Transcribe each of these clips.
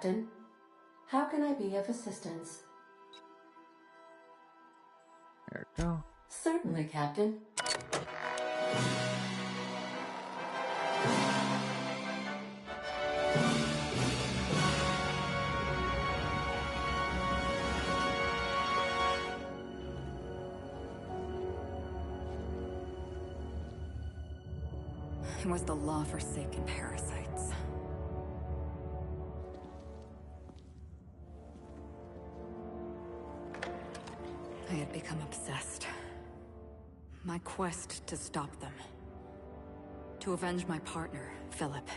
Captain. How can I be of assistance? There we go. Certainly, Captain. It was the law-forsaken parasites. I had become obsessed. My quest to stop them. To avenge my partner, Philip.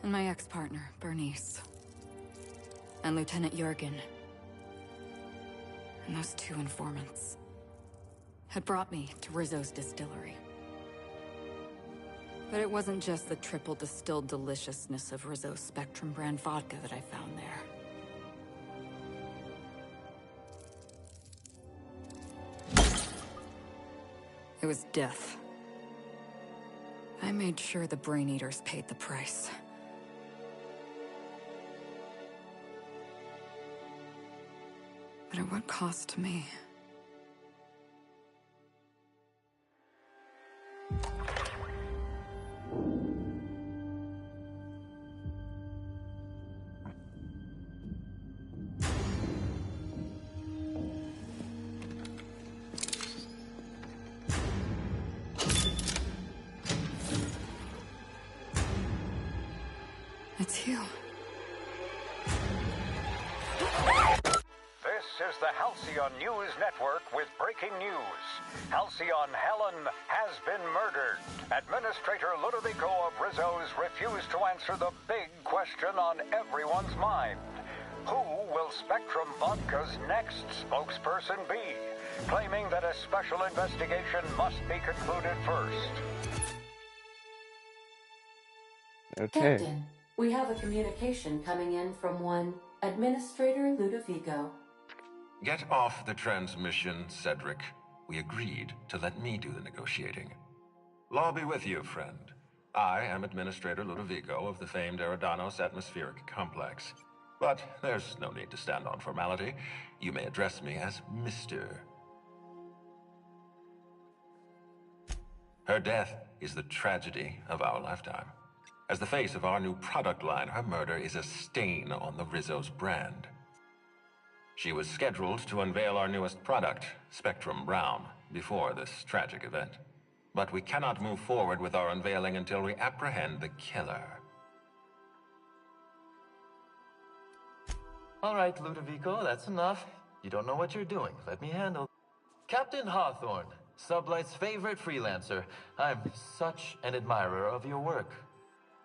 And my ex-partner, Bernice. And Lieutenant Jurgen. And those two informants had brought me to Rizzo's distillery. But it wasn't just the triple distilled deliciousness of Rizzo's Spectrum brand vodka that I found there. It was death. I made sure the Brain Eaters paid the price. But at what cost to me? It's you. This is the Halcyon News Network with breaking news. Halcyon Helen has been murdered. Administrator Ludovico of Rizzo's refused to answer the big question on everyone's mind. Who will Spectrum Vodka's next spokesperson be? Claiming that a special investigation must be concluded first. Okay. Captain, we have a communication coming in from one Administrator Ludovico. Get off the transmission, Cedric. We agreed to let me do the negotiating. Law be with you, friend. I am Administrator Ludovico of the famed Eridanos Atmospheric Complex. But there's no need to stand on formality. You may address me as Mr. Her death is the tragedy of our lifetime. As the face of our new product line, her murder is a stain on the Rizzo's brand. She was scheduled to unveil our newest product, Spectrum Brown, before this tragic event. But we cannot move forward with our unveiling until we apprehend the killer. All right, Ludovico, that's enough. You don't know what you're doing. Let me handle. Captain Hawthorne, Sublight's favorite freelancer. I'm such an admirer of your work.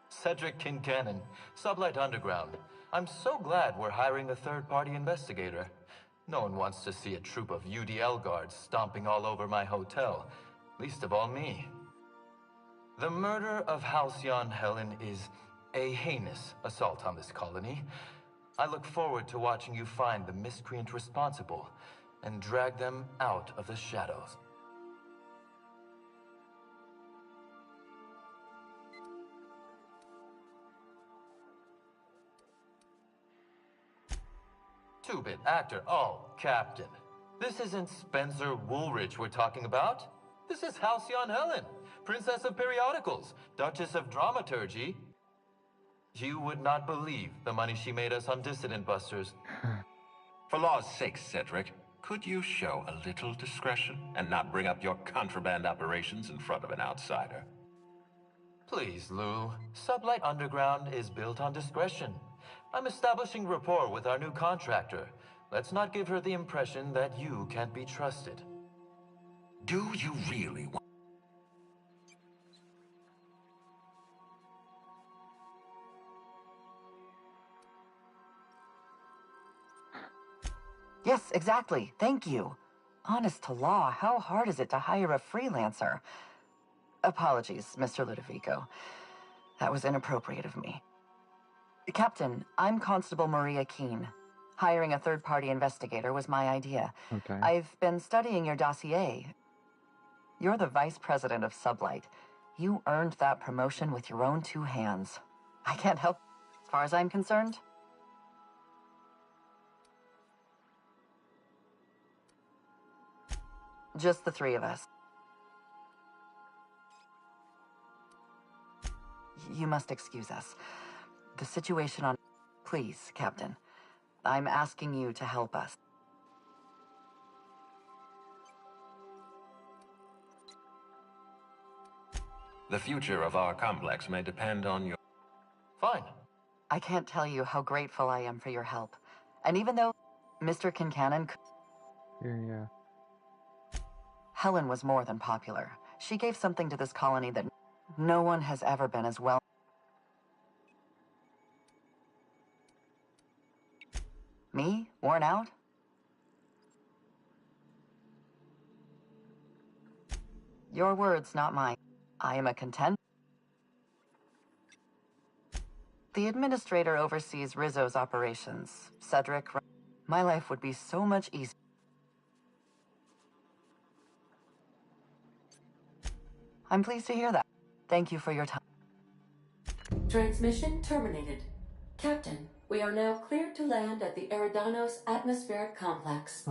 Cedric Kincannon, Sublight Underground. I'm so glad we're hiring a third-party investigator. No one wants to see a troop of UDL guards stomping all over my hotel. Least of all me. The murder of Halcyon Helen is a heinous assault on this colony. I look forward to watching you find the miscreant responsible and drag them out of the shadows. Two-bit actor. Oh, Captain. This isn't Spencer Woolridge we're talking about. This is Halcyon Helen, Princess of Periodicals, Duchess of Dramaturgy. You would not believe the money she made us on Dissident Busters. For law's sake, Cedric, could you show a little discretion and not bring up your contraband operations in front of an outsider? Please, Lou. Sublight Underground is built on discretion. I'm establishing rapport with our new contractor. Let's not give her the impression that you can't be trusted. Do you really want... Yes, exactly. Thank you. Honest to law, how hard is it to hire a freelancer? Apologies, Mr. Ludovico. That was inappropriate of me. Captain, I'm Constable Maria Keene. Hiring a third-party investigator was my idea. Okay. I've been studying your dossier. You're the vice president of Sublight. You earned that promotion with your own two hands. I can't help As far as I'm concerned, just the three of us. You must excuse us. The situation on... Please, Captain. I'm asking you to help us. The future of our complex may depend on your... Fine. I can't tell you how grateful I am for your help. And even though Mr. Kincannon... Yeah. Helen was more than popular. She gave something to this colony that no one has ever been as well... Me? Worn out? Your words, not mine. I am a content... The administrator oversees Rizzo's operations. Cedric... My life would be so much easier. I'm pleased to hear that. Thank you for your time. Transmission terminated. Captain, we are now cleared to land at the Eridanos atmospheric complex.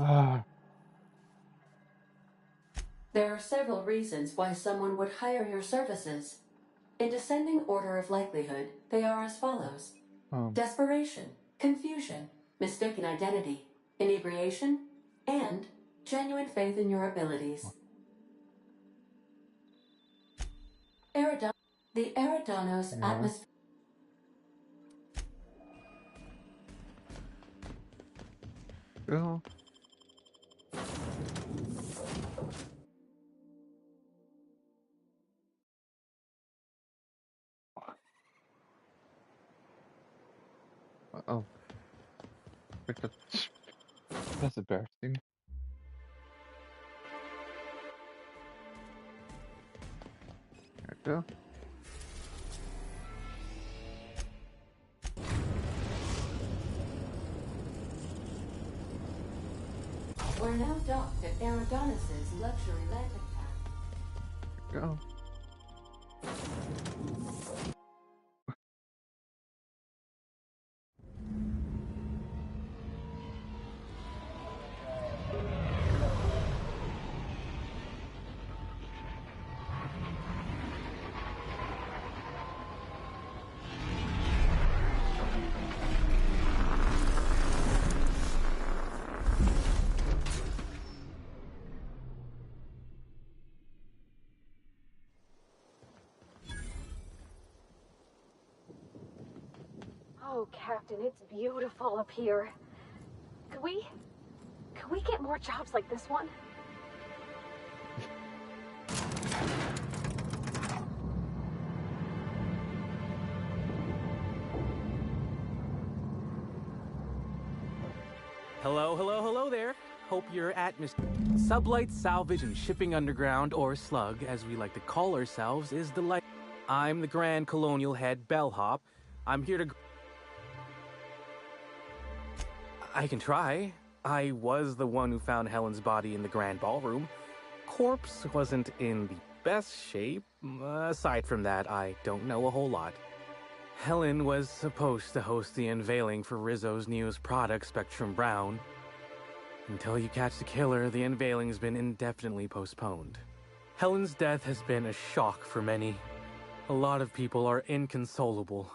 There are several reasons why someone would hire your services. In descending order of likelihood, they are as follows. Desperation, confusion, mistaken identity, inebriation, and genuine faith in your abilities. The Eridanos atmosphere... Go. Oh. That's embarrassing. There we go. We're now docked at Eridanos' luxury landing pad. There we go. Oh, Captain, it's beautiful up here. Could we get more jobs like this one? Hello there. Hope you're at Sublight Salvage and Shipping Underground, or Slug, as we like to call ourselves, is the light. I'm the Grand Colonial Head, Bellhop. I'm here to... I can try. I was the one who found Helen's body in the Grand Ballroom. Corpse wasn't in the best shape. Aside from that, I don't know a whole lot. Helen was supposed to host the unveiling for Rizzo's newest product, Spectrum Brown. Until you catch the killer, the unveiling's been indefinitely postponed. Helen's death has been a shock for many. A lot of people are inconsolable.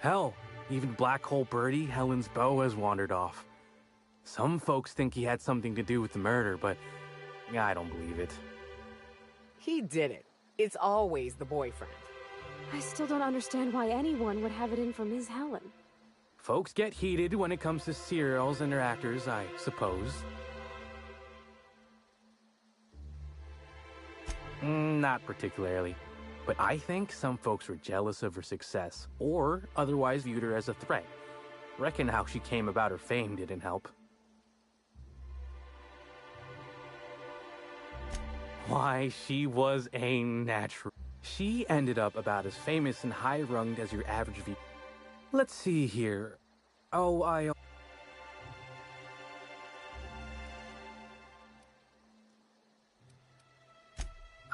Hell, even Black Hole Birdie, Helen's beau, has wandered off. Some folks think he had something to do with the murder, but I don't believe it. He did it. It's always the boyfriend. I still don't understand why anyone would have it in for Ms. Helen. Folks get heated when it comes to serials and their actors, I suppose. Not particularly. But I think some folks were jealous of her success, or otherwise viewed her as a threat. Reckon how she came about her fame didn't help. Why, she was a natural. She ended up about as famous and high-runged as your average V. Let's see here. Oh, I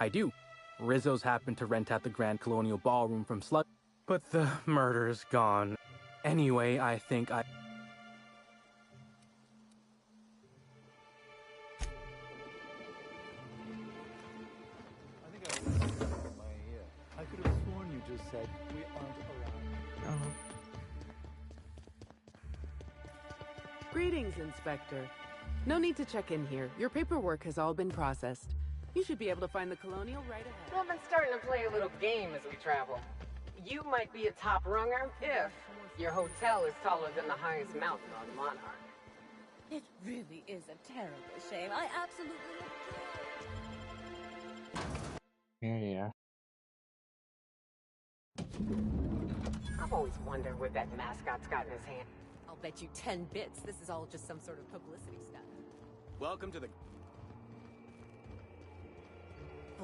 do. Rizzo's happened to rent out the Grand Colonial Ballroom from Slug. But the murder's gone. Anyway, I think I... I could have sworn you just said we aren't around. Greetings, Inspector. No need to check in here. Your paperwork has all been processed. You should be able to find the Colonial right ahead. Well, I've been starting to play a little game as we travel. You might be a top runger if your hotel is taller than the highest mountain on Monarch. It really is a terrible shame. I absolutely adore it. Yeah. I've always wondered what that mascot's got in his hand. I'll bet you 10 bits this is all just some sort of publicity stunt. Welcome to the...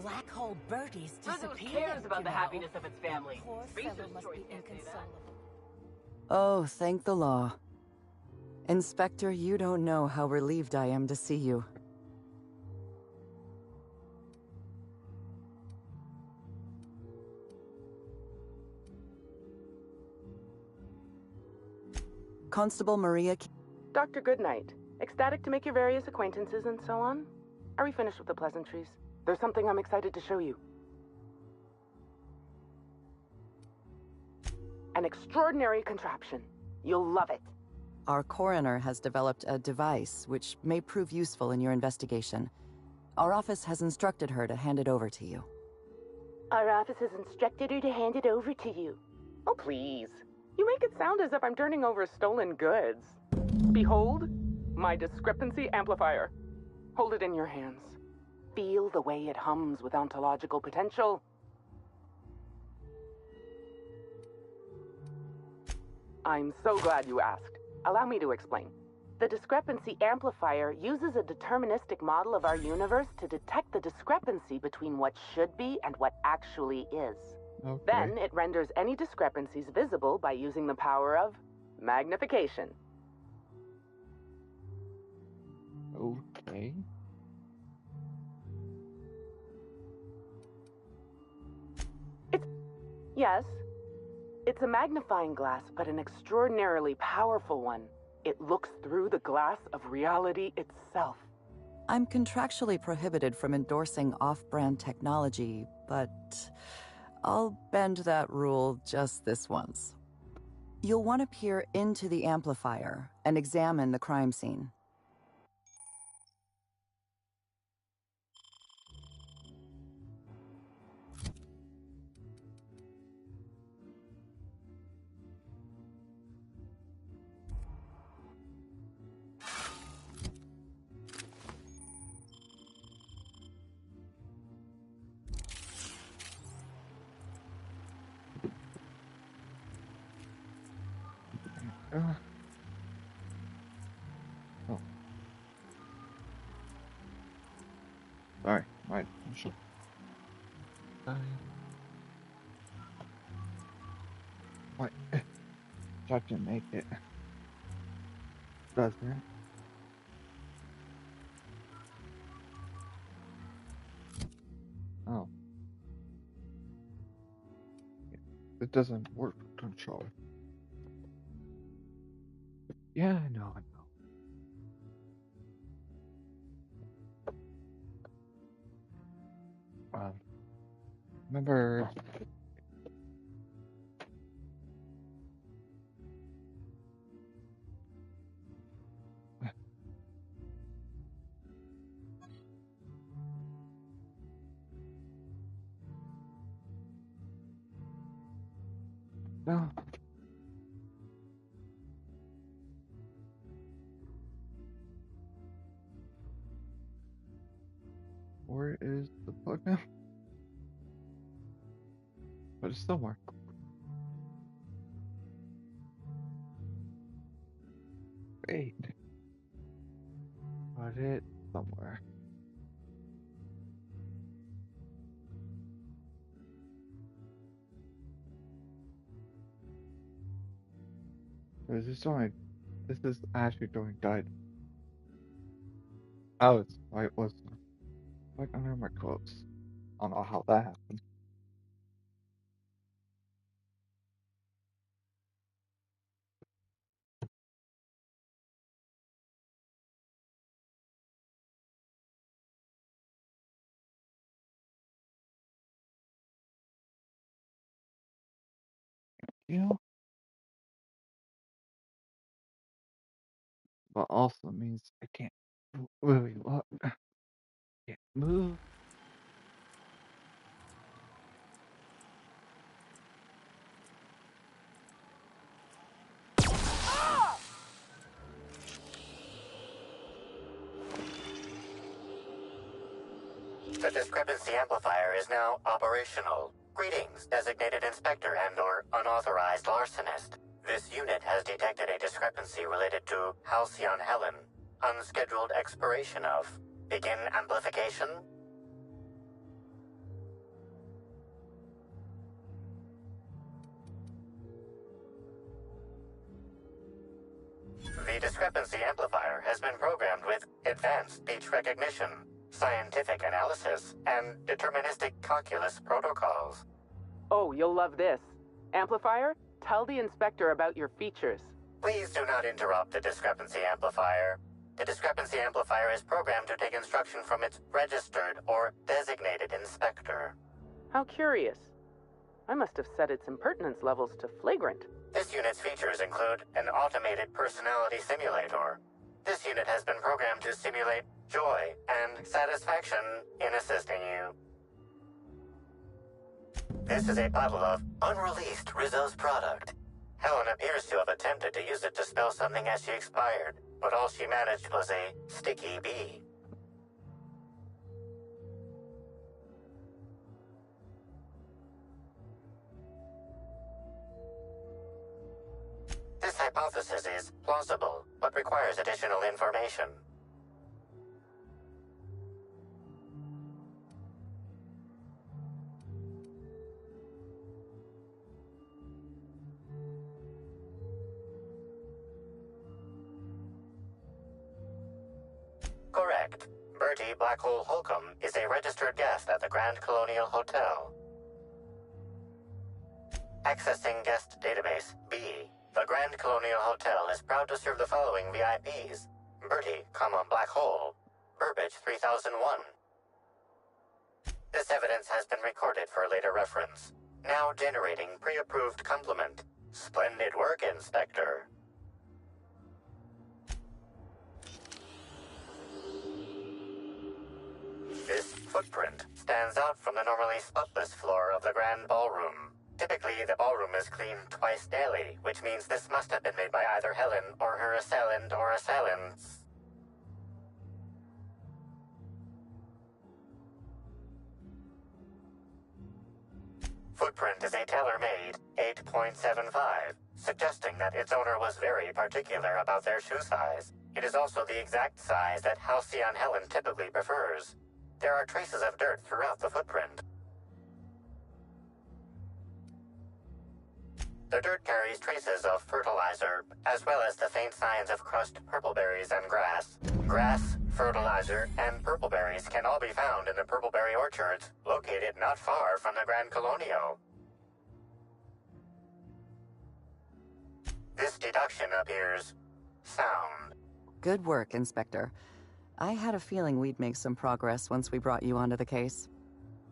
Black hole birdies disappeared. Who cares about the happiness of its family? Poor Research fellow must stories be can't say that. inconsolable. Oh, thank the law. Inspector, you don't know how relieved I am to see you. Constable Maria... Dr. Goodnight. Ecstatic to make your various acquaintances and so on? Are we finished with the pleasantries? There's something I'm excited to show you. An extraordinary contraption. You'll love it. Our coroner has developed a device which may prove useful in your investigation. Our office has instructed her to hand it over to you. Our office has instructed her to hand it over to you. Oh, please. You make it sound as if I'm turning over stolen goods. Behold, my discrepancy amplifier. Hold it in your hands. Feel the way it hums with ontological potential. I'm so glad you asked. Allow me to explain. The discrepancy amplifier uses a deterministic model of our universe to detect the discrepancy between what should be and what actually is. Okay. Then it renders any discrepancies visible by using the power of magnification. Okay. Yes, it's a magnifying glass, but an extraordinarily powerful one. It looks through the glass of reality itself. I'm contractually prohibited from endorsing off-brand technology, but I'll bend that rule just this once. You'll want to peer into the amplifier and examine the crime scene. Oh. Sorry, right. What? Try to make it. Does that? Oh. It doesn't work with control. Yeah, I know. Remember... No. Where is the plug now? But it's somewhere. Wait. Got it somewhere. This is actually doing died. Oh, it's why it was like under my clothes. I don't know how that happened. you know? But also means I can't really walk. Can't move. The discrepancy amplifier is now operational. Greetings, designated inspector and/or unauthorized larcenist. This unit has detected a discrepancy related to Halcyon Helen. Unscheduled expiration of. Begin amplification. The discrepancy amplifier has been programmed with advanced speech recognition, scientific analysis, and deterministic calculus protocols. Oh, you'll love this. Amplifier, tell the inspector about your features. Please do not interrupt the discrepancy amplifier. The discrepancy amplifier is programmed to take instruction from its registered or designated inspector. How curious. I must have set its impertinence levels to flagrant. This unit's features include an automated personality simulator. This unit has been programmed to simulate joy and satisfaction in assisting you. This is a bottle of unreleased Rizzo's product. Helen appears to have attempted to use it to spell something as she expired, but all she managed was a sticky bee. This hypothesis is plausible, but requires additional information. Correct. Bertie Blackhole Holcomb is a registered guest at the Grand Colonial Hotel. Accessing guest database B. The Grand Colonial Hotel is proud to serve the following VIPs. Bertie, Black Hole, Burbage 3001. This evidence has been recorded for later reference. Now generating pre-approved compliment. Splendid work, Inspector. This footprint stands out from the normally spotless floor of the Grand Ballroom. Typically, the ballroom is cleaned twice daily, which means this must have been made by either Helen or her assailant or assailants. Footprint is a tailor-made 8.75, suggesting that its owner was very particular about their shoe size. It is also the exact size that Halcyon Helen typically prefers. There are traces of dirt throughout the footprint. The dirt carries traces of fertilizer, as well as the faint signs of crushed purpleberries and grass. Grass, fertilizer, and purpleberries can all be found in the purpleberry orchards, located not far from the Grand Colonial. This deduction appears sound. Good work, Inspector. I had a feeling we'd make some progress once we brought you onto the case.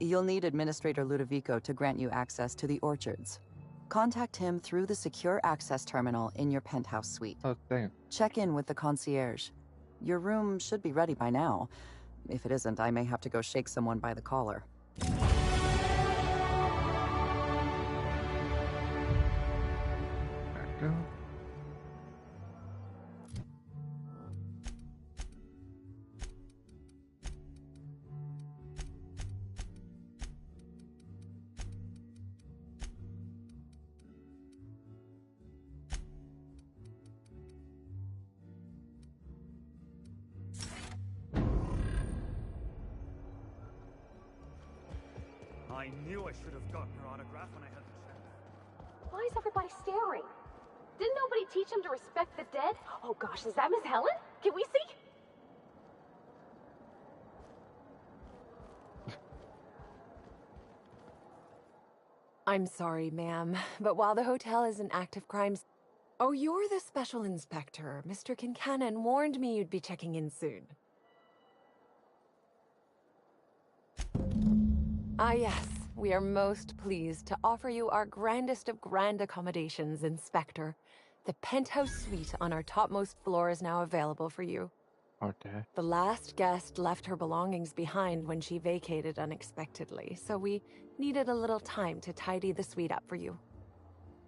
You'll need Administrator Ludovico to grant you access to the orchards. Contact him through the secure access terminal in your penthouse suite. Oh, damn. Check in with the concierge. Your room should be ready by now. If it isn't, I may have to go shake someone by the collar. I knew I should have gotten her autograph when I had the chance. Why is everybody staring? Didn't nobody teach him to respect the dead? Oh gosh, is that Miss Helen? Can we see? I'm sorry, ma'am, but while the hotel is an active crime... Oh, you're the special inspector. Mr. Kincannon warned me you'd be checking in soon. Ah, yes. we are most pleased to offer you our grandest of grand accommodations, Inspector. The penthouse suite on our topmost floor is now available for you. Okay. The last guest left her belongings behind when she vacated unexpectedly, so we needed a little time to tidy the suite up for you.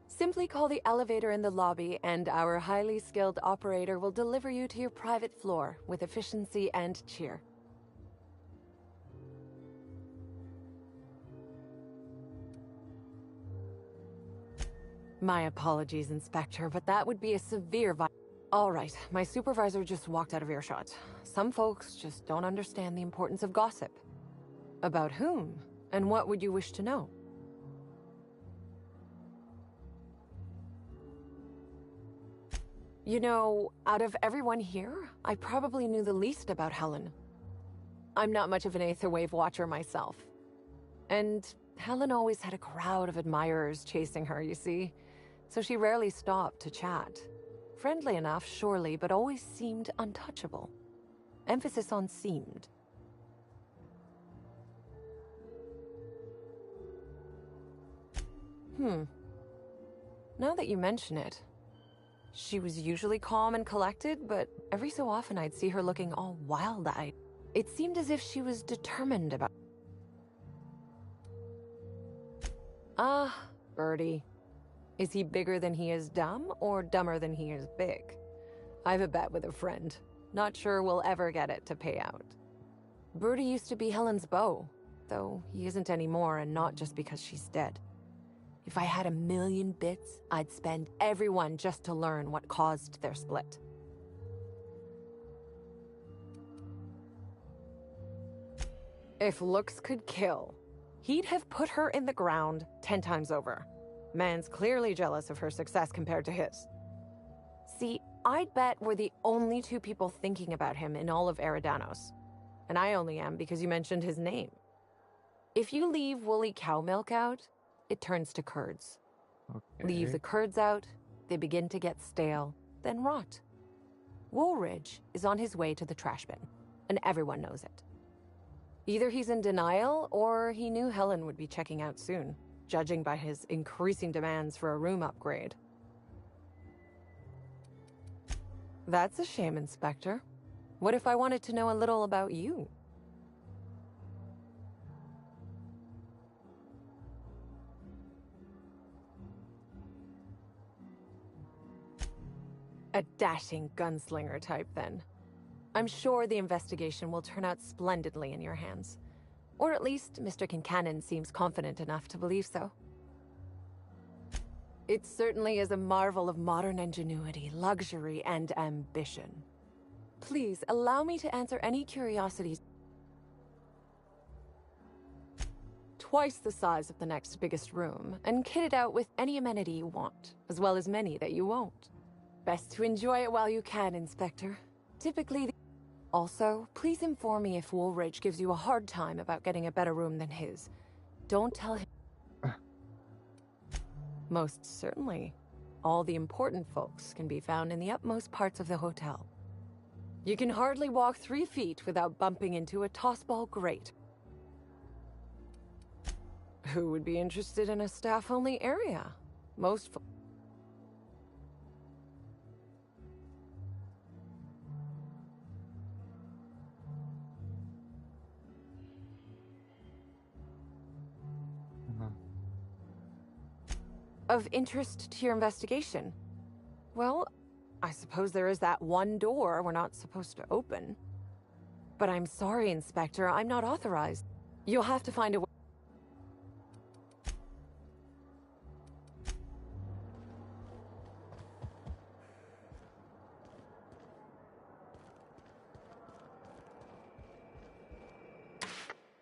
Simply call the elevator in the lobby, and our highly skilled operator will deliver you to your private floor with efficiency and cheer. My apologies, Inspector, but that would be a severe All right, my supervisor just walked out of earshot. Some folks just don't understand the importance of gossip. About whom? And what would you wish to know? You know, out of everyone here, I probably knew the least about Helen. I'm not much of an Aetherwave watcher myself. And Helen always had a crowd of admirers chasing her, you see. So she rarely stopped to chat. Friendly enough, surely, but always seemed untouchable. Emphasis on seemed. Now that you mention it, she was usually calm and collected, but every so often I'd see her looking all wild-eyed. It seemed as if she was determined about... Ah, Birdie. Is he bigger than he is dumb, or dumber than he is big? I've a bet with a friend. Not sure we'll ever get it to pay out. Birdie used to be Helen's beau, though he isn't anymore, and not just because she's dead. If I had 1,000,000 bits, I'd spend every one just to learn what caused their split. If looks could kill, he'd have put her in the ground 10 times over. Man's clearly jealous of her success compared to his. See, I'd bet we're the only two people thinking about him in all of Eridanos. And I only am because you mentioned his name. If you leave woolly cow milk out, it turns to curds. Okay. Leave the curds out, they begin to get stale, then rot. Woolridge is on his way to the trash bin, and everyone knows it. Either he's in denial, or he knew Helen would be checking out soon, judging by his increasing demands for a room upgrade. That's a shame, Inspector. What if I wanted to know a little about you? A dashing gunslinger type, then. I'm sure the investigation will turn out splendidly in your hands. Or at least Mr. Kincannon seems confident enough to believe so. It certainly is a marvel of modern ingenuity, luxury, and ambition. Please, allow me to answer any curiosities. Twice the size of the next biggest room, and kitted out with any amenity you want, as well as many that you won't. Best to enjoy it while you can, Inspector. Typically... Also, please inform me if Woolridge gives you a hard time about getting a better room than his. Don't tell him... Most certainly. All the important folks can be found in the utmost parts of the hotel. You can hardly walk 3 feet without bumping into a tossball grate. Who would be interested in a staff-only area? Most of interest to your investigation? Well, I suppose there is that one door we're not supposed to open. But I'm sorry, Inspector, I'm not authorized. You'll have to find a way.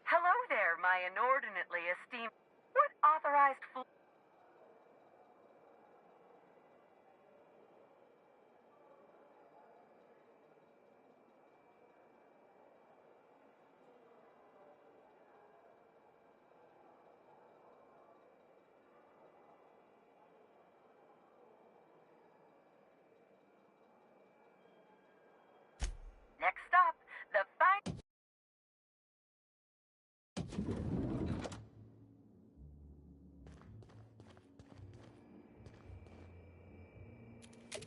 Hello there, my inordinately esteemed... What authorized fool... Next up, the fine...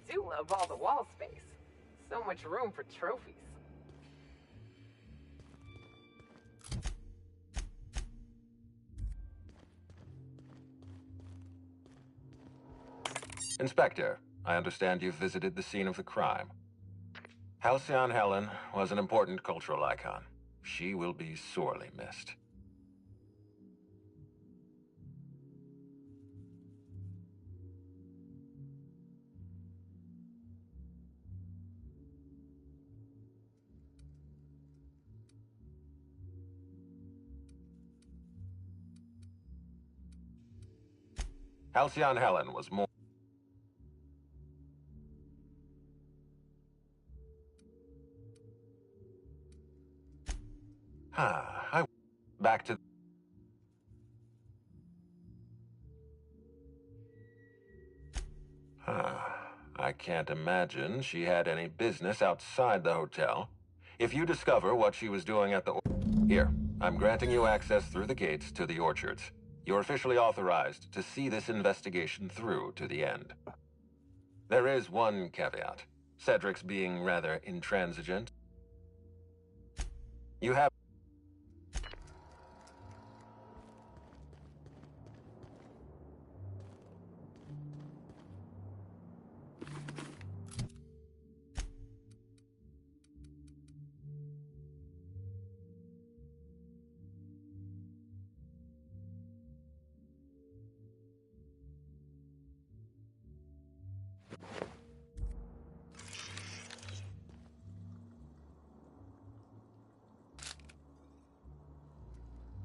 do love all the wall space. So much room for trophies. Inspector, I understand you've visited the scene of the crime. Halcyon Helen was an important cultural icon. She will be sorely missed. Halcyon Helen was more... Back to... I can't imagine she had any business outside the hotel. If you discover what she was doing at the... Here, I'm granting you access through the gates to the orchards. You're officially authorized to see this investigation through to the end. There is one caveat. Cedric's being rather intransigent. You have...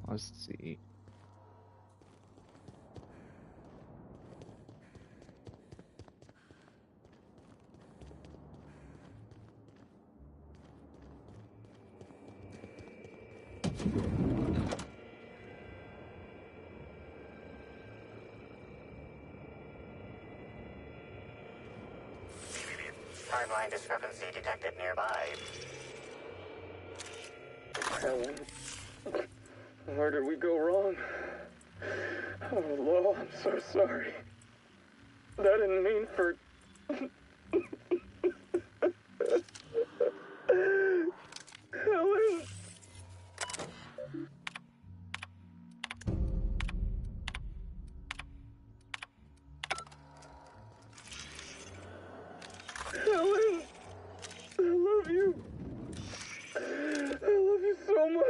Let's see. Timeline discrepancy detected nearby. Helen, where did we go wrong? Oh, Lo, I'm so sorry. I didn't mean for... Helen... Helen, I love you. I love you so much.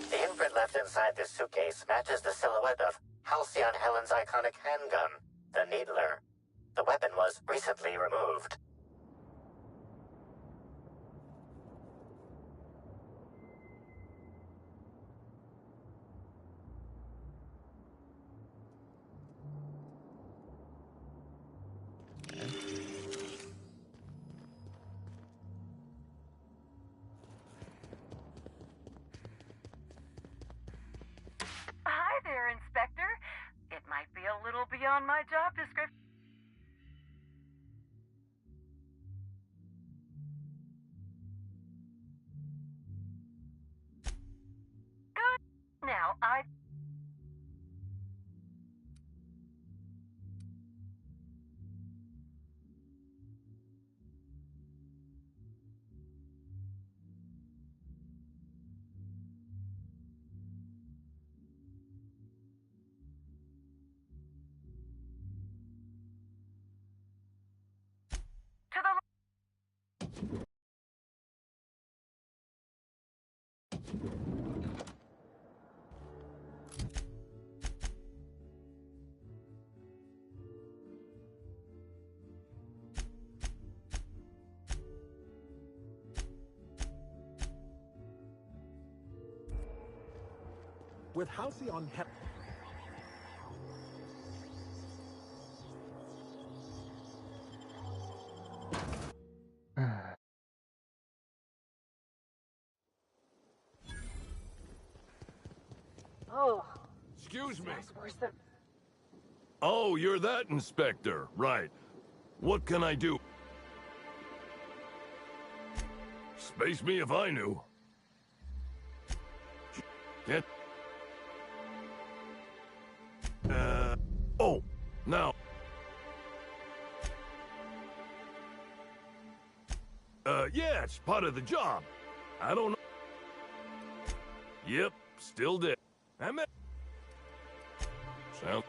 The imprint left inside this suitcase matches the silhouette of Halcyon Helen's iconic handgun, the Needler. The weapon was recently removed. Hi there, Inspector. It might be a little beyond my job description. Good. Now, to the... With Halcyon Helen... Oh. Excuse me. That's worse than... Oh, you're that inspector. Right. What can I do? Space me if I knew. Get... Oh, Now. Yeah, it's part of the job. I don't know. Yep, still dead. Sound.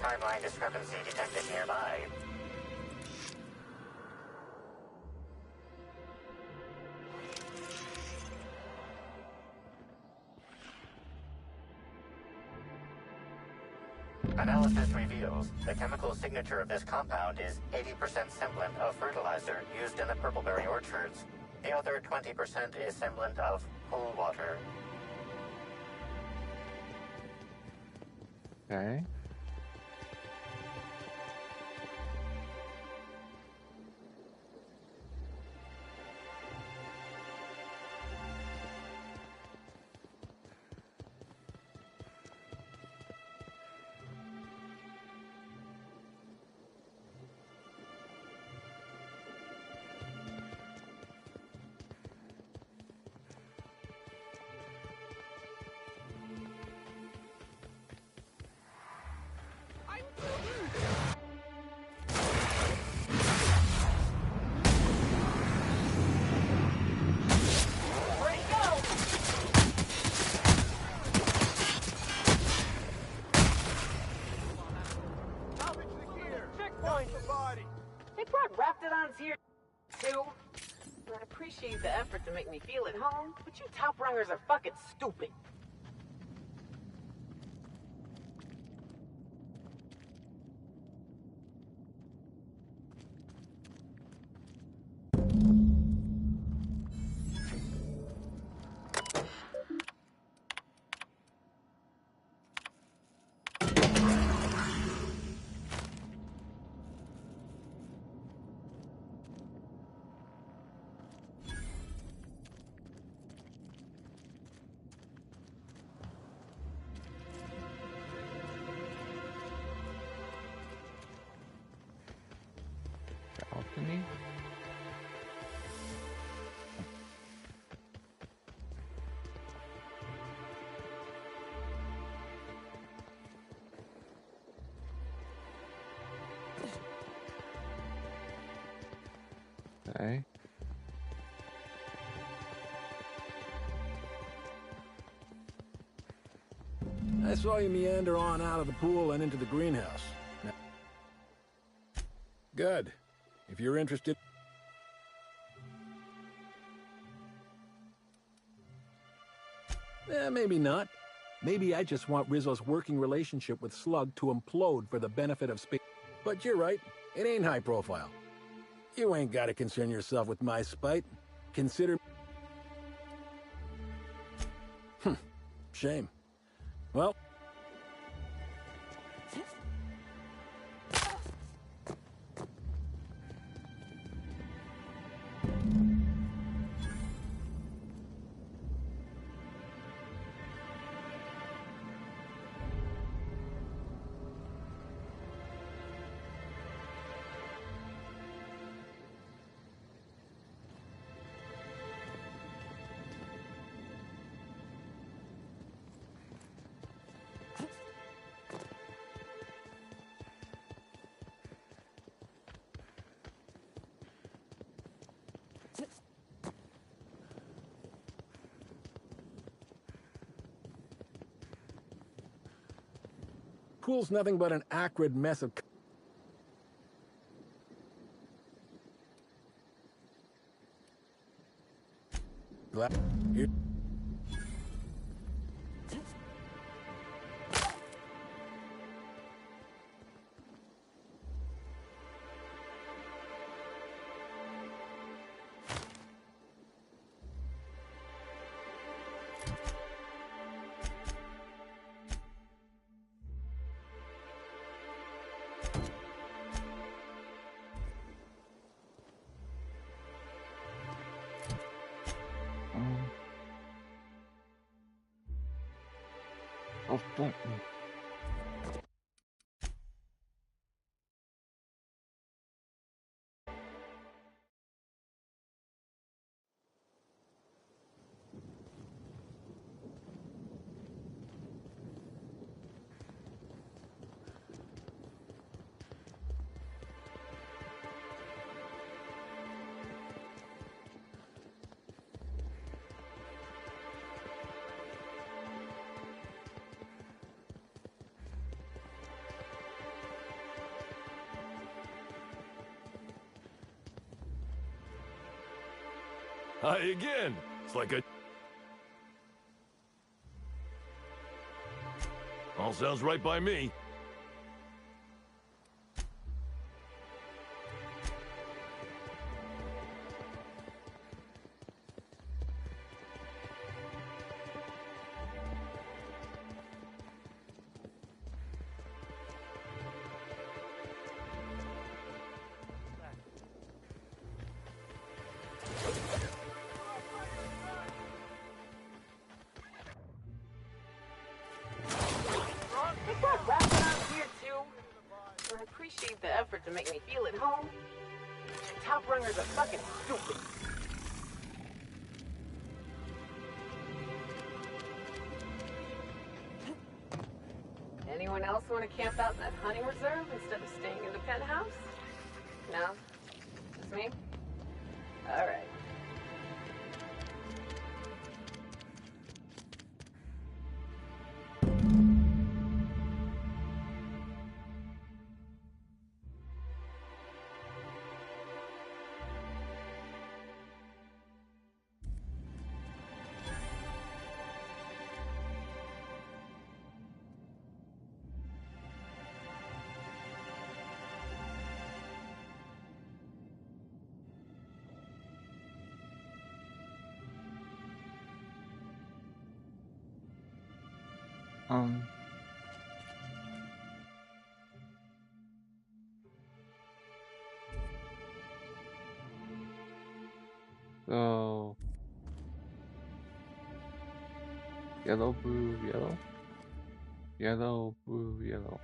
Timeline discrepancy detected nearby. Analysis reveals the chemical signature of this compound is 80% semblant of fertilizer used in the purpleberry orchards. The other 20% is semblant of pool water. Okay. They brought Raptidons here, too. I appreciate the effort to make me feel at home, but you top rungers are fucking stupid. Balcony. Okay. I saw you meander on out of the pool and into the greenhouse. Now, good. If you're interested... maybe not. Maybe I just want Rizzo's working relationship with Slug to implode for the benefit of space. But you're right. It ain't high profile. You ain't got to concern yourself with my spite. Consider... Shame. Well... Pool's nothing but an acrid mess of... Here. Hi again. It's like a... All sounds right by me. I appreciate the effort to make me feel at home. Top rungers are fucking stupid. Anyone else want to camp out in that hunting reserve instead of staying in the penthouse? No? Just me? All right. So yellow, blue, yellow, yellow, blue, yellow.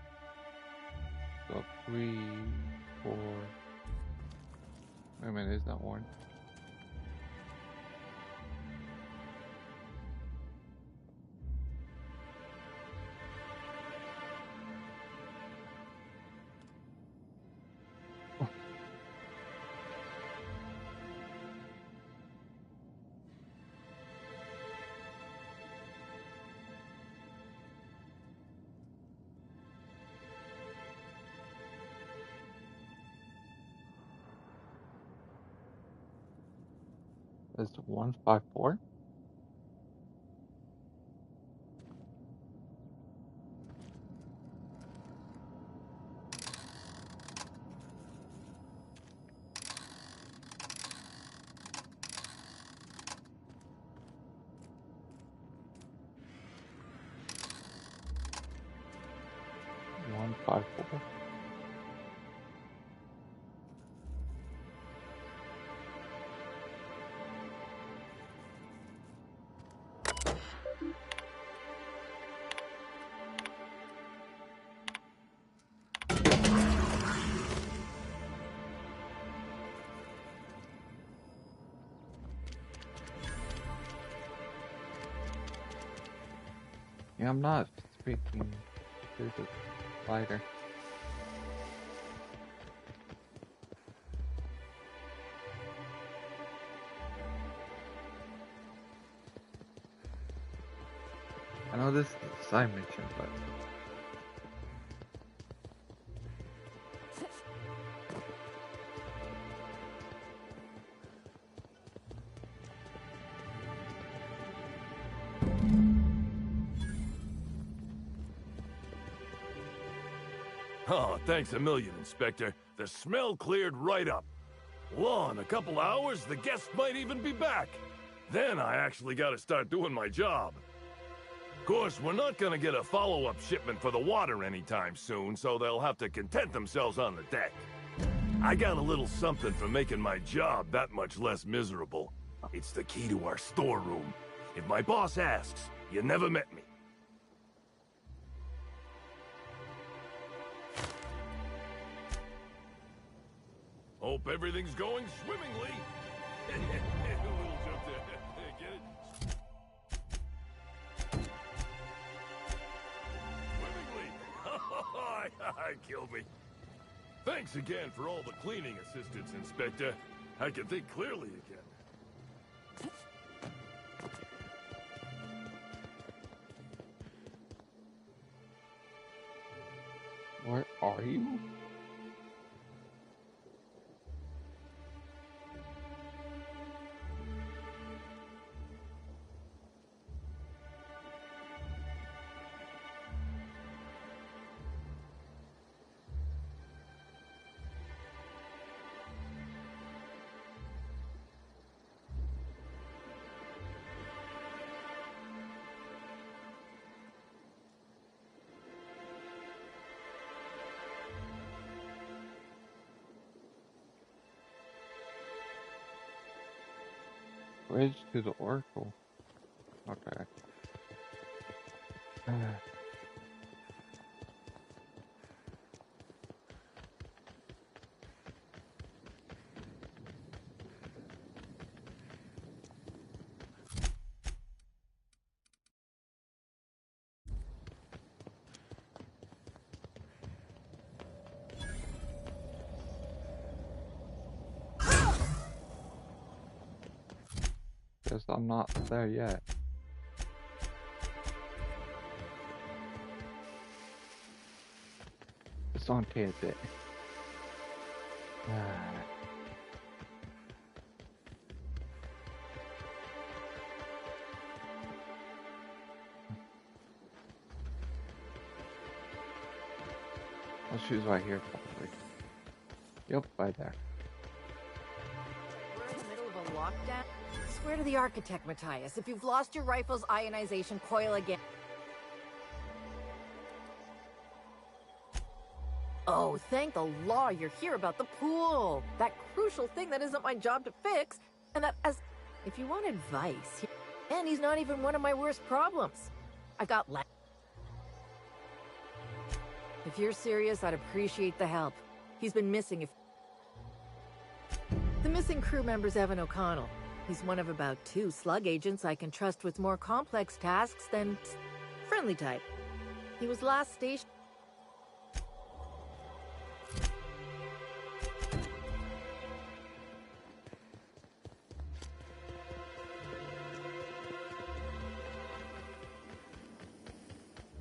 So 3, 4. Wait a minute, it's not orange. It's 154. One, 5, 4. Yeah, I'm not speaking. There's a lighter. I know this is a side mission, but Oh, thanks a million, Inspector. The smell cleared right up. Well, in a couple hours, the guests might even be back. Then I actually gotta start doing my job. Of course, we're not gonna get a follow-up shipment for the water anytime soon, so they'll have to content themselves on the deck. I got a little something for making my job that much less miserable. It's the key to our storeroom. If my boss asks, you never met me. Hope everything's going swimmingly. A little joke there. Get it? Swimmingly. Killed me. Thanks again for all the cleaning assistance, Inspector. I can think clearly again. Where are you? Bridge to the Oracle. Okay. Guess I'm not there yet. It's on it. I'll choose right here, probably. Yep, right there. We're in the middle of a lockdown. Swear to the architect, Matthias, if you've lost your rifle's ionization coil again. Oh, thank the law you're here about the pool. That crucial thing that isn't my job to fix. And that as... If you want advice... And he's not even one of my worst problems. I got... If you're serious, I'd appreciate the help. He's been missing if... The missing crew member's Evan O'Connell. He's one of about 2 slug agents I can trust with more complex tasks than... friendly type. He was last stationed...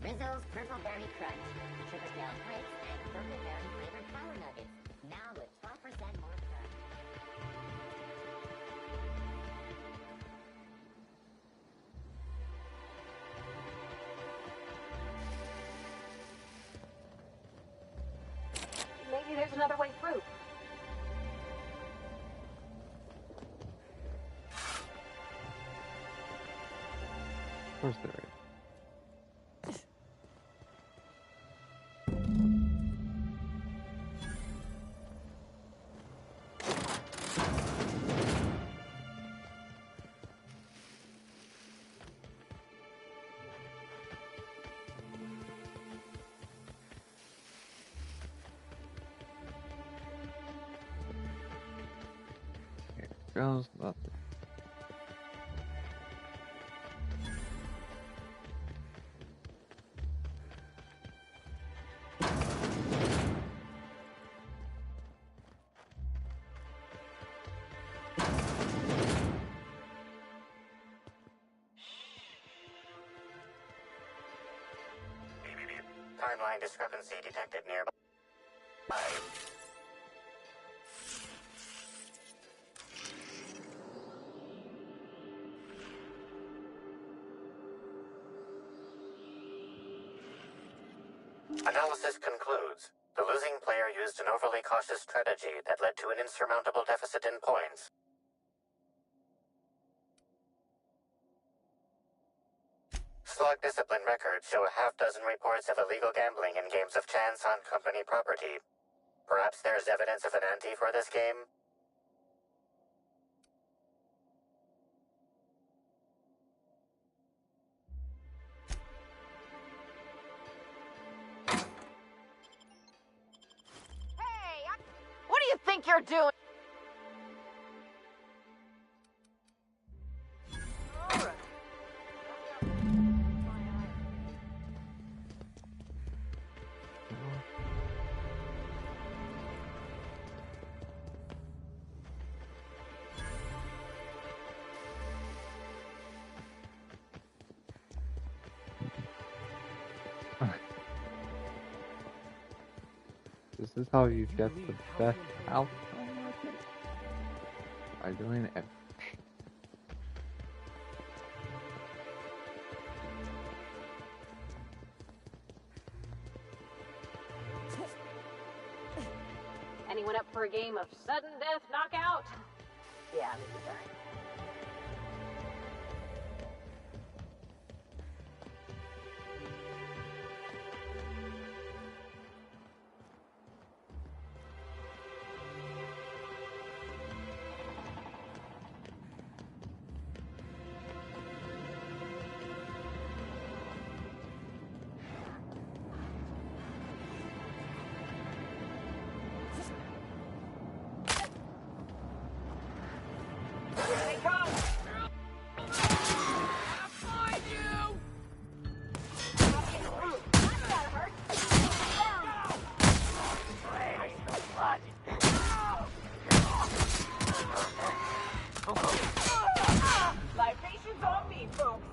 Rizzo's Purple Berry Crunch, Sugar Bell Flakes, and Purple Berry flavored Power Nuggets. Now with 12% more crunch. Maybe there's another way through. Of course there is. Goes nothing. Timeline discrepancy detected nearby. Analysis concludes. The losing player used an overly cautious strategy that led to an insurmountable deficit in points. Slug discipline records show a half-dozen reports of illegal gambling in games of chance on company property. Perhaps there's evidence of an ante for this game? What do you think you're doing? This is how you get the best outcome, I think. By doing everything. Anyone up for a game of sudden death knockout? Yeah, this is fine. Libations on me, folks.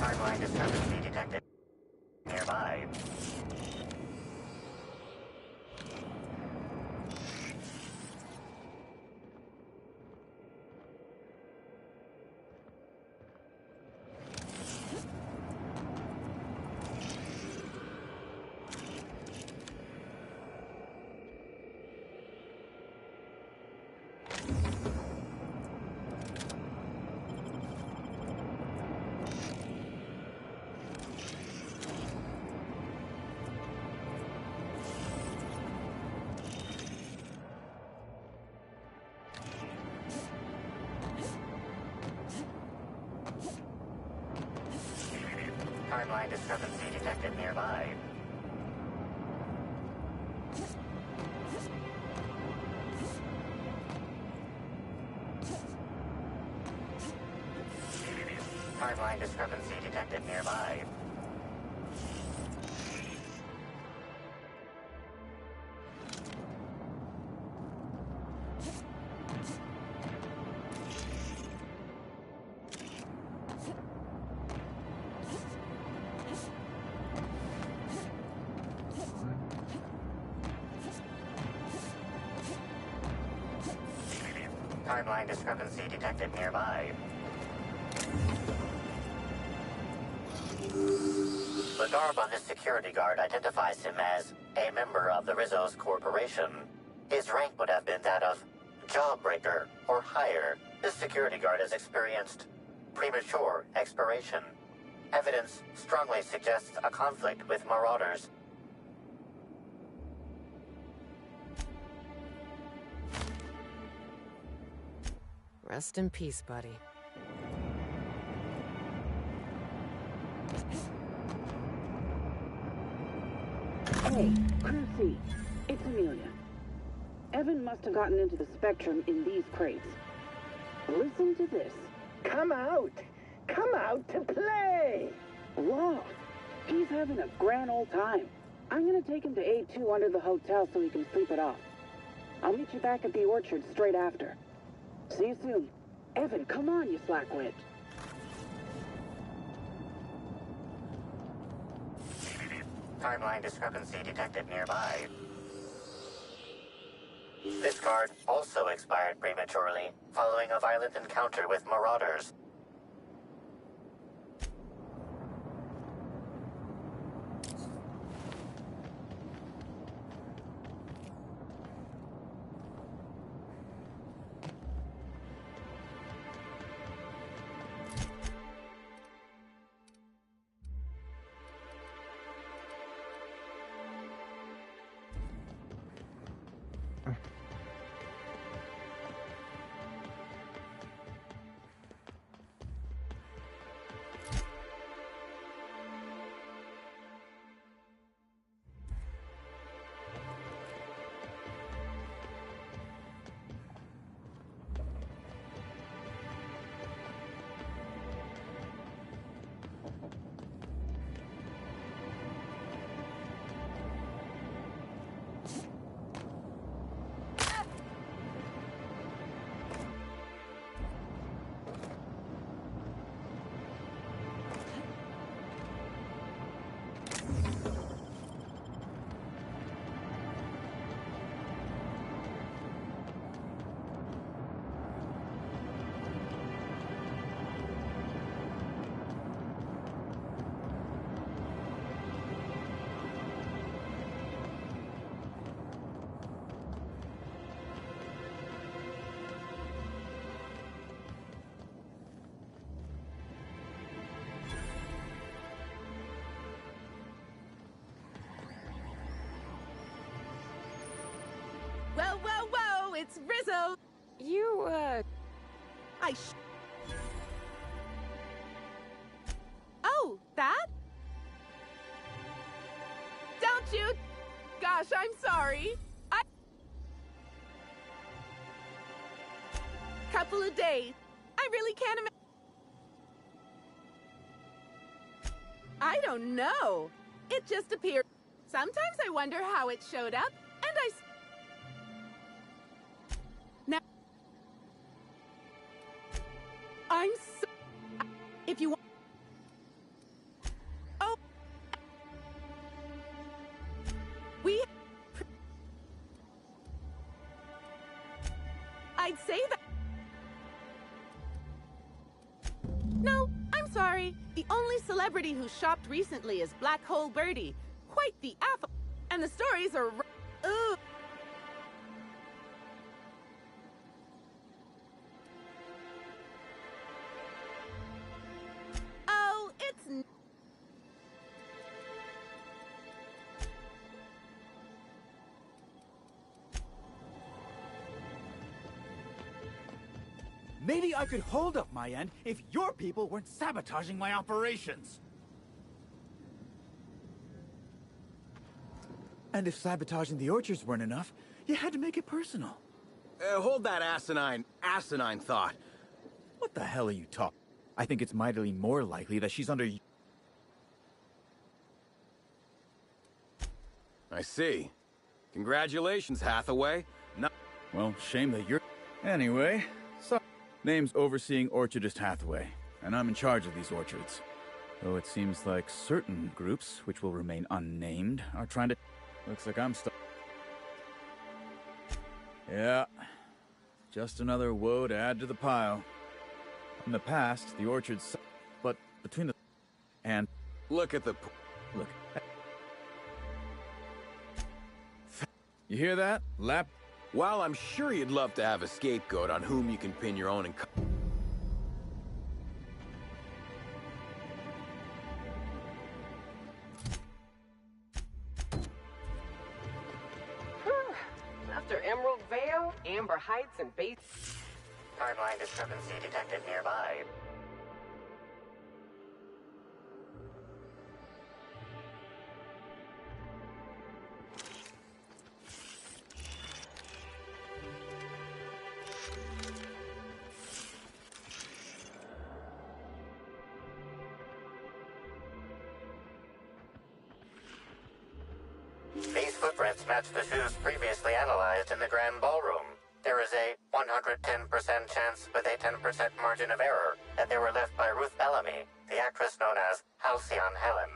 Timeline discrepancy detected nearby. Timeline discrepancy detected nearby. Timeline discrepancy detected nearby. Timeline discrepancy detected nearby. The garb on this security guard identifies him as a member of the Rizzo's corporation. His rank would have been that of jawbreaker or higher. This security guard has experienced premature expiration. Evidence strongly suggests a conflict with marauders. Rest in peace, buddy. Hey, Crew C. It's Amelia. Evan must have gotten into the Spectrum in these crates. Listen to this. Come out! Come out to play! Law. He's having a grand old time. I'm gonna take him to A2 under the hotel so he can sleep it off. I'll meet you back at the orchard straight after. See you soon. Evan, come on, you slackwit. Timeline discrepancy detected nearby. This guard also expired prematurely, following a violent encounter with marauders. Hello, it's Rizzo. You, Oh, that? Don't you? Gosh, I'm sorry. Couple of days. I really can't imagine. I don't know. It just appeared. Sometimes I wonder how it showed up, and Now, I'm so... If you want... Oh. We... I'd say that... No, I'm sorry. The only celebrity who shopped recently is Black Hole Birdie. Quite the apple. And the stories are... Ooh. Oh, it's... Maybe I could hold up my end if your people weren't sabotaging my operations. And if sabotaging the orchards weren't enough, you had to make it personal. Hold that asinine thought. What the hell are you talking? I think it's mightily more likely that she's under... I see. Congratulations, Hathaway. Well, shame that you're... Anyway, so... Name's Overseeing Orchardist Hathaway, and I'm in charge of these orchards. Though it seems like certain groups, which will remain unnamed, are trying to... Looks like I'm stuck. Yeah. Just another woe to add to the pile. In the past, the orchards... But between the... And... Look at the... Look. You hear that? While I'm sure you'd love to have a scapegoat on whom you can pin your own... After Emerald Vale, Amber Heights, and Bates... Timeline discrepancy detected nearby. These footprints match the shoes previously analyzed in the Grand Ballroom. There is a 110% chance with a 10% margin of error that they were left by Ruth Bellamy, the actress known as Halcyon Helen.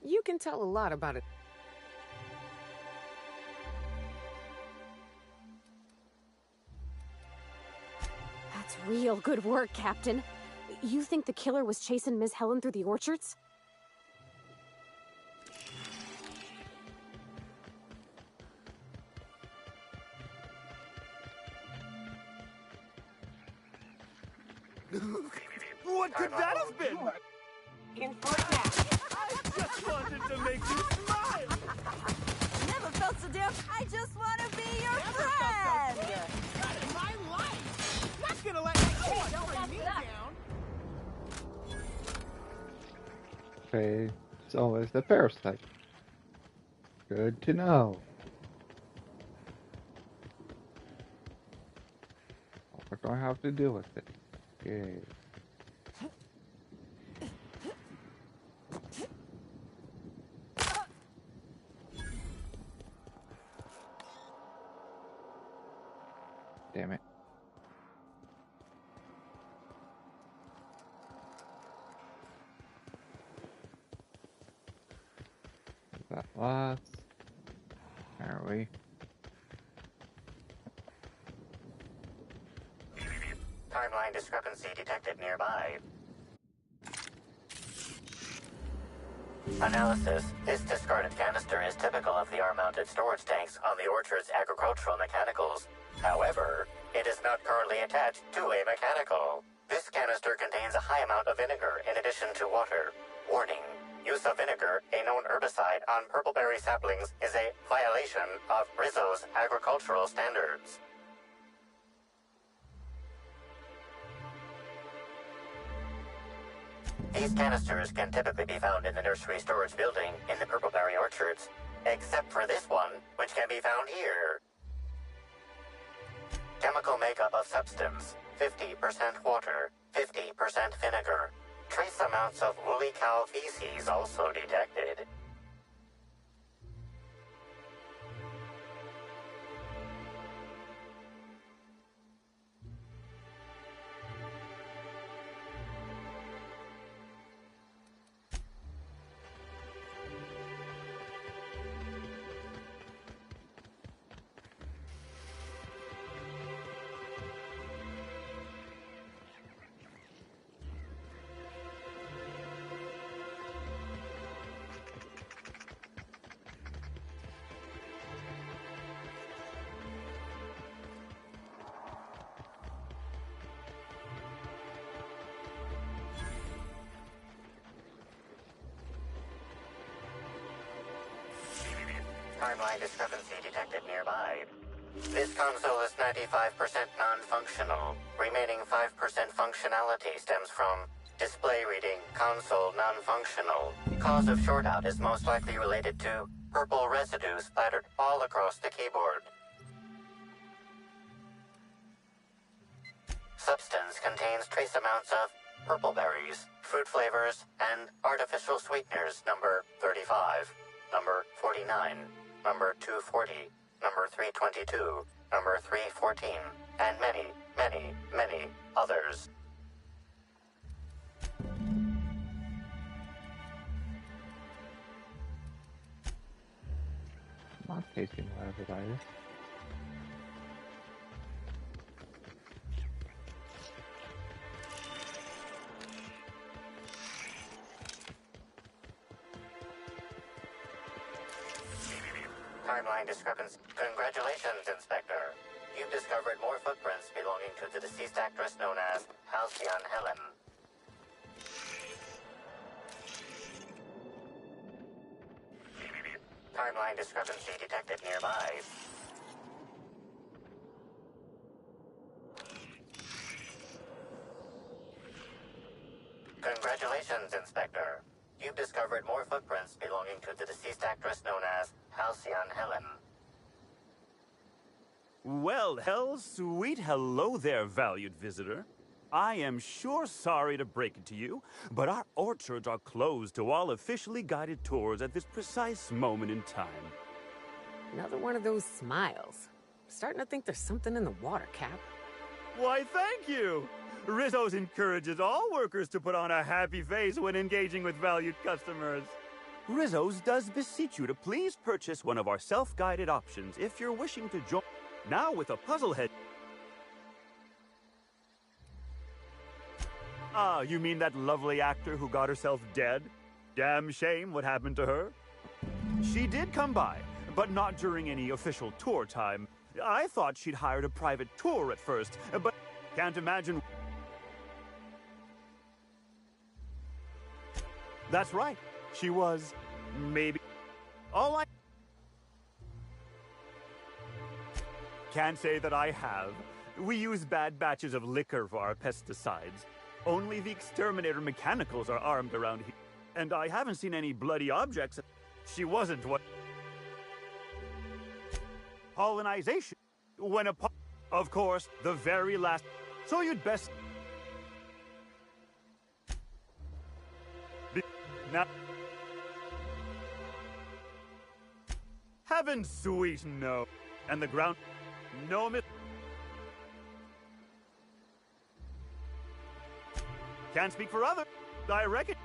You can tell a lot about it. That's real good work, Captain. You think the killer was chasing Miss Helen through the orchards? What could that have been? In for a nap. I just wanted to make you smile! Never felt so damn... I just want to be your Never friend! felt so good. Not in my life! Not gonna let anyone bring me down! Okay, so it's the parasite. Good to know. What do I have to do with it? Okay. Damn it. That last. There we. Timeline discrepancy detected nearby. Analysis. This discarded canister is typical of the R-mounted storage tanks on the orchard's agricultural mechanicals. However, it is not currently attached to a mechanical. This This canister contains a high amount of vinegar in addition to water. Warning. Use of vinegar, a known herbicide, on purpleberry saplings is a violation of Rizzo's agricultural standards. These canisters can typically be found in the nursery storage building in the purpleberry orchards, except for this one, which can be found here. Chemical makeup of substance, 50% water, 50% vinegar. Trace amounts of woolly cow feces also detected. Timeline discrepancy detected nearby. This console is 95% non-functional. Remaining 5% functionality stems from display reading console non-functional. Cause of shortout is most likely related to purple residue splattered all across the keyboard. Substance contains trace amounts of purple berries, fruit flavors, and artificial sweeteners number 35, number 49, number 240, number 322, number 314, and many, many, many others. Not tasting whatever that is. Timeline discrepancy. Congratulations, Inspector. You've discovered more footprints belonging to the deceased actress known as Halcyon Helen. Timeline discrepancy detected nearby. Congratulations, Inspector. You've discovered more footprints belonging to the deceased actress known as Halcyon Helen. Well, sweet hello there, valued visitor. I am sure sorry to break it to you, but our orchards are closed to all officially guided tours at this precise moment in time. Another one of those smiles. I'm starting to think there's something in the water, Cap. Why, thank you! Rizzo's encourages all workers to put on a happy face when engaging with valued customers. Rizzo's does beseech you to please purchase one of our self-guided options if you're wishing to join. Now with a puzzle head. Ah, you mean that lovely actor who got herself dead? Damn shame what happened to her. She did come by, but not during any official tour time. I thought she'd hired a private tour at first, but can't imagine. That's right. She was, maybe. All I can't say that I have. We use bad batches of liquor for our pesticides. Only the exterminator mechanicals are armed around here. And I haven't seen any bloody objects. She wasn't what? Pollinization. When a of course, the very last. So you'd best. Now. Heaven sweet, no. And the ground. No miss. Can't speak for others. I reckon.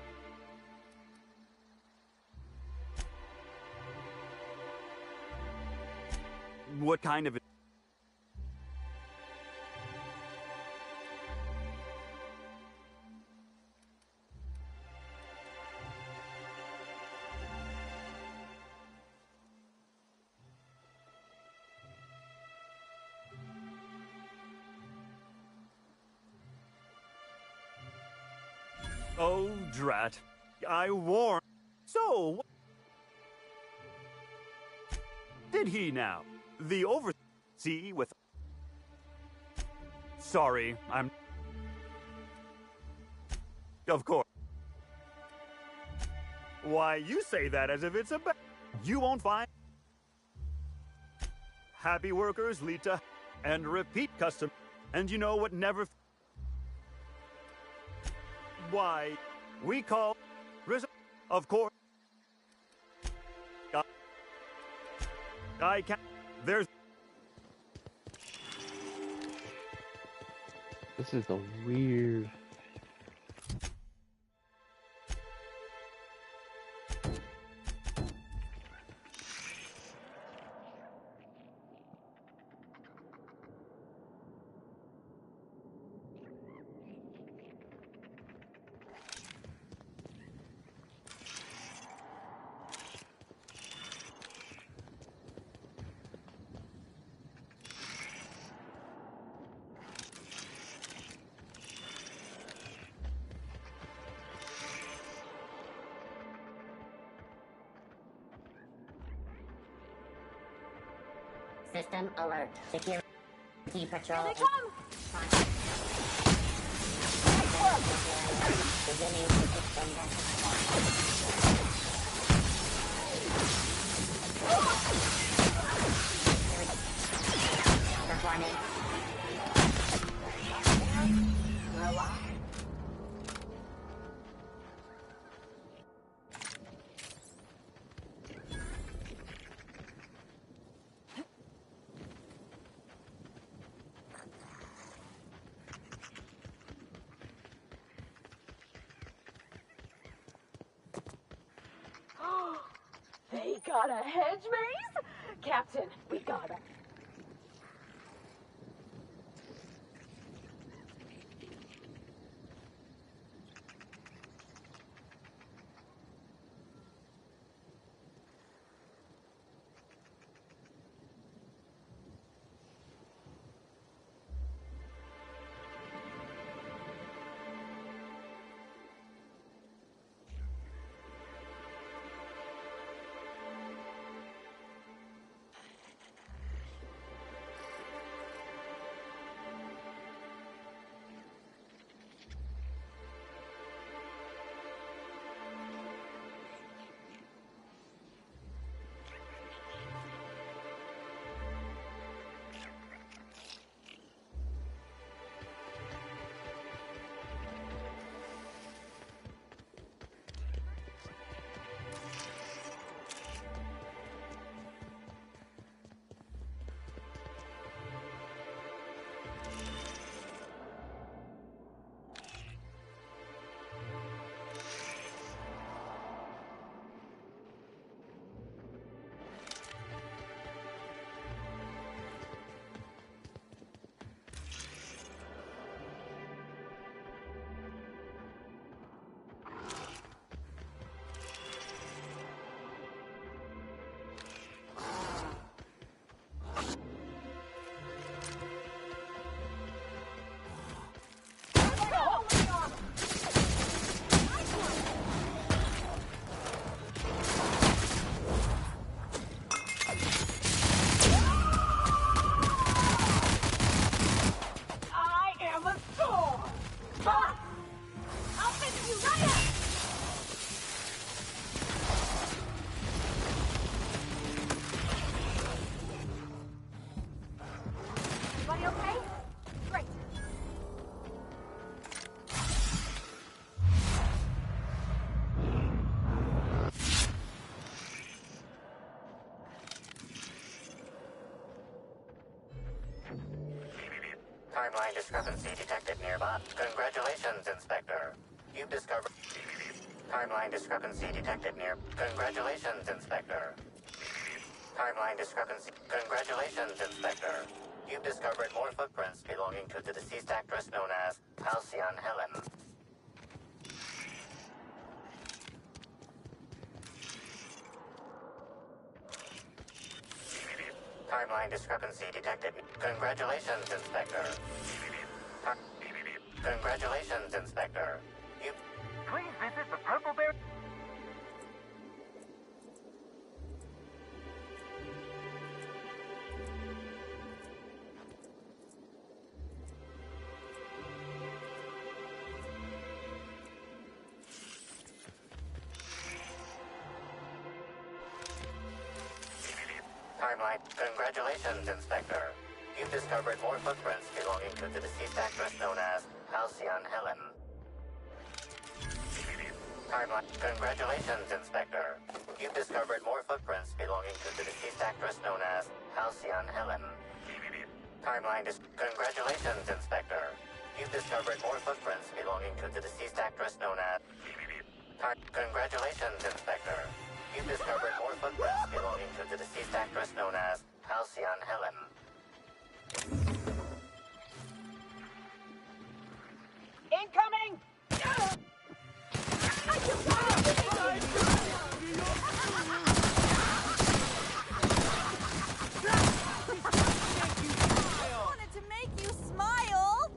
What kind of... Oh, drat. I warned. So, did he now? The oversee with... Sorry, I'm... Of course. Why, you say that as if it's a bad... You won't find... Happy workers lead to... And repeat custom. And you know what never... Why, we call... Of course. I can't... There's... This is a weird... System alert. Security patrol. Here they come! Beginning system performance. They got a hedge maze? Captain, we got it. Timeline discrepancy detected nearby. Congratulations, Inspector. You've discovered... Timeline discrepancy detected near... Congratulations, Inspector. Timeline discrepancy... Congratulations, Inspector. You've discovered more footprints belonging to the deceased actress known as Halcyon Helen. Timeline discrepancy detected. Congratulations, Inspector. Congratulations, Inspector. You... please visit the Purpleberry... Timeline. Congratulations, Inspector. You've discovered more footprints belonging to the deceased actress known as Halcyon Helen. Timeline. Congratulations, Inspector. You've discovered more footprints belonging to the deceased actress known as Halcyon Helen. Timeline. Congratulations, Inspector. You've discovered more footprints belonging to the deceased actress known as... Congratulations, Inspector. You've discovered more footprints belonging to the deceased actress known as Halcyon Helen. Incoming! I wanted to make you smile!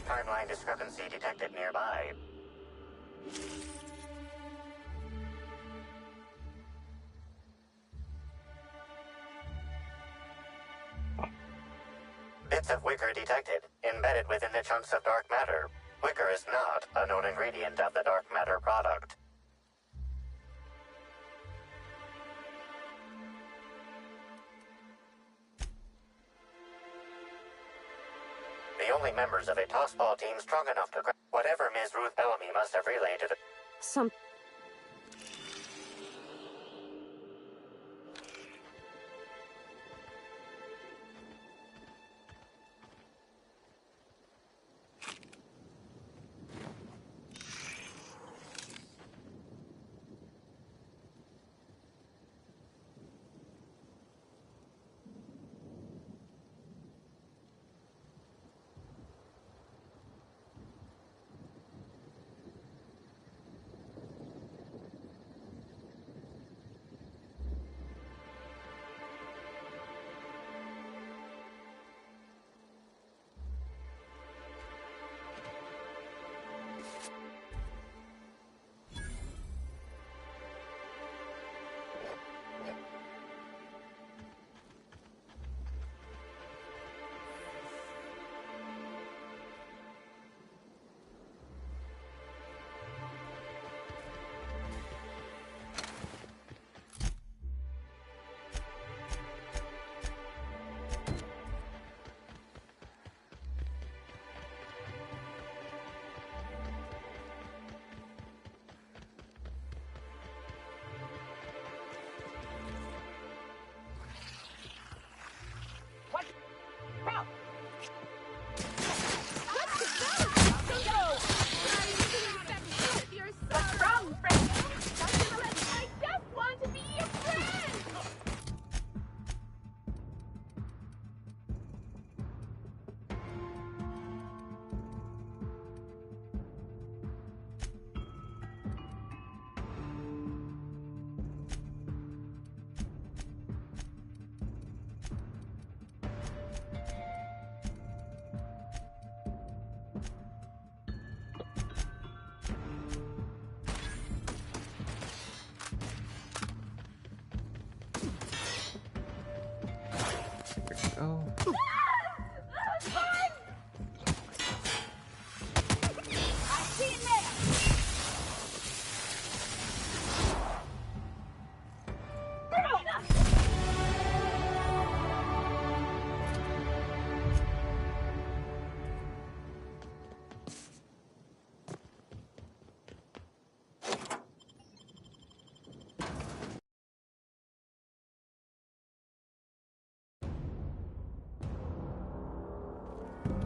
Timeline discrepancy detected nearby. Bits of wicker detected, embedded within the chunks of dark matter. Wicker is not a known ingredient of the dark matter product. The only members of a tossball team strong enough to grab whatever Ms. Ruth Bellamy must have relayed to the... Some...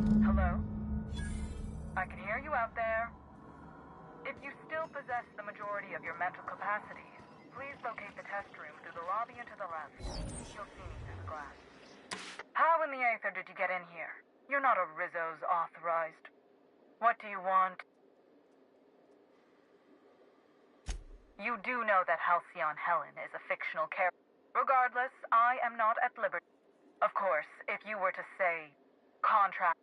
Hello? I can hear you out there. If you still possess the majority of your mental capacities, please locate the test room through the lobby and to the left. You'll see me through the glass. How in the aether did you get in here? You're not a Rizzo's authorized. What do you want? You do know that Halcyon Helen is a fictional character. Regardless, I am not at liberty. Of course, if you were to say, contract.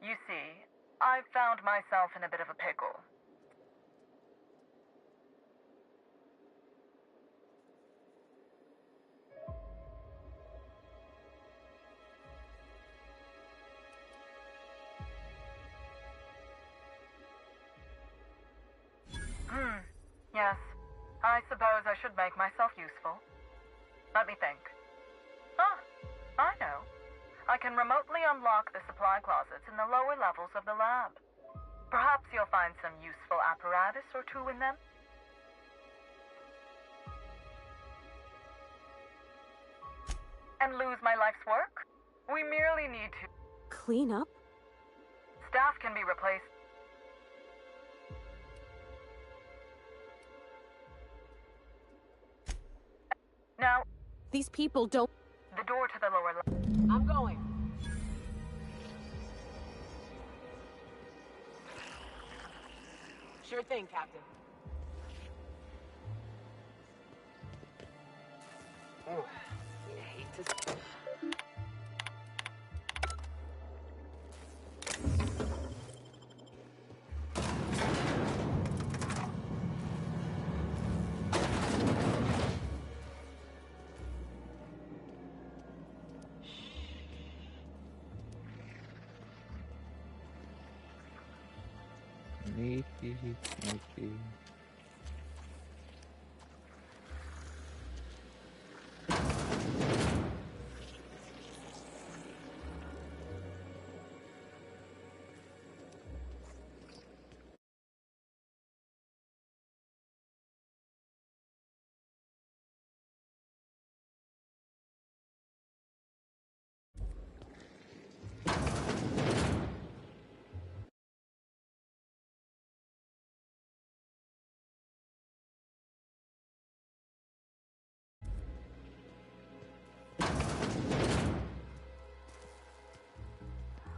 You see, I've found myself in a bit of a pickle. Yes. I suppose I should make myself useful. Let me think. Ah, I know. I can remotely unlock the supply closets in the lower levels of the lab. Perhaps you'll find some useful apparatus or two in them. And lose my life's work? We merely need to... Clean up? Staff can be replaced. Now... These people don't... The door to the lower level. I'm going. Sure thing, Captain. Oh, I hate to... Sneaky, sneaky.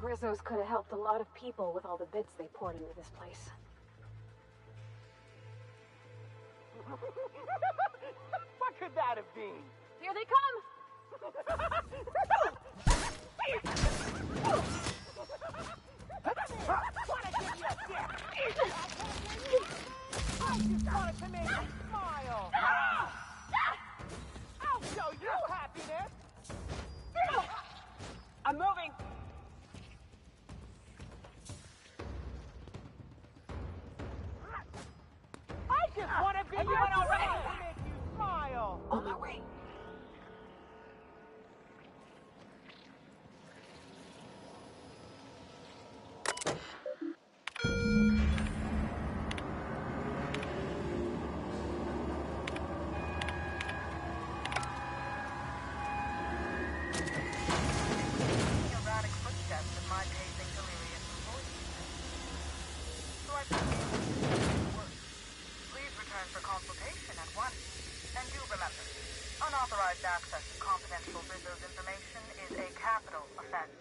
Rizzo's could have helped a lot of people with all the bits they poured into this place. What could that have been? Here they come! I just wanted to make you smile. I'll show you happiness. I'm moving! I just want to be your friend to make you smile. On my way. Erratic footsteps of my pacing delirious employees. So I proceed to work. Please return for consultation at once. And do remember, unauthorized access to confidential Rizzo's information is a capital offense.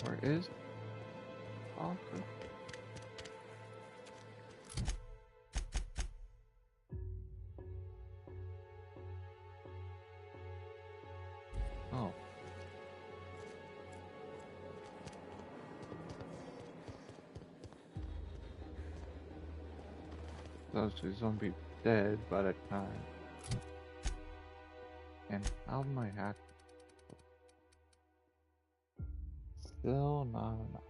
Where is Parker? Oh. Those two zombies dead by the time. And how my hack? Still not enough.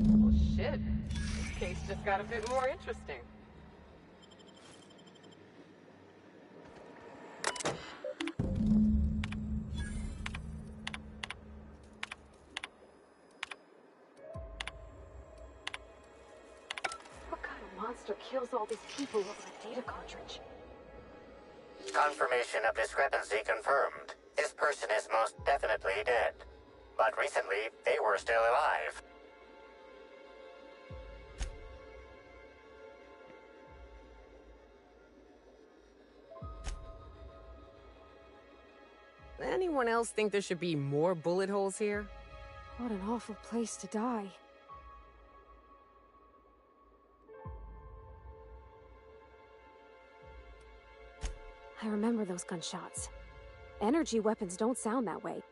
Well, shit. This case just got a bit more interesting. What kind of monster kills all these people over a data cartridge? Confirmation of discrepancy confirmed. This person is most definitely dead. But recently, they were still alive. Anyone else think there should be more bullet holes here? What an awful place to die. I remember those gunshots. Energy weapons don't sound that way.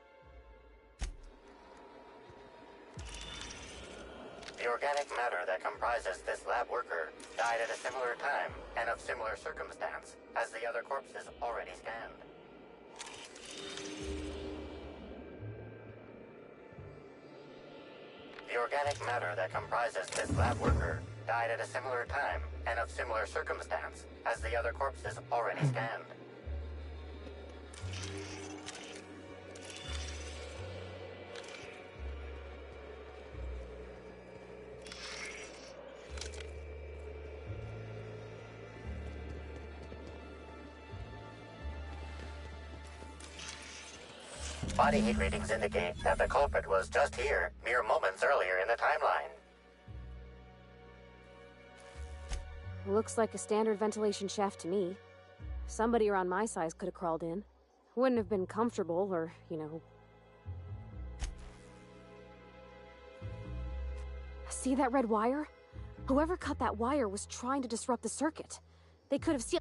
The organic matter that comprises this lab worker died at a similar time and of similar circumstance as the other corpses already scanned. The organic matter that comprises this lab worker died at a similar time and of similar circumstance as the other corpses already scanned. Body heat readings indicate that the culprit was just here mere moments earlier in the timeline. Looks like a standard ventilation shaft to me. Somebody around my size could have crawled in. Wouldn't have been comfortable or, you know. See that red wire? Whoever cut that wire was trying to disrupt the circuit. They could have sealed.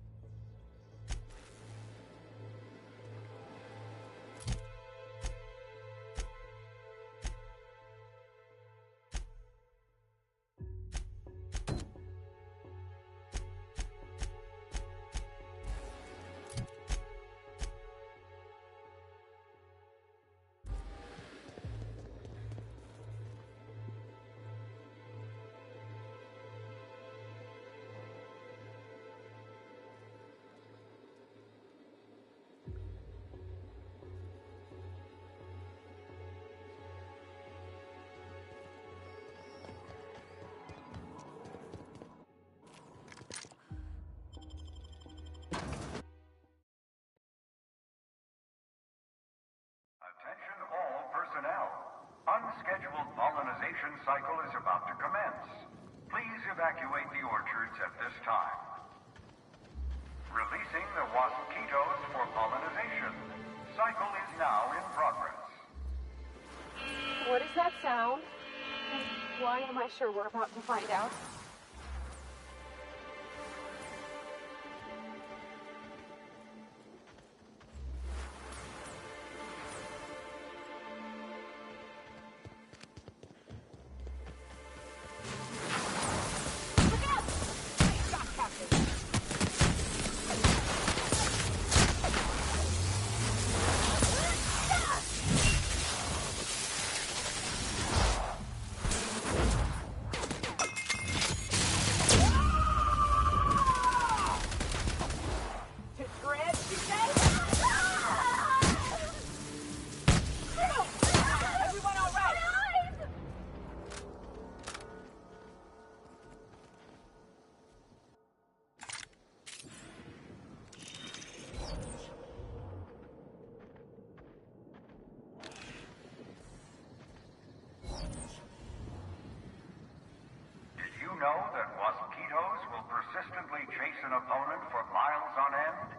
Attention all personnel. Unscheduled pollinization cycle is about to commence. Please evacuate the orchards at this time. Releasing the mosquitoes for pollinization. Cycle is now in progress. What does that sound? And why am I sure we're about to find out? know that mosquitoes will persistently chase an opponent for miles on end?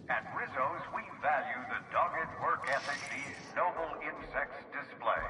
At Rizzo's, we value the dogged work ethic these noble insects display.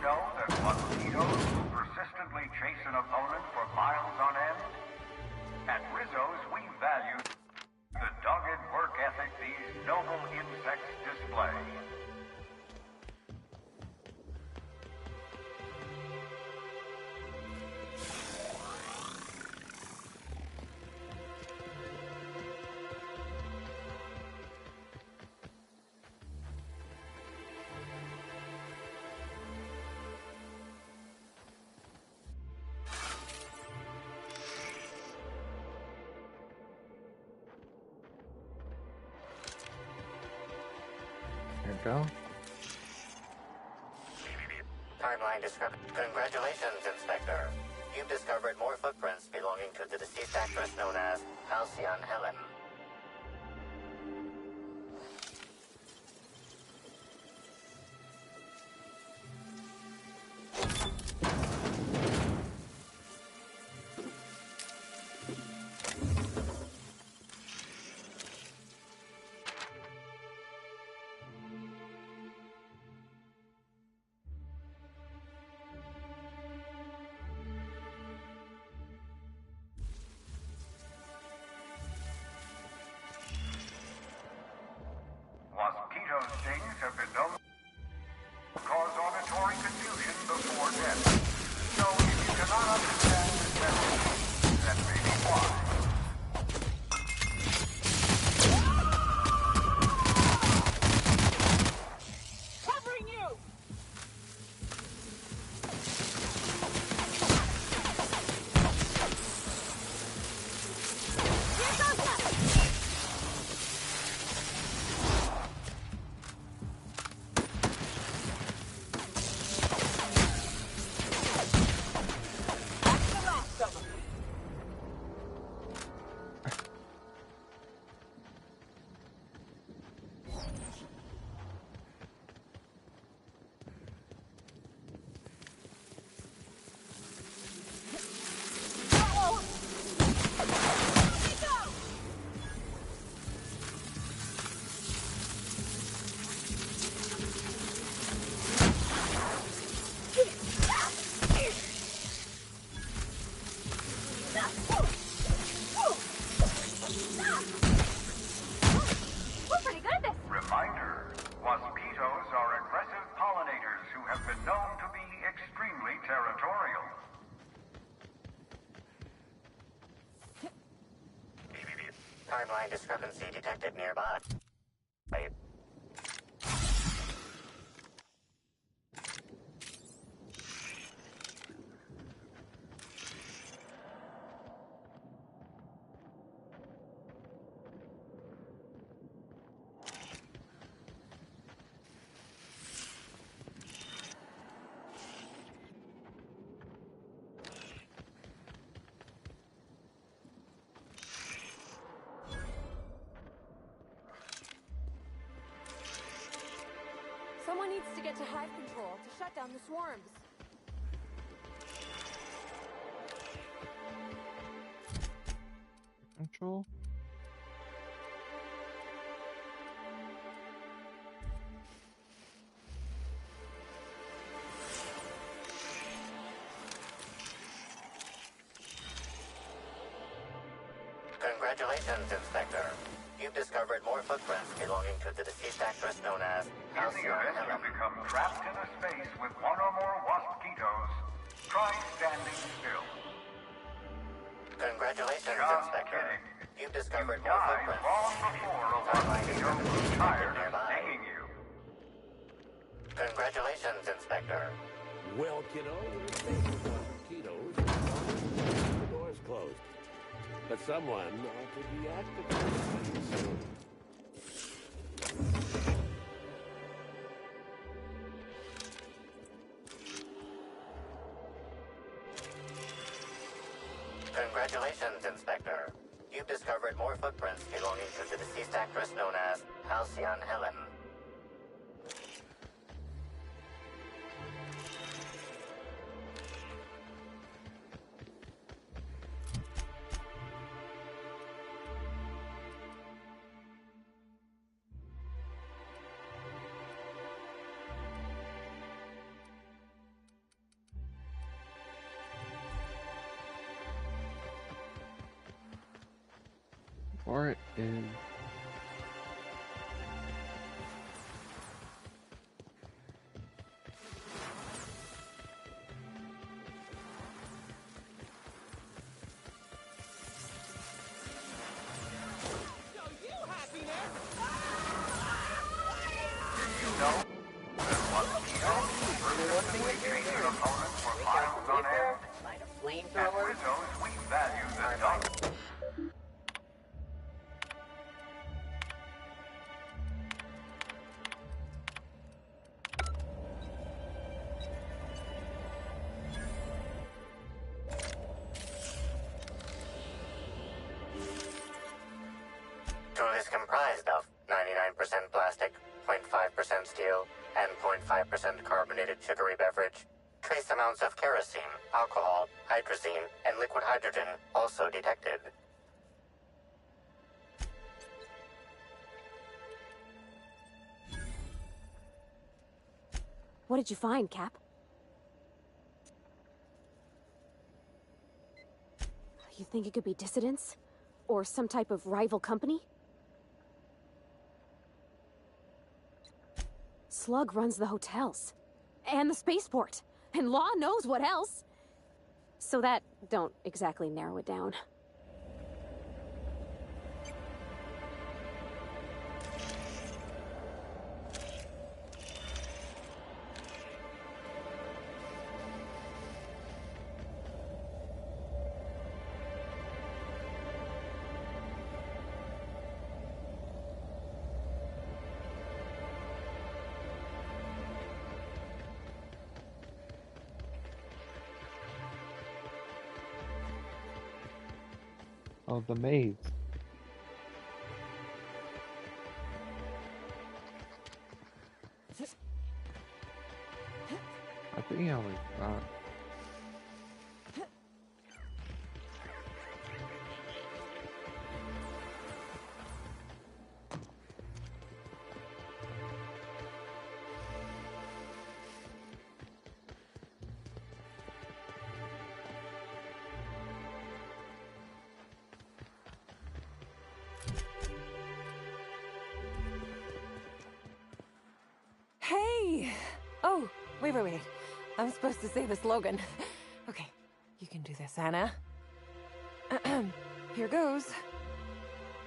Know that mosquitoes will persistently chase an opponent for miles on end? At Rizzo's, we value the dogged work ethic these noble insects display. There we go. Timeline discrepancy. Congratulations, Inspector. You've discovered more footprints belonging to the deceased actress known as Halcyon Helen. Mosquito stings have been known to cause auditory confusion before death. So if you cannot understand this message, that may be why. Covering you! Here goes nothing! Reminder, mosquitoes are aggressive pollinators who have been known to be extremely territorial. Timeline discrepancy detected nearby. Someone needs to get to hive control to shut down the swarms. Control. Congratulations, Inspector. You've discovered more footprints belonging to the deceased actress known as In the event you become trapped in a space with one or more wasp-mosquitoes, try standing still. Congratulations, Just Inspector. kidding. You've discovered You more died footprints. long before a wasp-mosquito was tired of stinging you. Congratulations, Inspector. Well, kiddo, we're safe with mosquitoes as long as the door's closed. But someone ought to be activated soon. Congratulations, Inspector. You've discovered more footprints belonging to the deceased actress known as Halcyon Helen. Or it is... Tool is comprised of 99% plastic, 0.5% steel, and 0.5% carbonated sugary beverage. Trace amounts of kerosene, alcohol, hydrazine, and liquid hydrogen also detected. What did you find, Cap? You think it could be dissidents? Or some type of rival company? Slug runs the hotels. And the spaceport. And Law knows what else. So that don't exactly narrow it down. Oh, the maze. I think I was not. Hey! Oh, wait. I'm supposed to say the slogan. Okay, you can do this, Anna. Here goes.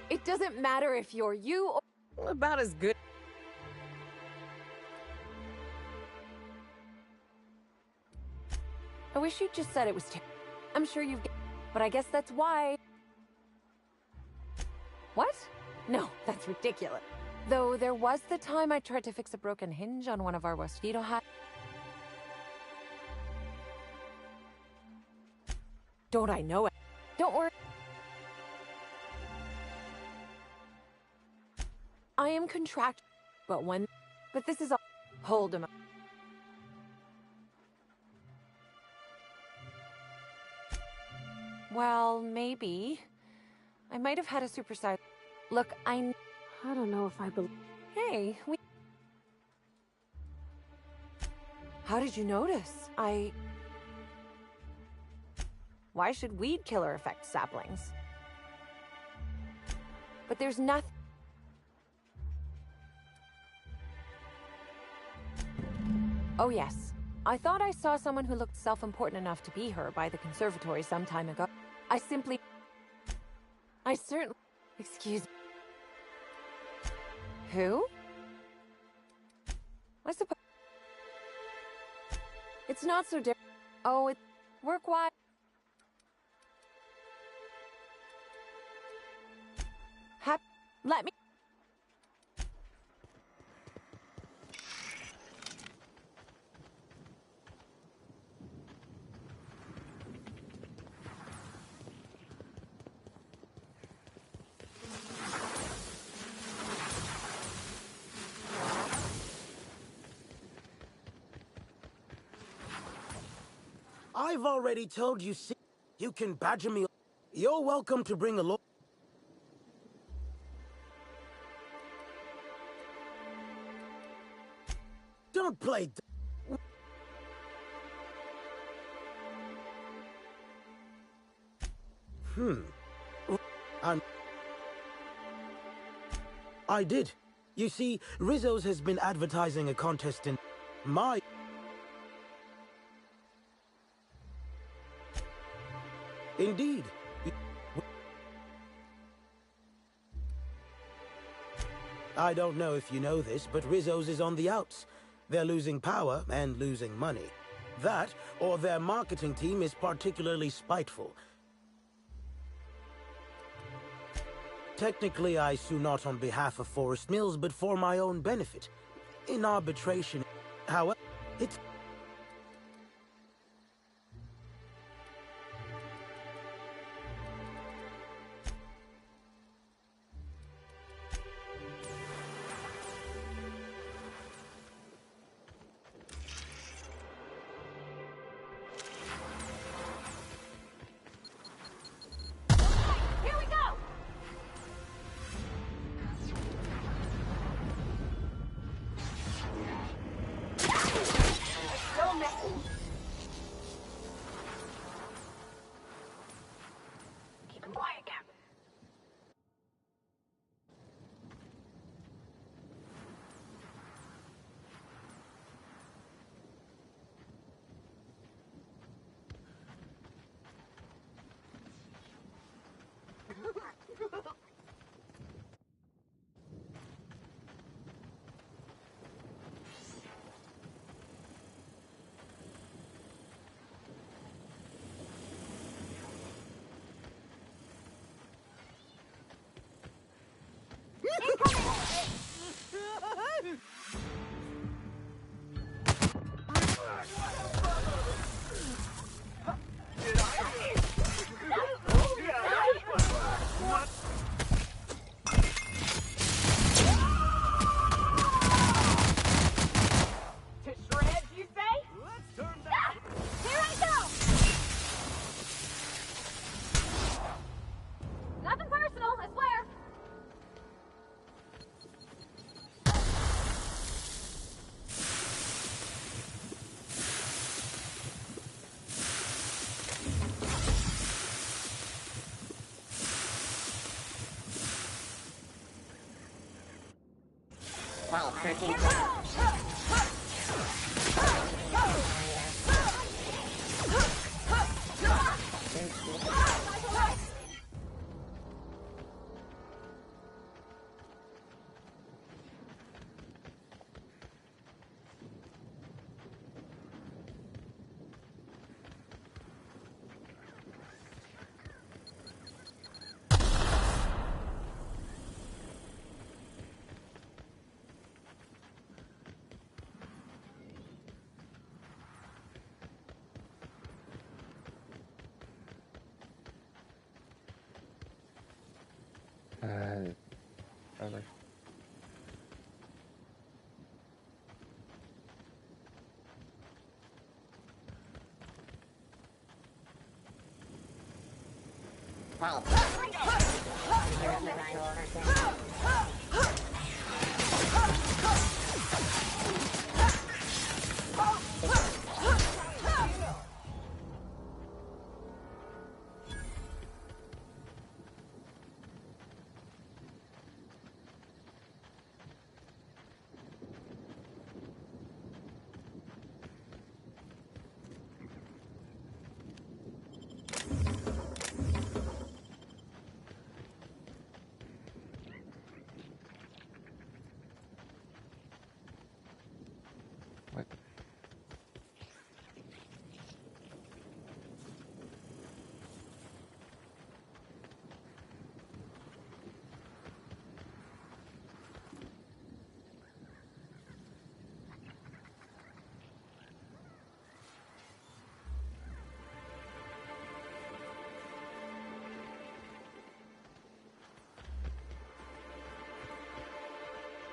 It doesn't matter if you're you or about as good. I wish you just said it was I'm sure you've... But I guess that's why... What? No, that's ridiculous. Though there was the time I tried to fix a broken hinge on one of our mosquito hats. Don't I know it? Don't worry. I am contract, but this is all. Hold him up. Well, maybe. I might have had a supersized. Look, I don't know if I believe. Hey, How did you notice? Why should weed killer affect saplings? But there's nothing. Oh, yes. I thought I saw someone who looked self-important enough to be her by the conservatory some time ago. I certainly... Excuse me. Who? I suppose... It's not so different. Oh, it's work-wise. Let me... I've already told you, you can badger me. You're welcome to bring a lawyer. Don't play. I did. You see, Rizzo's has been advertising a contest in my... Indeed. I don't know if you know this, but Rizzo's is on the outs. They're losing power and losing money. That, or their marketing team is particularly spiteful. Technically, I sue not on behalf of Forest Mills, but for my own benefit. In arbitration, however, it's... Well, freaking... Over. Well,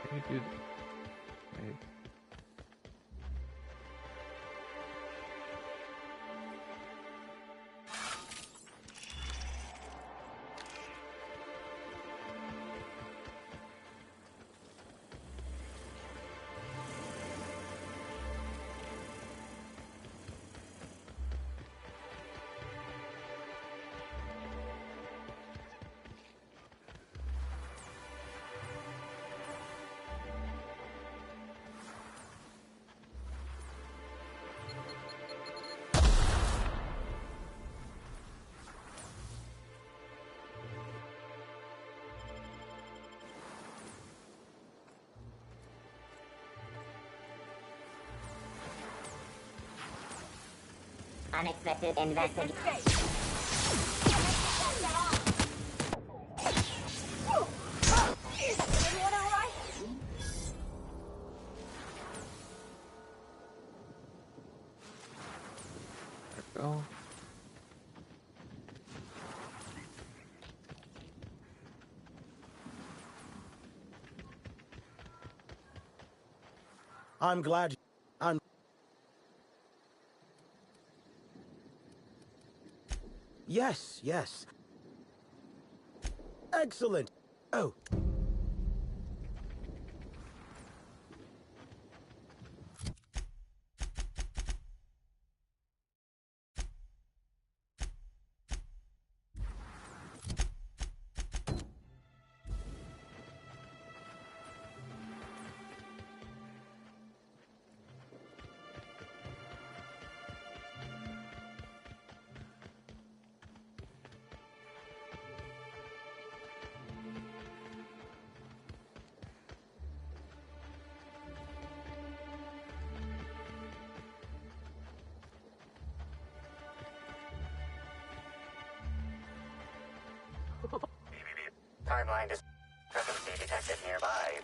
Can you do okay. Unexpected investigation. Everyone all right? There we go. I'm glad. I'm. Yes, yes. Excellent. Oh. Timeline discrepancy detected nearby.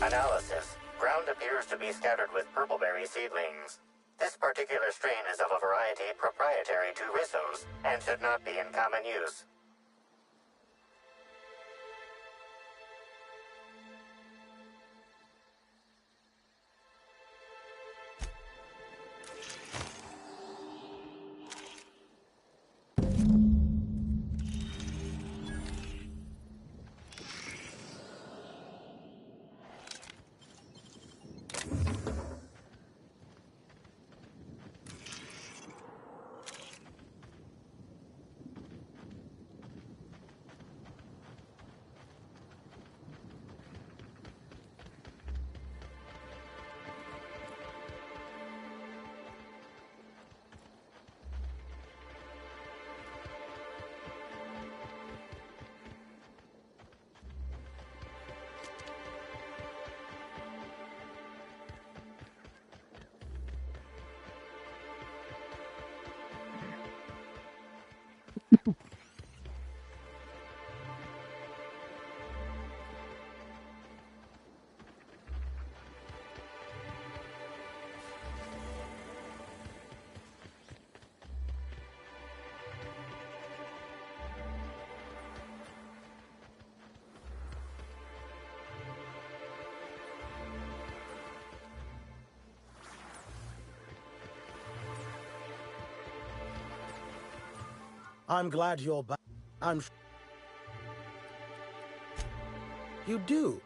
Analysis. Ground appears to be scattered with purpleberry seedlings. This particular strain is of a variety proprietary to Rizzo's and should not be in common use. I'm glad you're back. You do?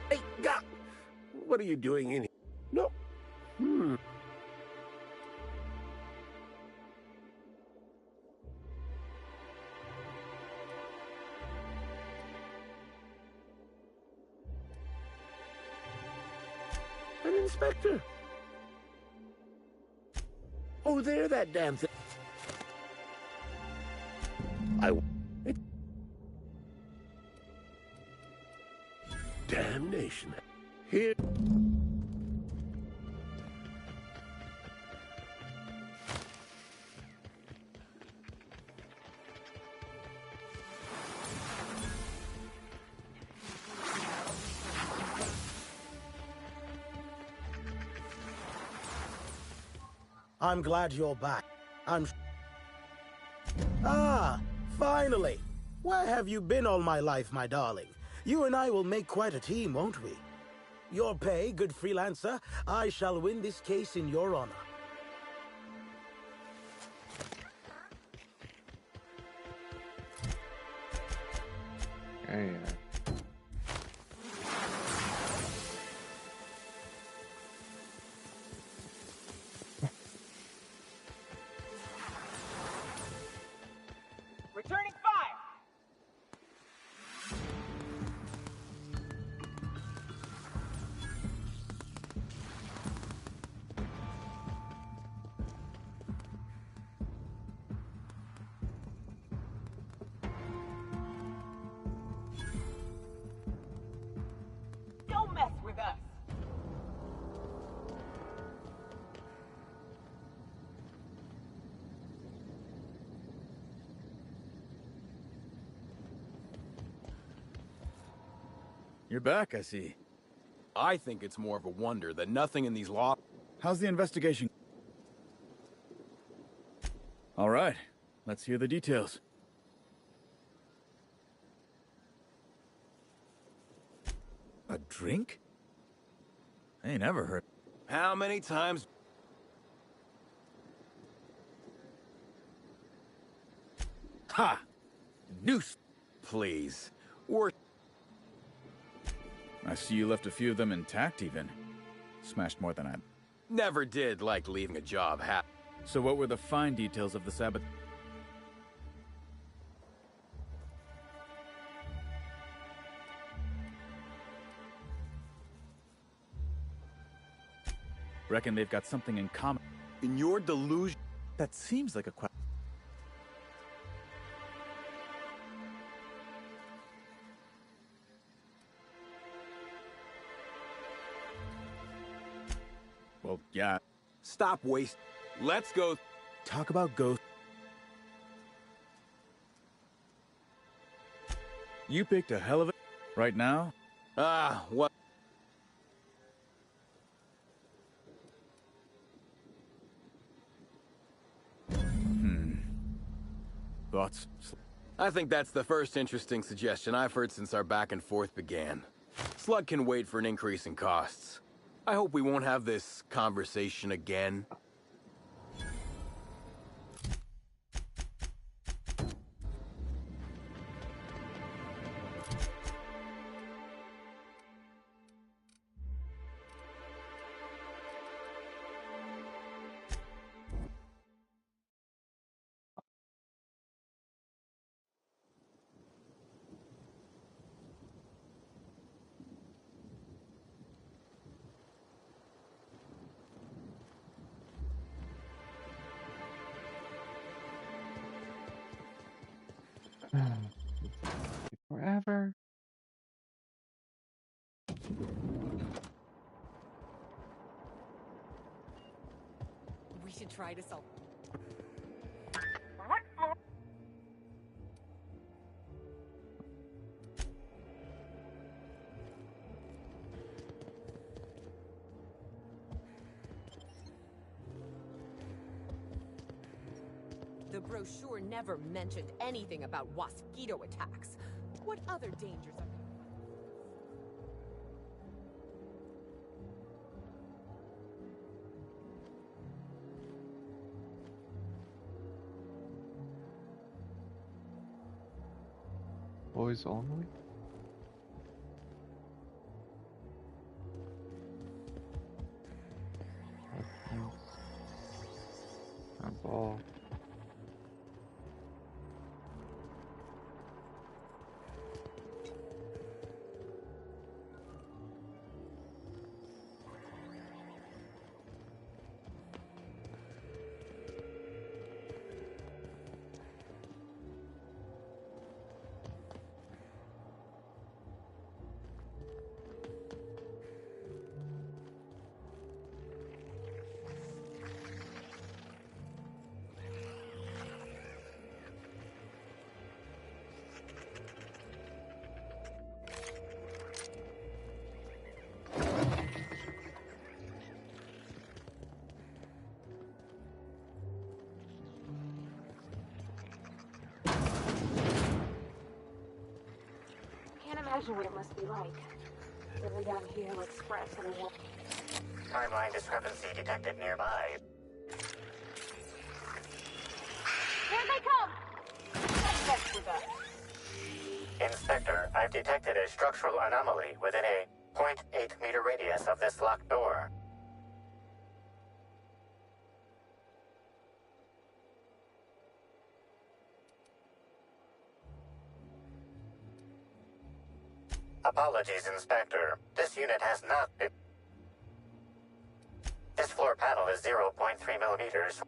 Hey, God! What are you doing in here? No. An inspector. Oh, there, that damn thing. Damnation. Here. I'm glad you're back. Ah, finally! Where have you been all my life, my darling? You and I will make quite a team, won't we? Your pay, good freelancer. I shall win this case in your honor. Yeah. Returning fire! Don't mess with us! You're back, I see. I think it's more of a wonder that nothing in these law... How's the investigation? All right, let's hear the details. A drink? I ain't ever heard. How many times... Ha! Noose! Please. We're... I see you left a few of them intact, even. Smashed more than I... Never did like leaving a job half... So what were the fine details of the Sabbath? Reckon they've got something in common. In your delusion... That seems like a question. Well, yeah. Stop waste. Let's go. Talk about ghosts. You picked a hell of a... Right now? Ah, what? Thoughts? I think that's the first interesting suggestion I've heard since our back and forth began. Slug can wait for an increase in costs. I hope we won't have this conversation again. Forever. We should try to solve. What floor? The brochure never mentioned anything about mosquito attacks. What other dangers are there? Boys only? A ball. imagine what it must be like. Living down here like sprats on a wall. Timeline discrepancy detected nearby. Here they come! That's with us. Inspector, I've detected a structural anomaly within a 0.8 meter radius of this locked door. Apologies, Inspector. This unit has not been... This floor panel is 0.3 millimeters.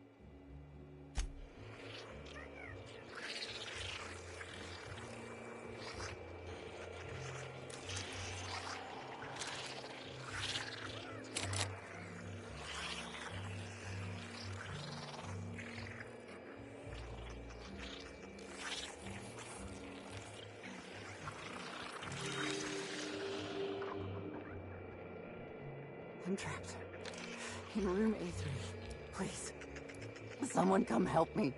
I'm trapped. In room A3. Please. Someone come help me.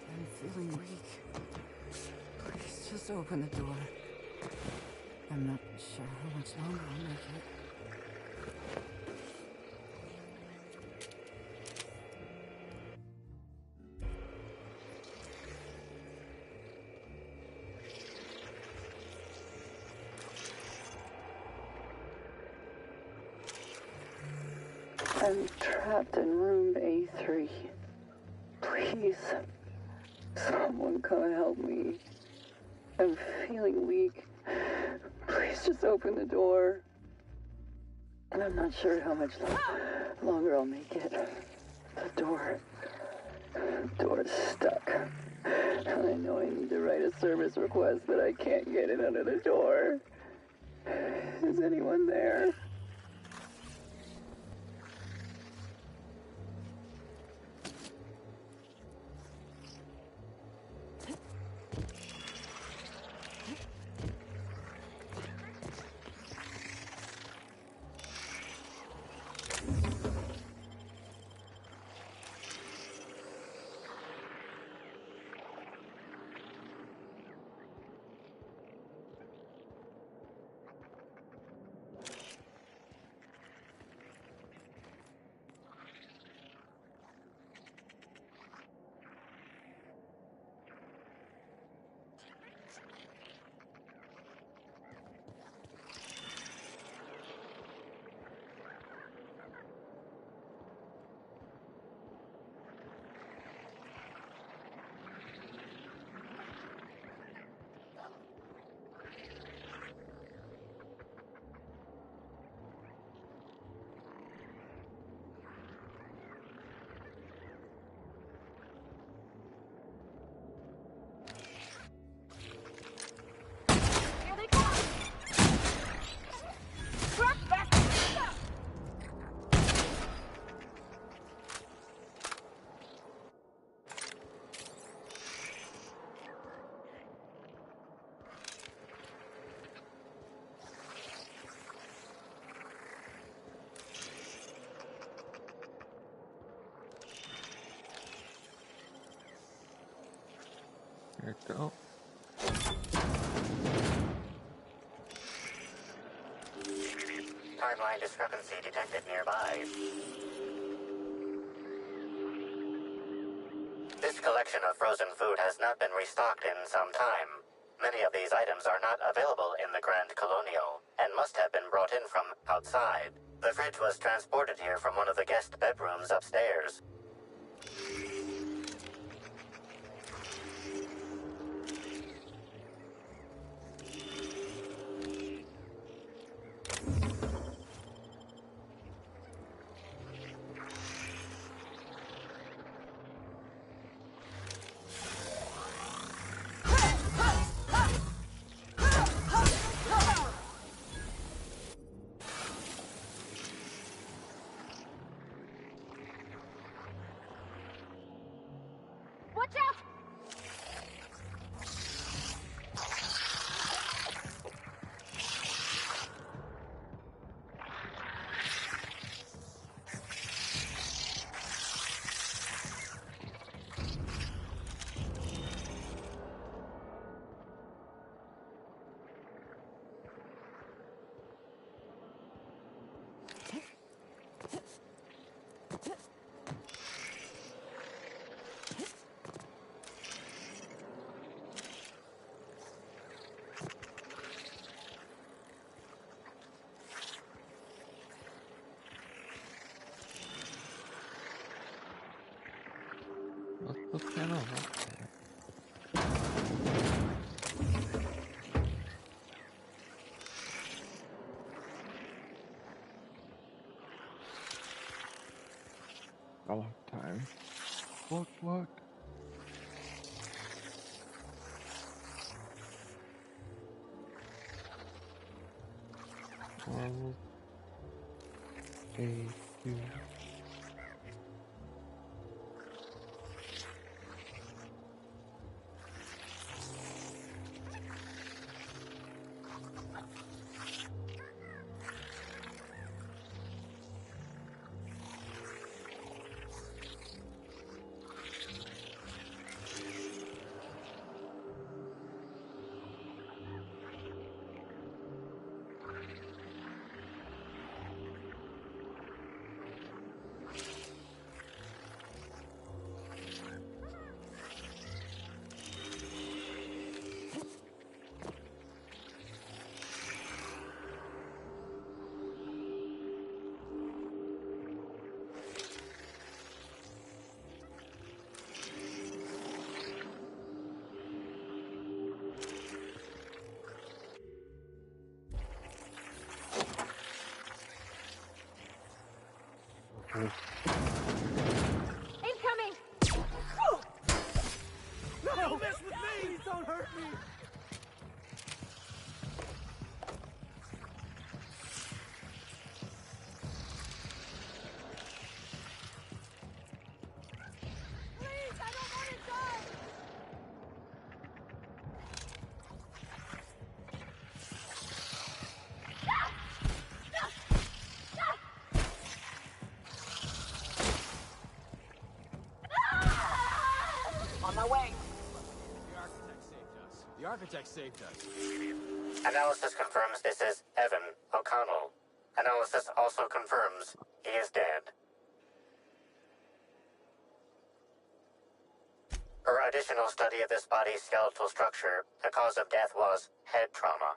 I'm feeling weak. Please, just open the door. I'm not sure how much longer I'll make it. I'm trapped in room A3. Please, someone come help me. I'm feeling weak. Please just open the door. And I'm not sure how much longer I'll make it. The door's stuck. I know I need to write a service request, but I can't get it under the door. Is anyone there? There we go. Timeline discrepancy detected nearby. This collection of frozen food has not been restocked in some time. Many of these items are not available in the Grand Colonial, and must have been brought in from outside. The fridge was transported here from one of the guest bedrooms upstairs. Those panels up there. A long time. What? Marvel. A2. Incoming! No, don't mess with me! Please don't hurt me! Please, I don't want to die! On my way. The architect saved us. Analysis confirms this is Evan O'Connell. Analysis also confirms he is dead. Per additional study of this body's skeletal structure, the cause of death was head trauma.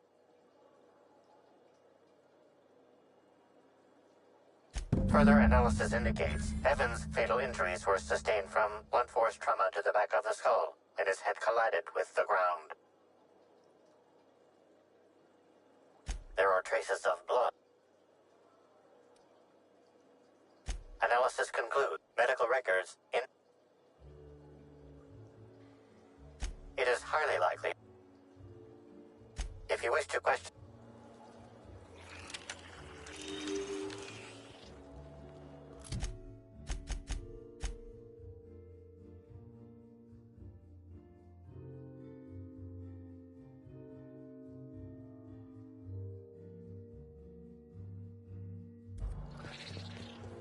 Further analysis indicates Evan's fatal injuries were sustained from blunt force trauma to the back of the skull, and his head collided with the ground. There are traces of blood. Analysis concludes medical records in... It is highly likely. If you wish to question...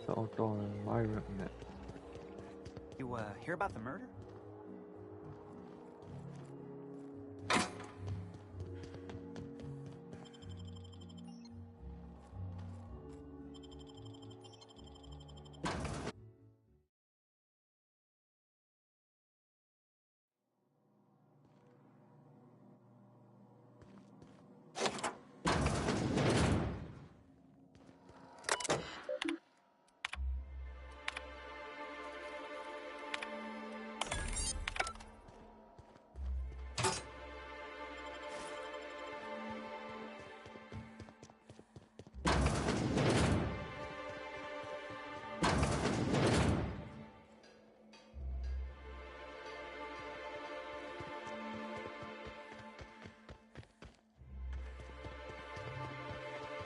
So I'll go in my room then. You, hear about the murder?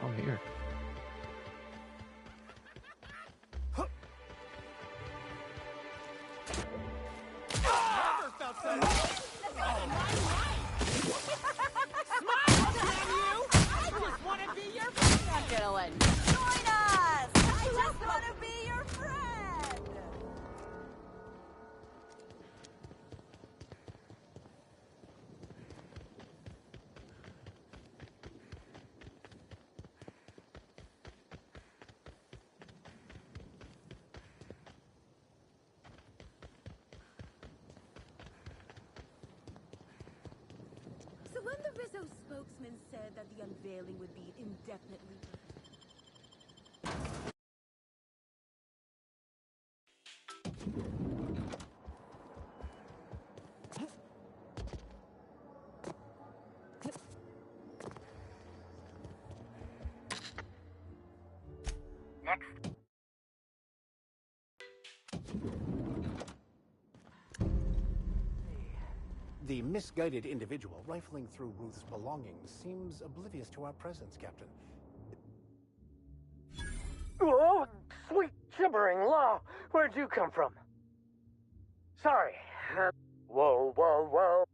I'm here. Never felt so Smile, damn you! I just want to be your friend, Dylan. Join us! I just want to be your friend. So when the Rizzo spokesman said that the unveiling would be indefinitely... The misguided individual rifling through Ruth's belongings seems oblivious to our presence, Captain. Oh, sweet gibbering law! Where'd you come from? Sorry. Whoa, whoa, whoa.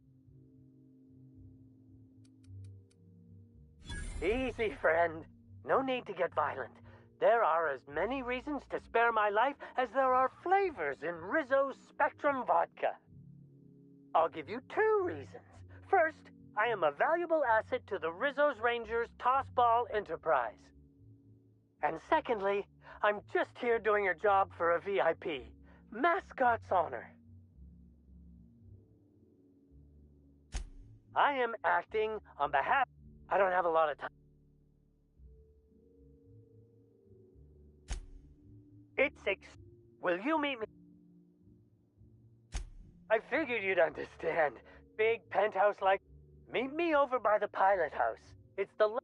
Easy, friend. No need to get violent. There are as many reasons to spare my life as there are flavors in Rizzo's Spectrum Vodka. I'll give you 2 reasons. First, I am a valuable asset to the Rizzo's Rangers Tossball Enterprise. And secondly, I'm just here doing a job for a VIP. Mascot's honor. I am acting on behalf... I don't have a lot of time. Will you meet me? I figured you'd understand. Big penthouse like... Meet me over by the pilot house. It's the...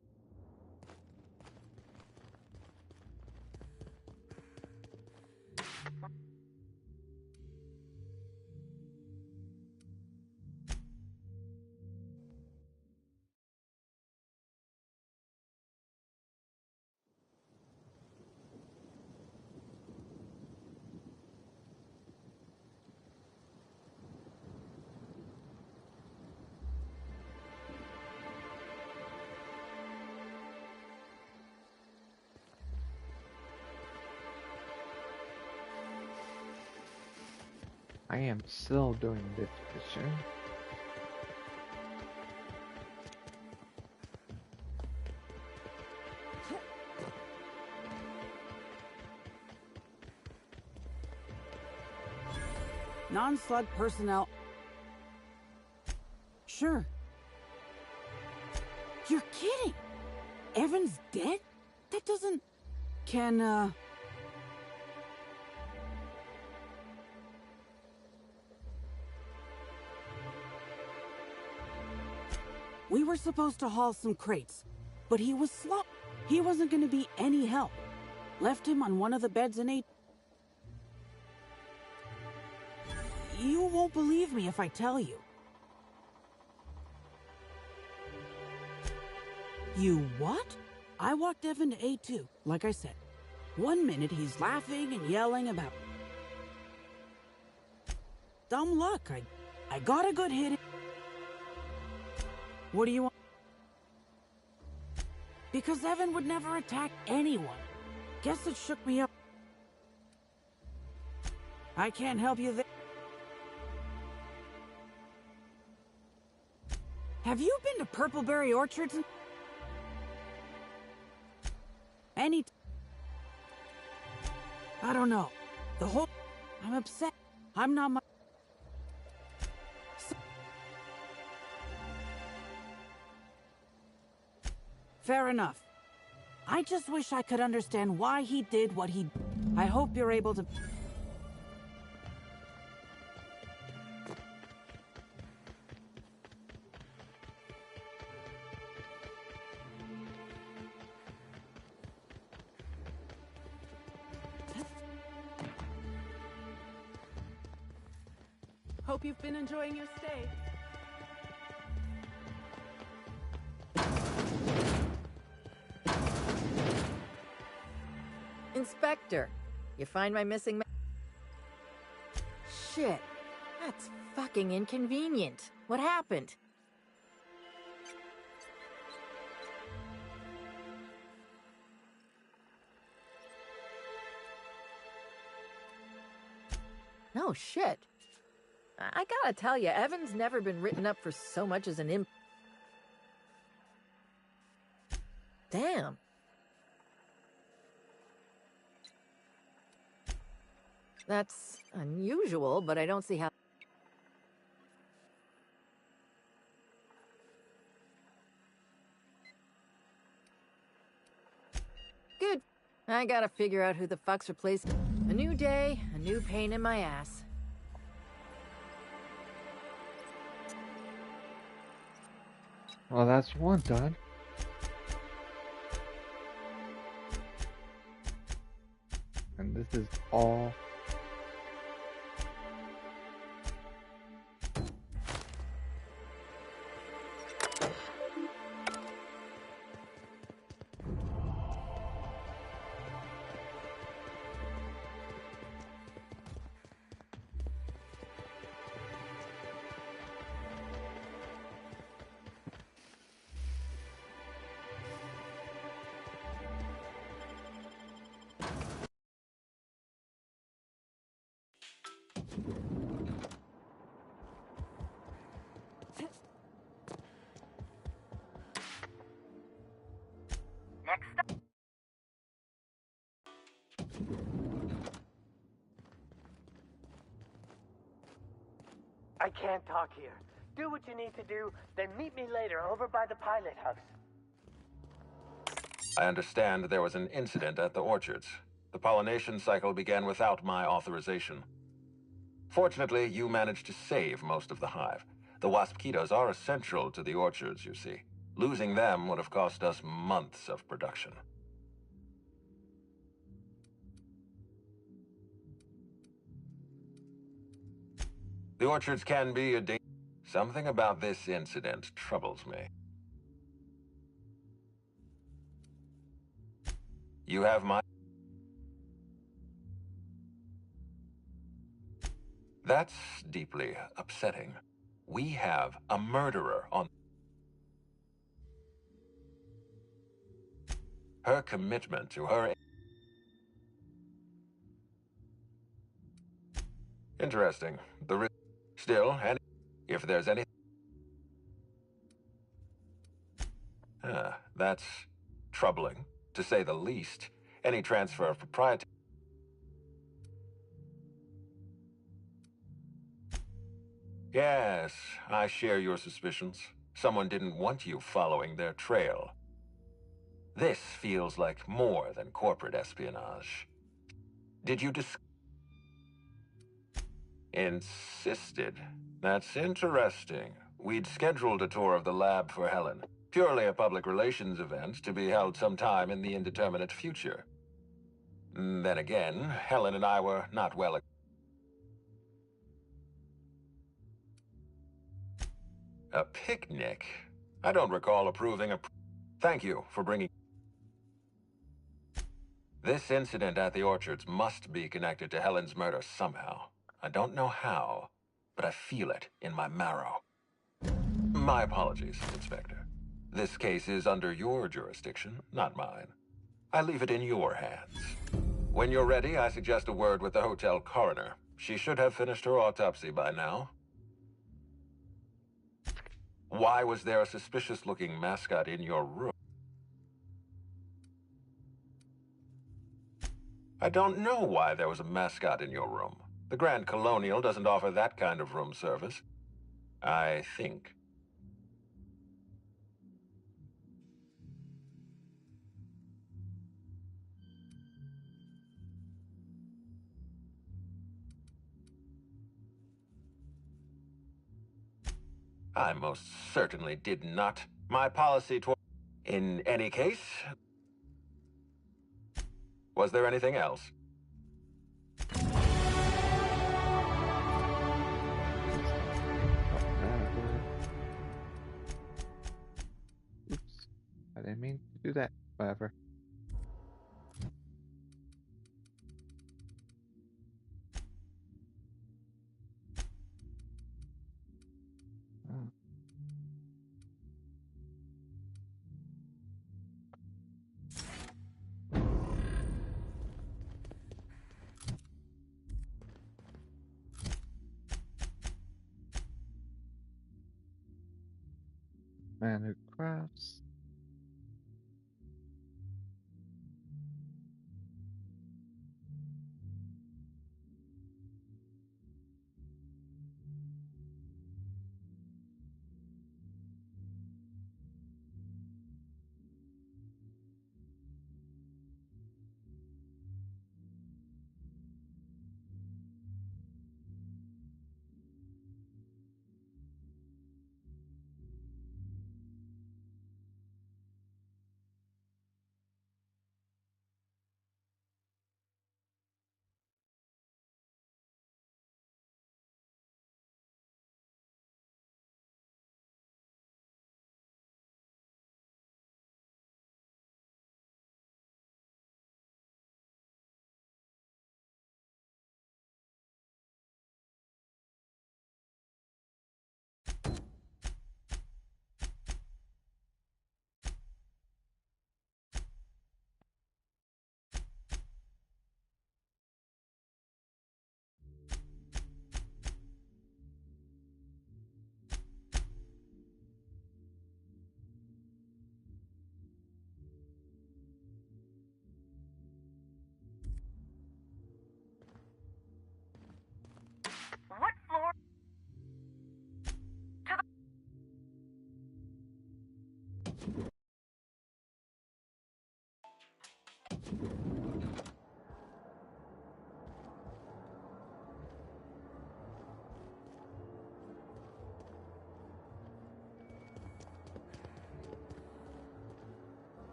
I am still doing this mission. Non-slug personnel. Sure. You're kidding! Evan's dead? That doesn't... Can, We were supposed to haul some crates, but he was slow. He wasn't going to be any help. Left him on one of the beds and ate... You won't believe me if I tell you. You what? I walked Evan to A2, like I said. 1 minute he's laughing and yelling about... Dumb luck, I got a good hit. What do you want? Because Evan would never attack anyone. Guess it shook me up. I can't help you there. Have you been to Purpleberry Orchards? I don't know. The whole... I'm upset. I'm not my... Fair enough. I just wish I could understand why he did what he... I hope you're able to... Hope you've been enjoying your stay. Inspector, you find my missing Shit, that's fucking inconvenient. What happened? No shit. I gotta tell you, Evan's never been written up for so much as an imp. Damn. That's unusual, but I don't see how... Good. I gotta figure out who the fuck's replaced. A new day, a new pain in my ass. Well, that's one done. And this is all... Next up. I can't talk here. Do what you need to do, then meet me later over by the pilot house. I understand there was an incident at the orchards. The pollination cycle began without my authorization. Fortunately, you managed to save most of the hive. The wasp-ketos are essential to the orchards, you see. Losing them would have cost us months of production. The orchards can be a danger. Something about this incident troubles me. You have my... That's deeply upsetting. We have a murderer on... Her commitment to her... Interesting. Still, and if there's any... That's troubling, to say the least. Any transfer of propriety... Yes, I share your suspicions. Someone didn't want you following their trail. This feels like more than corporate espionage. Did you Insisted? That's interesting. We'd scheduled a tour of the lab for Helen. Purely a public relations event to be held sometime in the indeterminate future. Then again, Helen and I were not well... A picnic? I don't recall approving a... Thank you for bringing... This incident at the orchards must be connected to Helen's murder somehow. I don't know how, but I feel it in my marrow. My apologies, Inspector. This case is under your jurisdiction, not mine. I leave it in your hands. When you're ready, I suggest a word with the hotel coroner. She should have finished her autopsy by now. Why was there a suspicious-looking mascot in your room? I don't know why there was a mascot in your room. The Grand Colonial doesn't offer that kind of room service. I think. I most certainly did not. My policy toward... In any case... Was there anything else? Oops. I didn't mean to do that. Whatever. Oh. Man who crafts.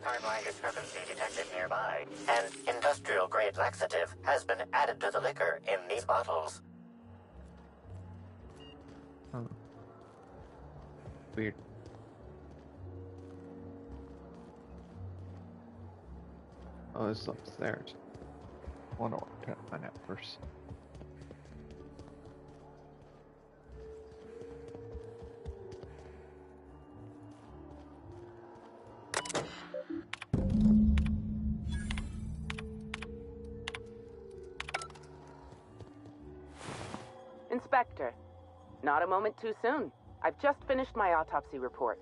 Timeline discrepancy detected nearby. An industrial-grade laxative has been added to the liquor in these bottles. Huh. Weird. Oh, it's upstairs. Wonder what I'm trying to find out first. Inspector, not a moment too soon. I've just finished my autopsy report.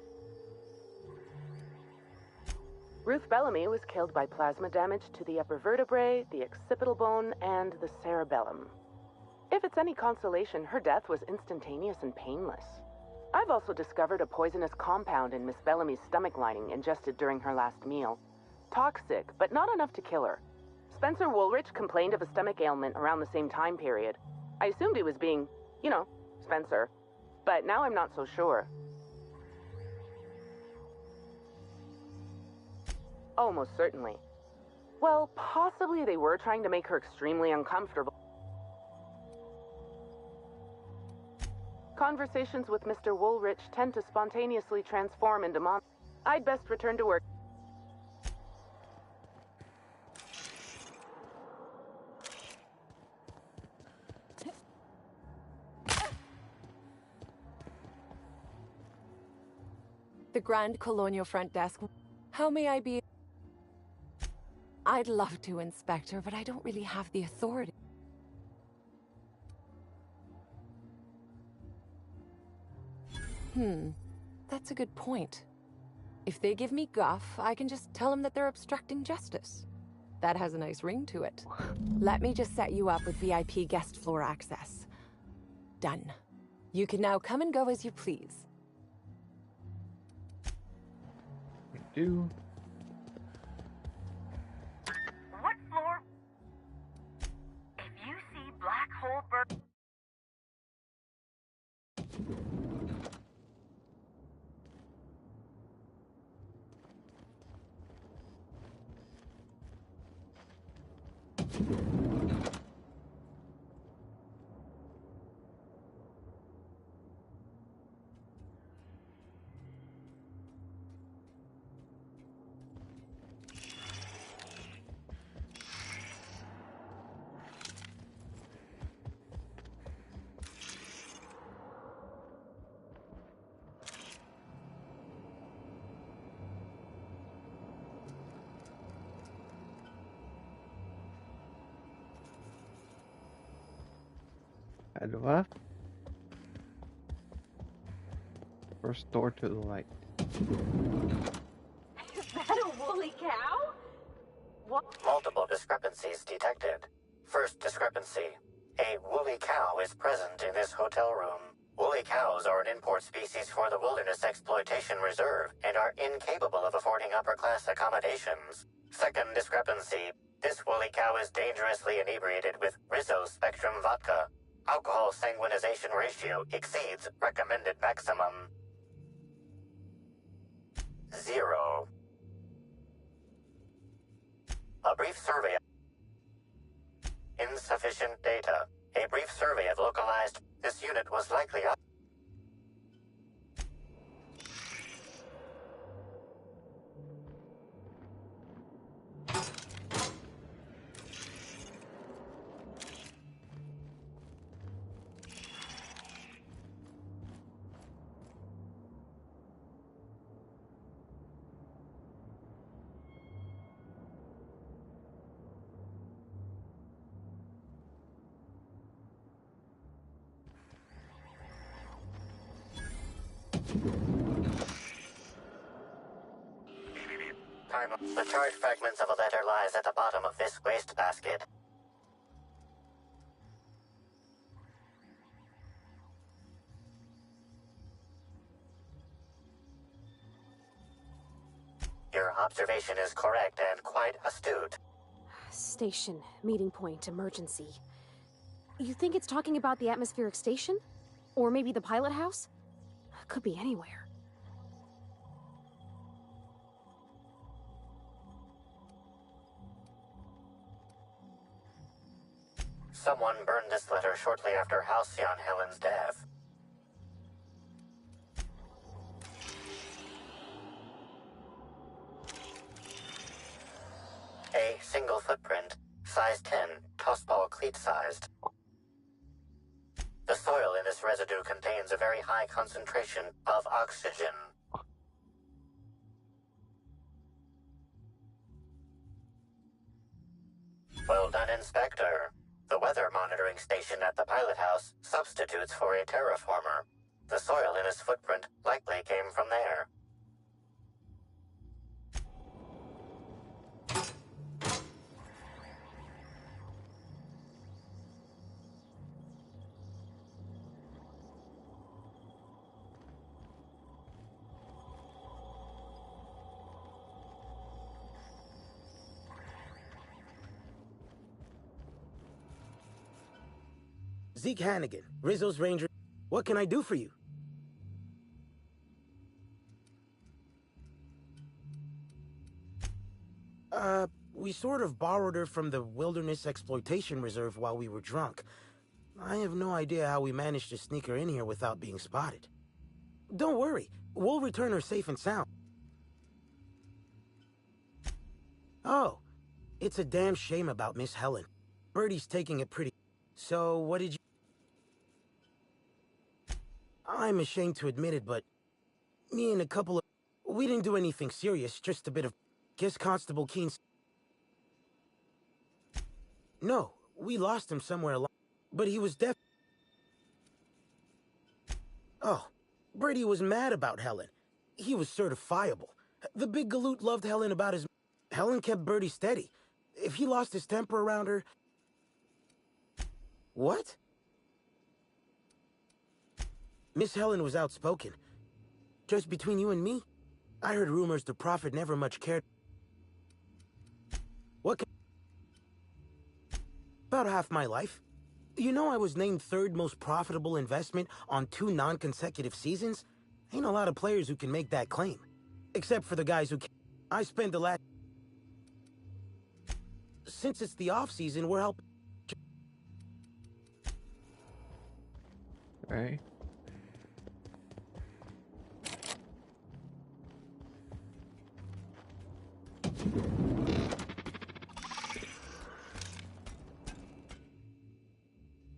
Ruth Bellamy was killed by plasma damage to the upper vertebrae, the occipital bone, and the cerebellum. If it's any consolation, her death was instantaneous and painless. I've also discovered a poisonous compound in Miss Bellamy's stomach lining ingested during her last meal. Toxic, but not enough to kill her. Spencer Woolrich complained of a stomach ailment around the same time period. I assumed he was being, Spencer. But now I'm not so sure. Oh, most certainly. Well, possibly they were trying to make her extremely uncomfortable. Conversations with Mr. Woolrich tend to spontaneously transform into mom. I'd best return to work. The Grand Colonial Front Desk. How may I be? I'd love to, Inspector, but I don't really have the authority. That's a good point. If they give me guff, I can just tell them that they're obstructing justice. That has a nice ring to it. Let me just set you up with VIP guest floor access. Done. You can now come and go as you please. We do. What floor? If you see black hole bird. Head left. First door to the right. Is that a woolly cow? What? Multiple discrepancies detected. First discrepancy. A woolly cow is present in this hotel room. Woolly cows are an import species for the Wilderness Exploitation Reserve and are incapable of affording upper-class accommodations. Second discrepancy. This woolly cow is dangerously inebriated with Rizzo Spectrum vodka. Alcohol sanguinization ratio exceeds recommended maximum. 0. A brief survey. Insufficient data. A brief survey of localized. This unit was likely up. time. The charged fragments of a letter lies at the bottom of this wastebasket. Your observation is correct and quite astute. Station, meeting point, emergency. You think it's talking about the atmospheric station? Or maybe the pilot house? Could be anywhere. Someone burned this letter shortly after Halcyon Helen's death. A single footprint, size 10, tossball cleat-sized. The soil in this residue contains a very high concentration of oxygen. Well done, Inspector. The weather monitoring station at the pilot house substitutes for a terraformer. The soil in his footprint likely came from there. Zeke Hannigan, Rizzo's Ranger. What can I do for you? We sort of borrowed her from the Wilderness Exploitation Reserve while we were drunk. I have no idea how we managed to sneak her in here without being spotted. Don't worry, we'll return her safe and sound. Oh, it's a damn shame about Miss Helen. Birdie's taking it pretty... So, what did you... I'm ashamed to admit it, but me and a couple of... We didn't do anything serious, just a bit of... Guess Constable Keen's... No, we lost him somewhere along... But he was deaf... Oh, Brady was mad about Helen. He was certifiable. The big galoot loved Helen about his... Helen kept Birdie steady. If he lost his temper around her... What? Miss Helen was outspoken. Just between you and me, I heard rumors the Prophet never much cared. What can... About half my life. You know I was named third most profitable investment on 2 non-consecutive seasons? Ain't a lot of players who can make that claim. Except for the guys who can. I spent the last... Since it's the off-season, we're helping... Right.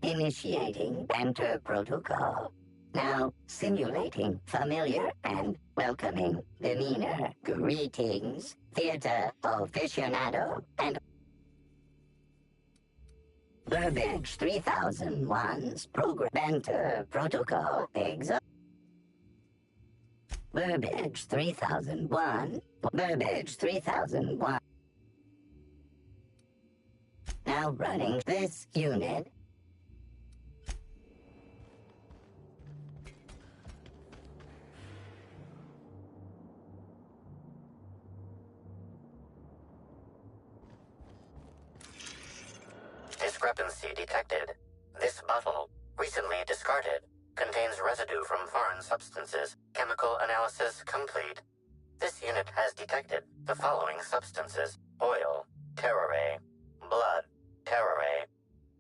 Initiating banter protocol. Now simulating familiar and welcoming demeanor. Greetings, theater aficionado and Burbage 3001's program banter protocol Burbage 3001. Burbage 3001. Now running this unit. Discrepancy detected. This bottle, recently discarded, contains residue from foreign substances. Chemical analysis complete. This unit has detected the following substances: oil, terrare, blood, terrare,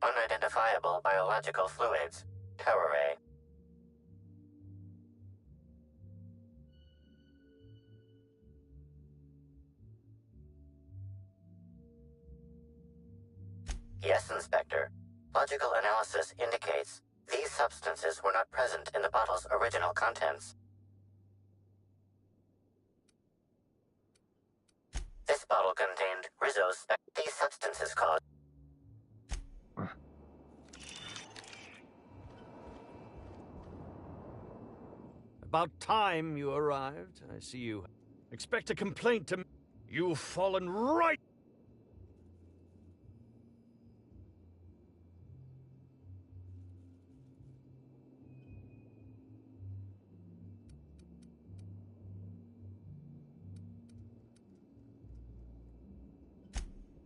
unidentifiable biological fluids, terrare. Yes, Inspector. Logical analysis indicates these substances were not present in the bottle's original contents. This bottle contained Rizzo's These substances caused... About time you arrived. I see you expect a complaint to... You've fallen right...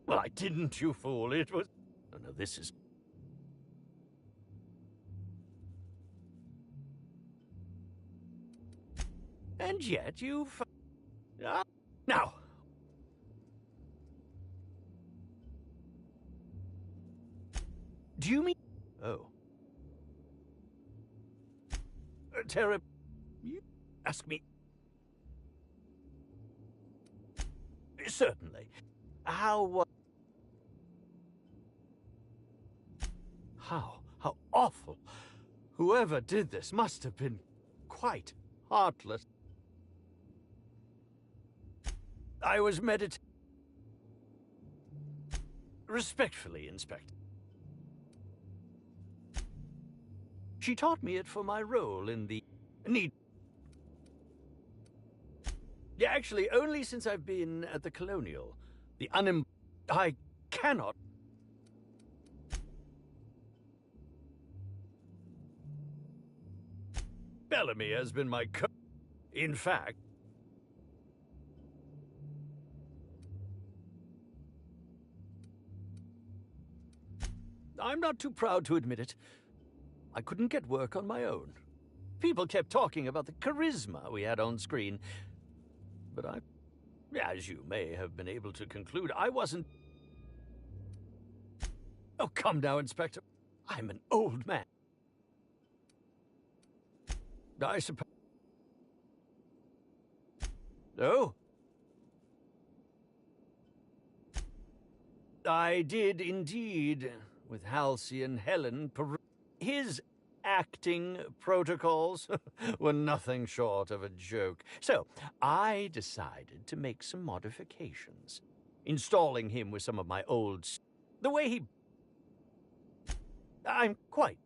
Well, I didn't, you fool. It was... Oh, no, this is... And yet you've... Now! Do you mean... Oh. Terra... You ask me... Certainly. How... How awful. Whoever did this must have been quite heartless. I was Respectfully, Inspector. She taught me it for my role in the need. Yeah, actually, only since I've been at the Colonial. I cannot. Bellamy has been my In fact, I'm not too proud to admit it. I couldn't get work on my own. People kept talking about the charisma we had on screen. But as you may have been able to conclude, I wasn't... Oh, come now, Inspector. I'm an old man. I suppose... Oh? I did indeed, with Halcyon Helen, his acting protocols were nothing short of a joke. So, I decided to make some modifications, installing him with some of my old... The way he... I'm quite...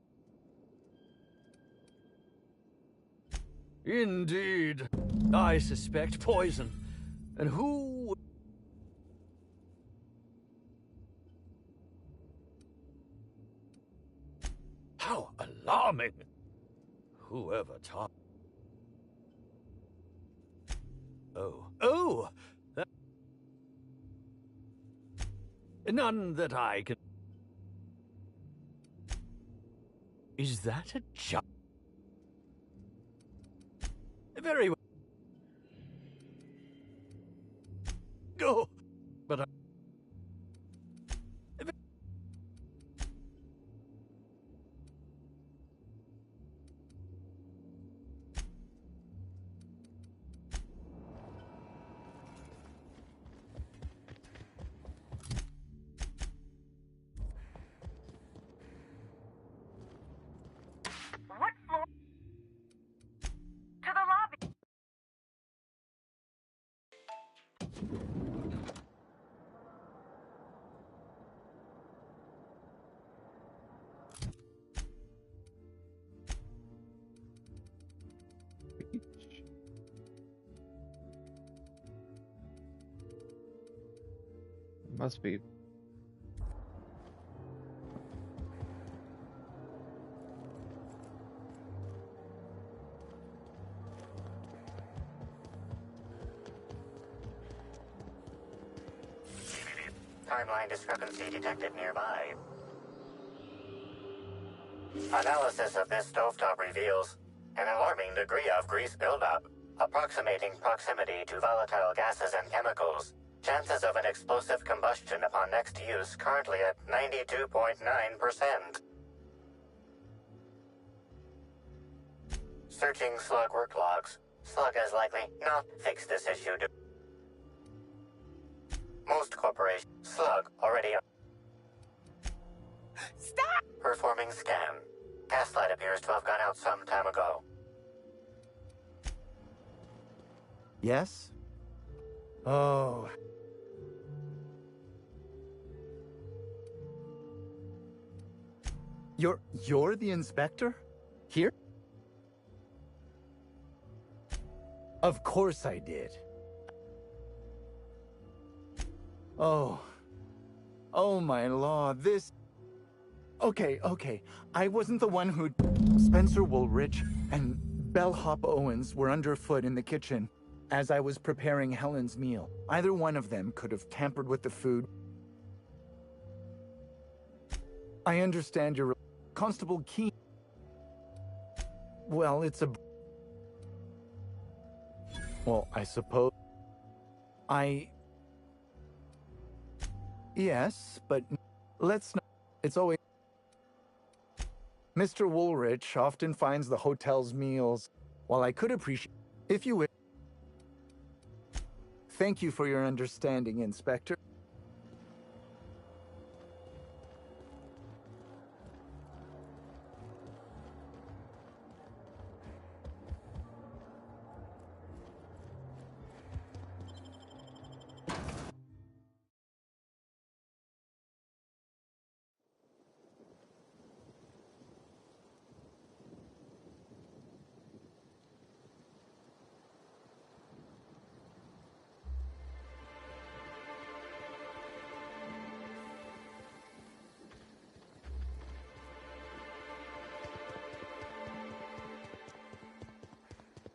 Indeed. I suspect poison. And who... How alarming! Whoever taught... Oh! None that I can... Is that a job? Very well. Go! But What floor? To the lobby. Must be. Timeline discrepancy detected nearby. Analysis of this stovetop reveals an alarming degree of grease buildup, approximating proximity to volatile gases and chemicals. Chances of an explosive combustion upon next use currently at 92.9%. Searching Slug work logs. Slug has likely not fixed this issue. Most corporations. Slug already. Stop! Performing scan. Gaslight appears to have gone out some time ago. Yes? Oh. You're the inspector? Here? Of course I did. Oh. Oh my lord, this... Okay. I wasn't the one who... Spencer Woolrich and Bellhop Owens were underfoot in the kitchen as I was preparing Helen's meal. Either one of them could have tampered with the food. I understand your... Constable Key... Well, it's a... Well, I suppose... Yes, but let's not... It's always... Mr. Woolrich often finds the hotel's meals. While I could appreciate... If you wish... Thank you for your understanding, Inspector.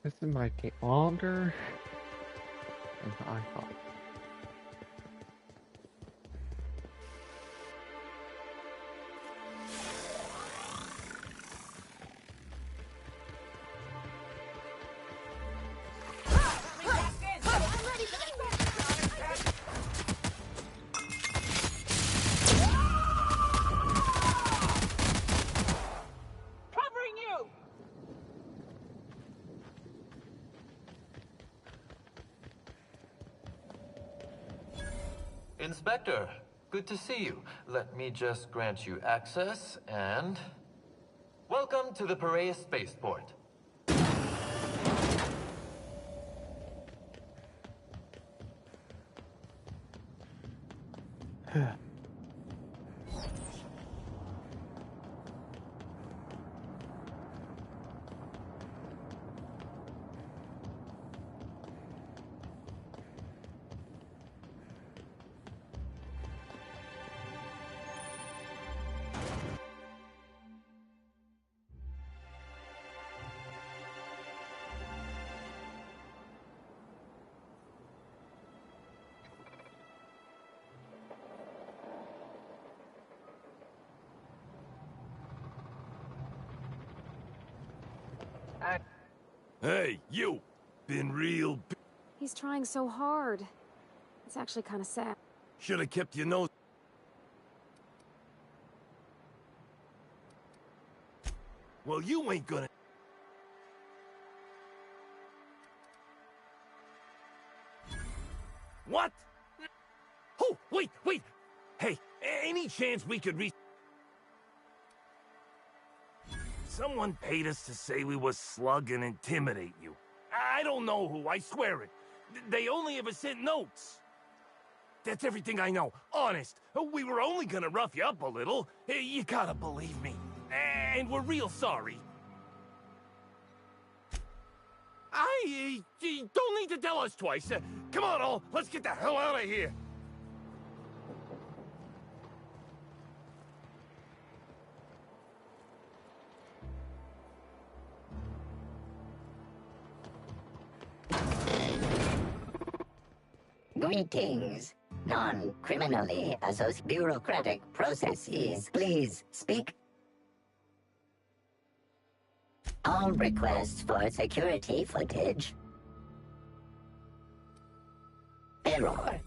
This might take longer than I thought. Covering you! Inspector, good to see you. Let me just grant you access and... Welcome to the Piraeus Spaceport. Hey, you! Been real... He's trying so hard. It's actually kind of sad. Should've kept your nose... Well, you ain't gonna... What? Oh, wait! Hey, any chance we could Someone paid us to say we was slug and intimidate you. I don't know who, I swear it. They only ever sent notes. That's everything I know, honest. We were only gonna rough you up a little. You gotta believe me. And we're real sorry. You don't need to tell us twice. Come on, all. Let's get the hell out of here. Greetings. Non-criminally associated bureaucratic processes. Please speak. All requests for security footage. Error.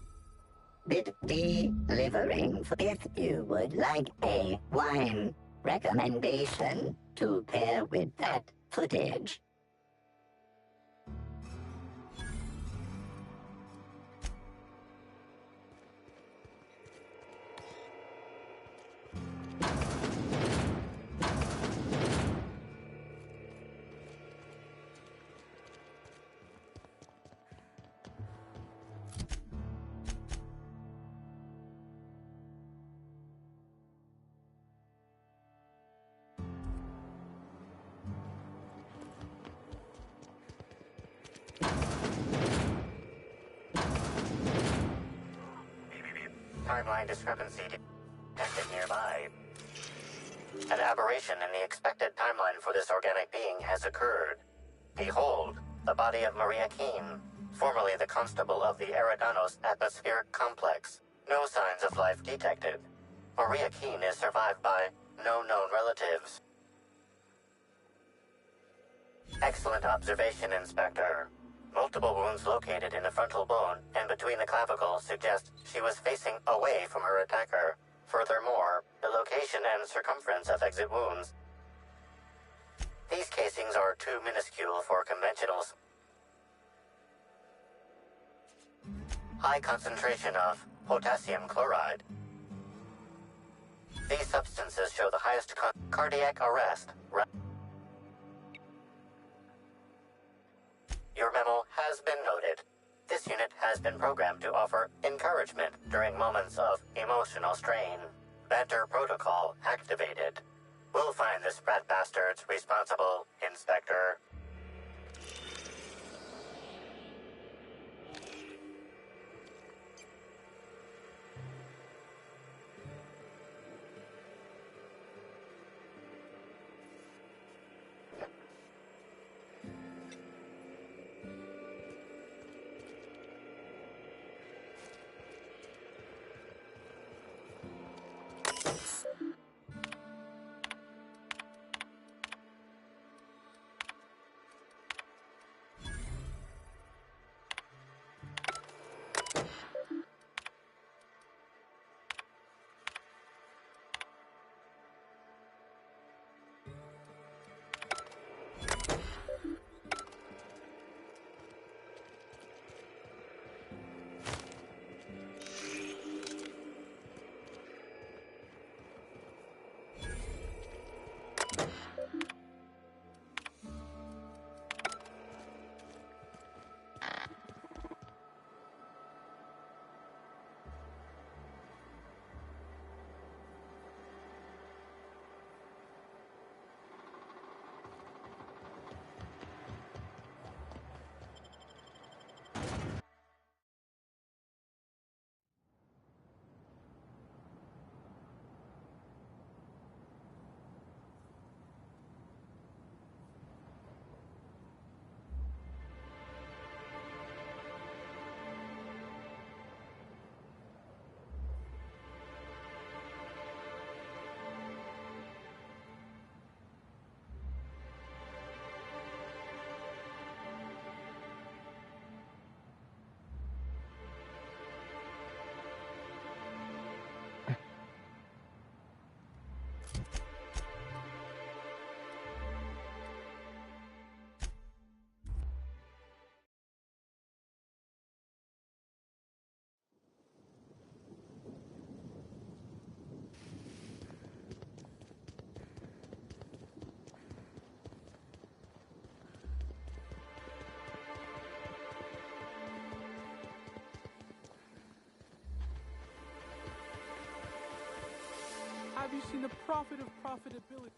Bit delivering. If you would like a wine recommendation to pair with that footage. timeline discrepancy detected nearby. An aberration in the expected timeline for this organic being has occurred. Behold, the body of Maria Keene, formerly the constable of the Eridanos atmospheric complex. No signs of life detected. Maria Keene is survived by no known relatives. Excellent observation, Inspector. Multiple wounds located in the frontal bone and between the clavicles suggest she was facing away from her attacker. Furthermore, the location and circumference of exit wounds. These casings are too minuscule for conventionals. High concentration of potassium chloride. These substances show the highest cardiac arrest. Your memo has been noted. This unit has been programmed to offer encouragement during moments of emotional strain. Banter protocol activated. We'll find the sprat bastards responsible, Inspector. Have you seen the profit of profitability?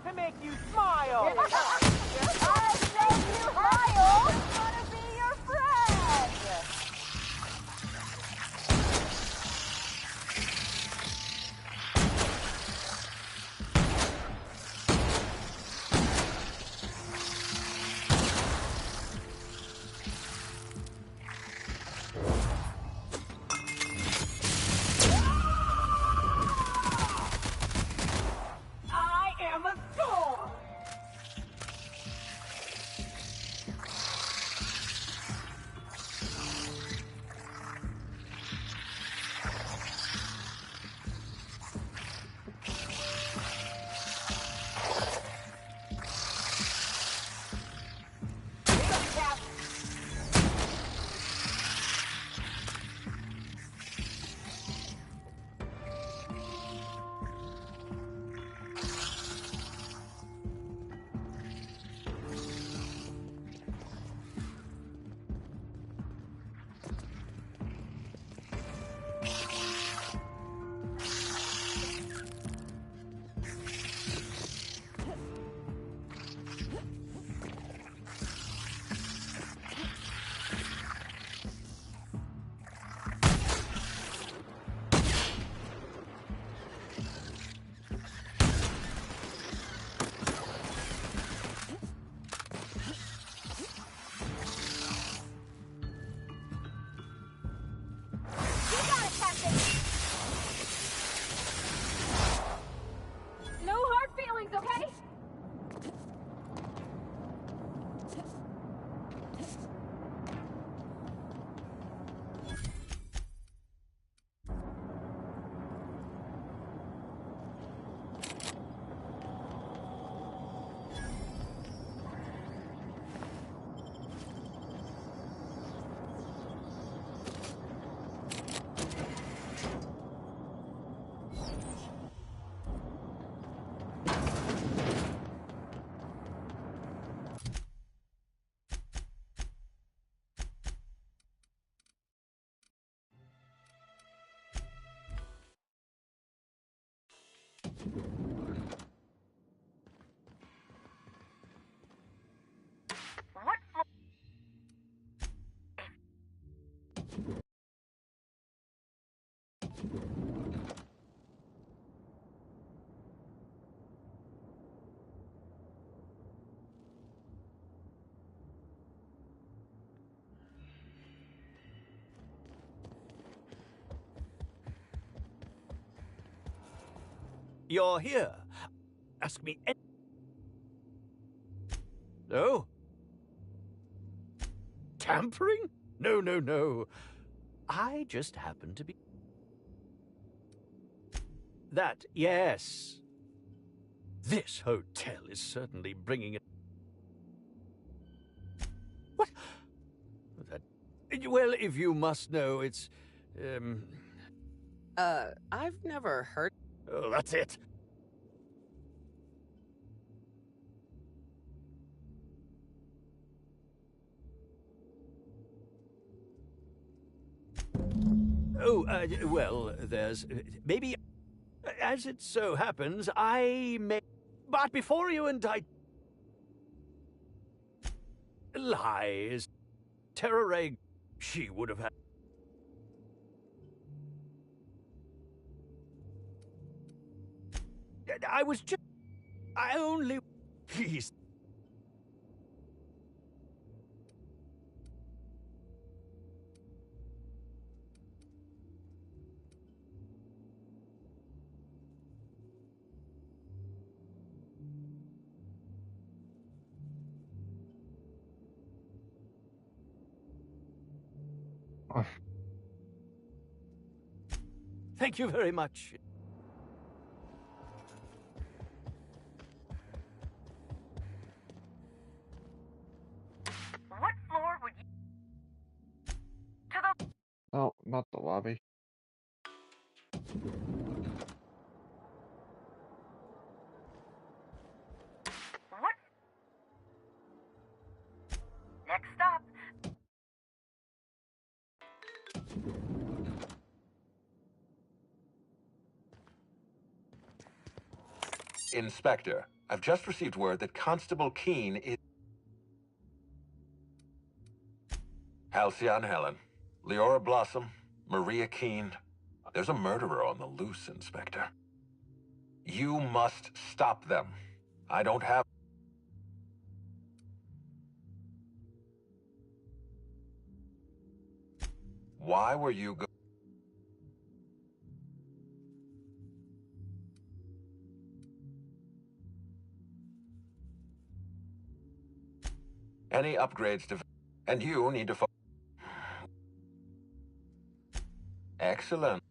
to make you smile. I said you smile. I want to be your friend. I am a storm. No hard feelings, okay? You're here. Ask me any... No? Tampering? No, no, no. I just happen to be... That, yes. This hotel is certainly bringing it... What? That... Well, if you must know, it's... I've never heard... Oh, that's it. Oh, well, there's... maybe... As it so happens, I may... But before you indict... Lies. Terror egg, she would have had... I was just... I only... Please. Thank you very much. What floor would you... To the... No, not the lobby. What? Next stop. Inspector, I've just received word that Constable Keene is... Halcyon Helen, Leora Blossom, Maria Keene. There's a murderer on the loose, Inspector. You must stop them. I don't have... Why were you go... Any upgrades to... And you need to... Excellent.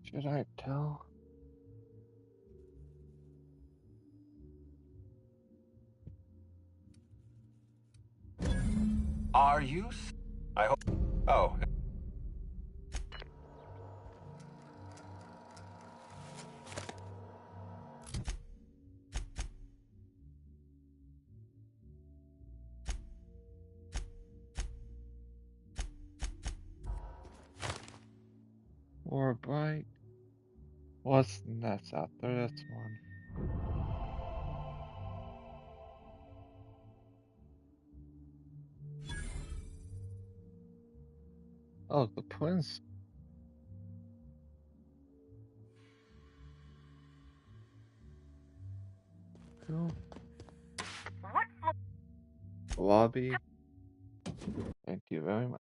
Should I tell? Are you... I hope... Oh. Or a bite? What's next after this one? Oh, the twins. Cool. Lobby. Thank you very much.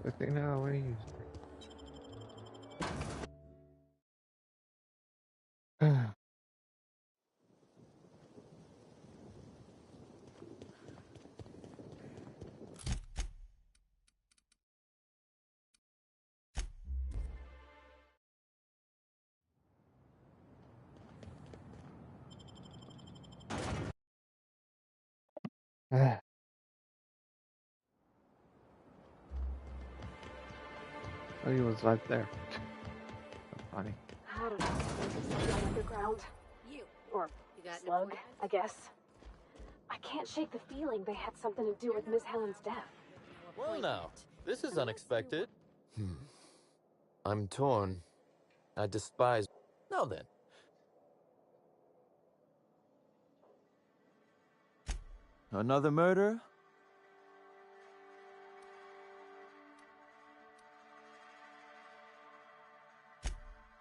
Good thing now, what are you using? Oh, he was right there. That's funny. I don't know. Something underground. Or slug, I guess. I can't shake the feeling they had something to do with Miss Helen's death. Well now, this is unexpected. I'm torn. I despise... Now then. Another murder?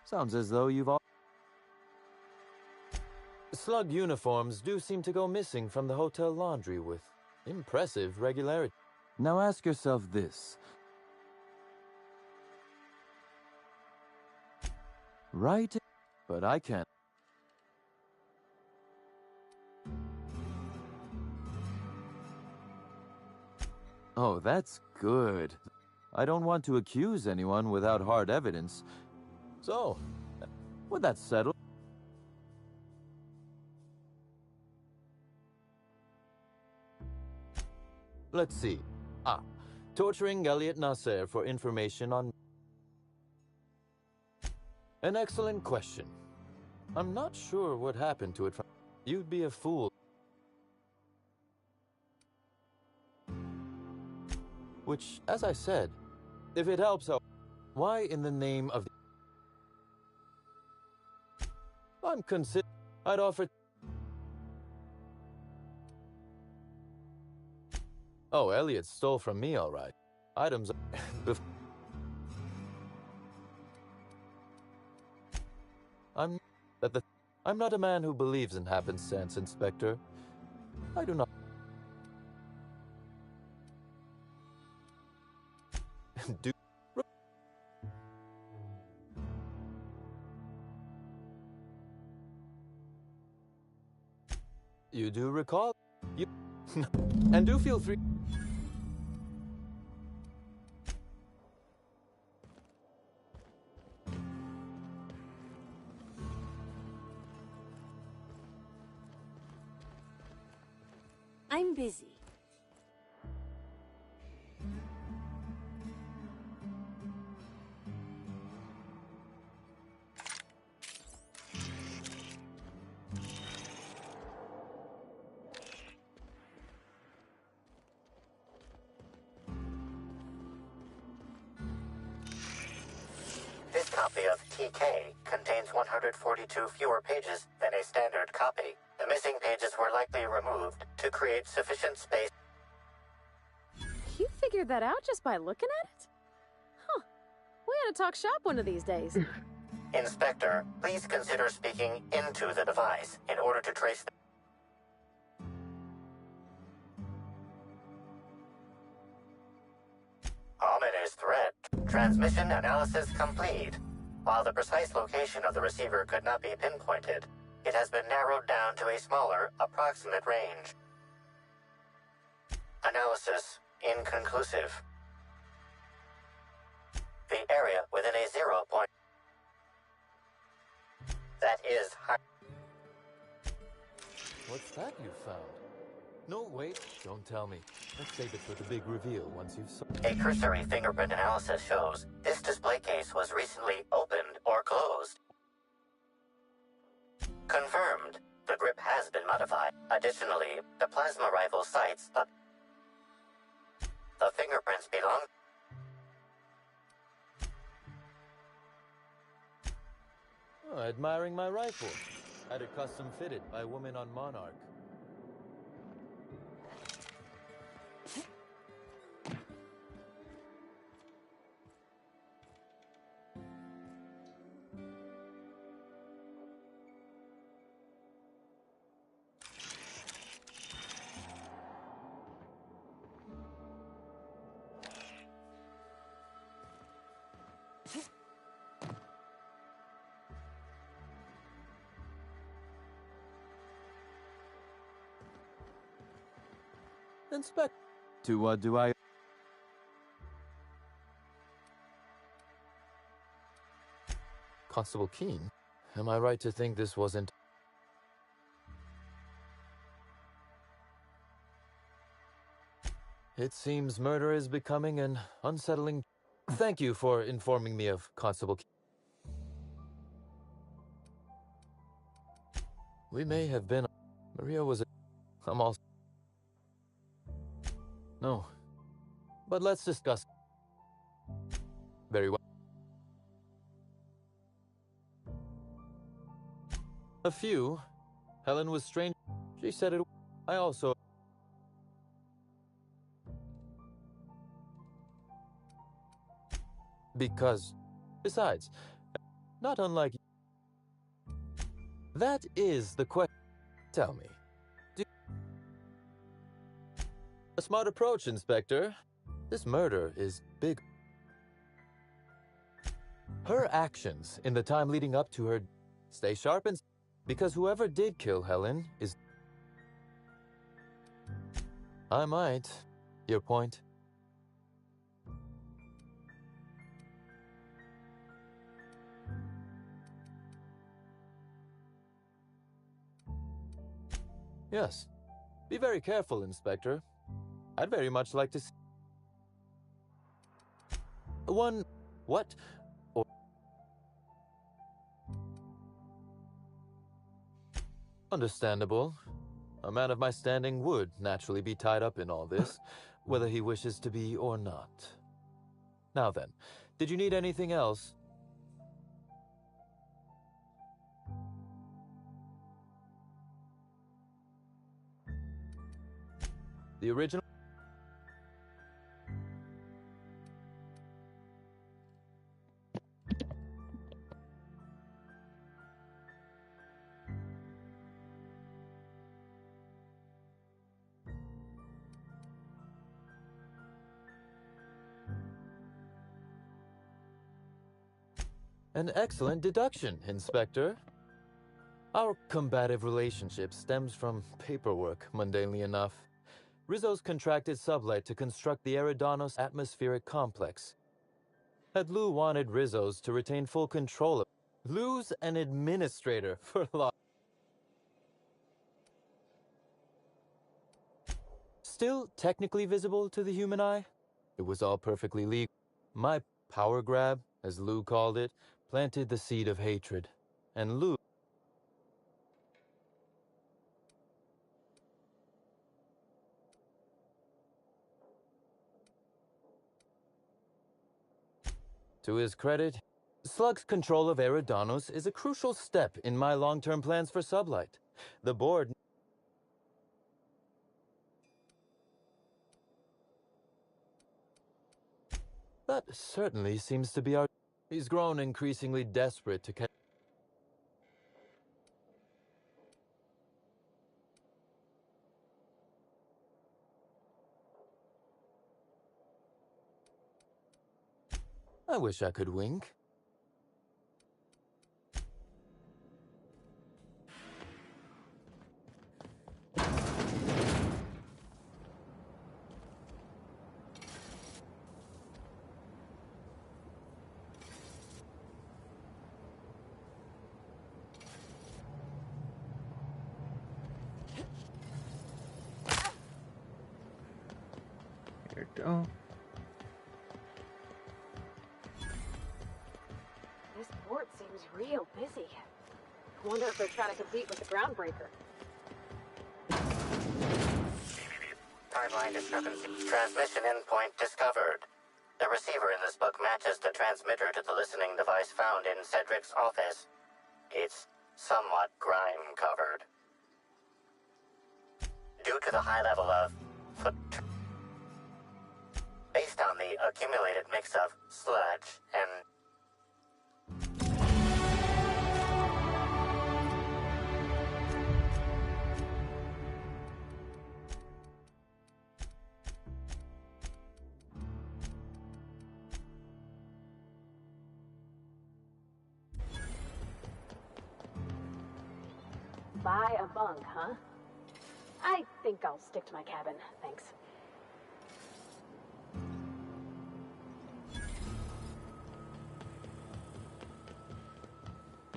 Sounds as though you've all... Slug uniforms do seem to go missing from the hotel laundry with impressive regularity. Now ask yourself this. Right? But I can't. Oh, that's good. I don't want to accuse anyone without hard evidence. So, would that settle? Let's see. Torturing Elliot Nasser for information on... An excellent question. I'm not sure what happened to it from... You'd be a fool. Which, as I said, if it helps out, why in the name of... I'm consider... I'd offer... Oh, Elliot stole from me, all right. Items... I'm not a man who believes in happenstance, Inspector. I do not... do... You do recall? You... and do feel free... I'm busy. copy of TK contains 142 fewer pages than a standard copy. The missing pages were likely removed to create sufficient space. You figured that out just by looking at it? Huh. We ought to talk shop one of these days. Inspector, please consider speaking into the device in order to trace the ominous threat. Transmission analysis complete. While the precise location of the receiver could not be pinpointed, it has been narrowed down to a smaller, approximate range. Analysis inconclusive. The area within a 0 point. That is high. What's that you found? No, wait, don't tell me. Let's save it for the big reveal once you've A cursory fingerprint analysis shows this display case was recently opened or closed. Confirmed. The grip has been modified. Additionally, the plasma rifle sights up. The fingerprints belong. Oh, admiring my rifle. Had it custom fitted by a woman on Monarch. Inspect. To what do I... Constable Keene? Am I right to think this wasn't... It seems murder is becoming an unsettling... Thank you for informing me of Constable Keene. We may have been... Maria was a... I'm also... No. But let's discuss... Very well. A few. Helen was strange. She said it... I also... Because... Besides, not unlike... That is the question. Tell me. A smart approach, Inspector. This murder is big. Her actions in the time leading up to her... Stay sharp and... Because whoever did kill Helen is... I might. Your point? Yes. Be very careful, Inspector. I'd very much like to see... One... What? Or... Understandable. A man of my standing would naturally be tied up in all this, whether he wishes to be or not. Now then, did you need anything else? The original... An excellent deduction, Inspector. Our combative relationship stems from paperwork, mundanely enough. Rizzo's contracted sublet to construct the Eridanos atmospheric complex. Had Lou wanted Rizzo's to retain full control of... Lou's an administrator for law. Still technically visible to the human eye? It was all perfectly legal. My power grab, as Lou called it, planted the seed of hatred. And Lou... To his credit, Slug's control of Eridanos is a crucial step in my long-term plans for Sublight. The board... That certainly seems to be our... He's grown increasingly desperate to catch... I wish I could wink. Here we go. This port seems real busy. I wonder if they're trying to compete with the Groundbreaker. Timeline discrepancy. Transmission endpoint discovered. The receiver in this book matches the transmitter to the listening device found in Cedric's office. It's somewhat grime-covered. Due to the high level of based on the accumulated mix of sludge and Buy a bunk, huh? I think I'll stick to my cabin, thanks.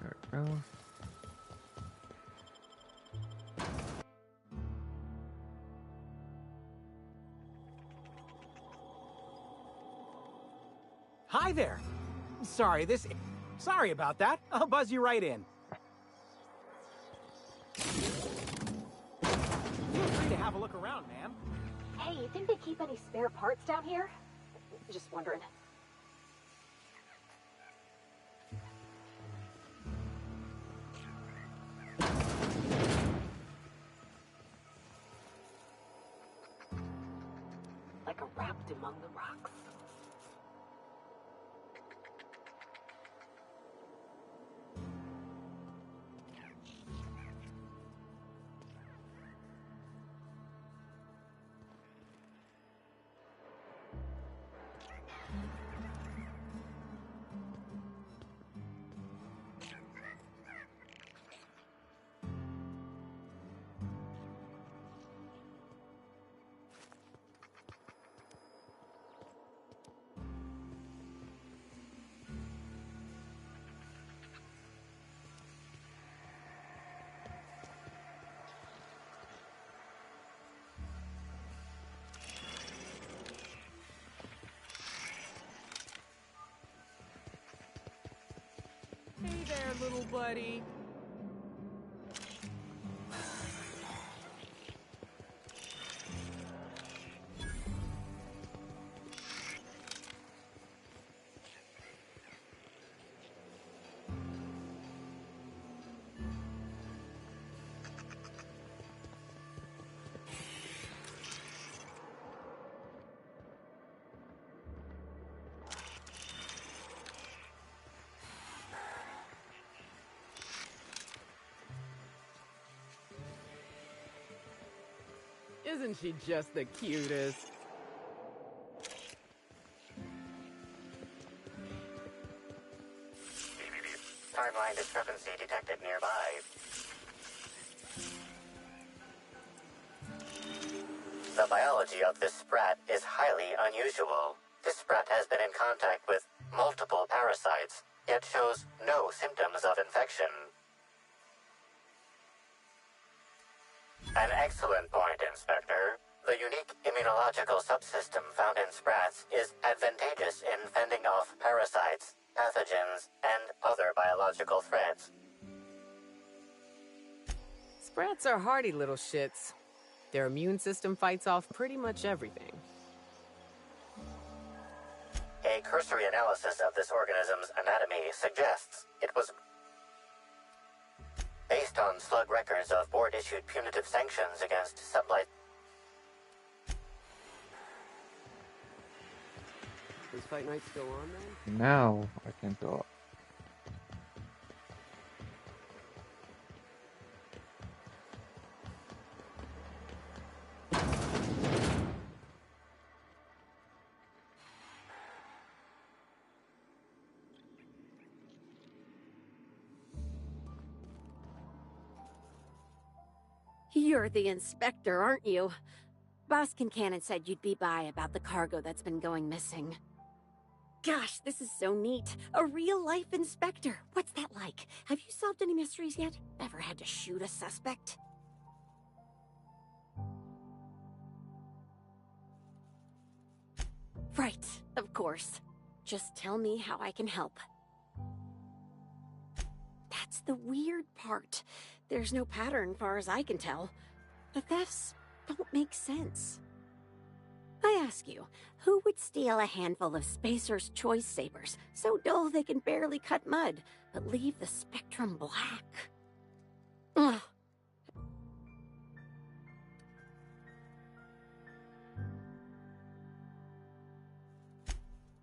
There we go. Hi there. Sorry about that. I'll buzz you right in. Feel free to have a look around, ma'am. Hey, you think they keep any spare parts down here? Just wondering. Like a rapt among the rocks. Hey there, little buddy. Isn't she just the cutest? timeline discrepancy detected nearby. The biology of this sprat is highly unusual. This sprat has been in contact with multiple parasites, yet shows no symptoms of infection. An excellent point, Inspector. The unique immunological subsystem found in sprats is advantageous in fending off parasites, pathogens, and other biological threats. Sprats are hardy little shits. Their immune system fights off pretty much everything. cursory analysis of this organism's anatomy suggests it was based on slug records of board-issued punitive sanctions against sublight. Is Fight Night still on then? Now I can go up. You're the inspector, aren't you? Boss Kincannon said you'd be by about the cargo that's been going missing. Gosh, this is so neat. A real-life inspector. What's that like? Have you solved any mysteries yet? Ever had to shoot a suspect? Right, of course. Just tell me how I can help. That's the weird part. There's no pattern, far as I can tell. The thefts don't make sense. I ask you, who would steal a handful of Spacer's Choice Sabers, so dull they can barely cut mud, but leave the spectrum black? Ugh.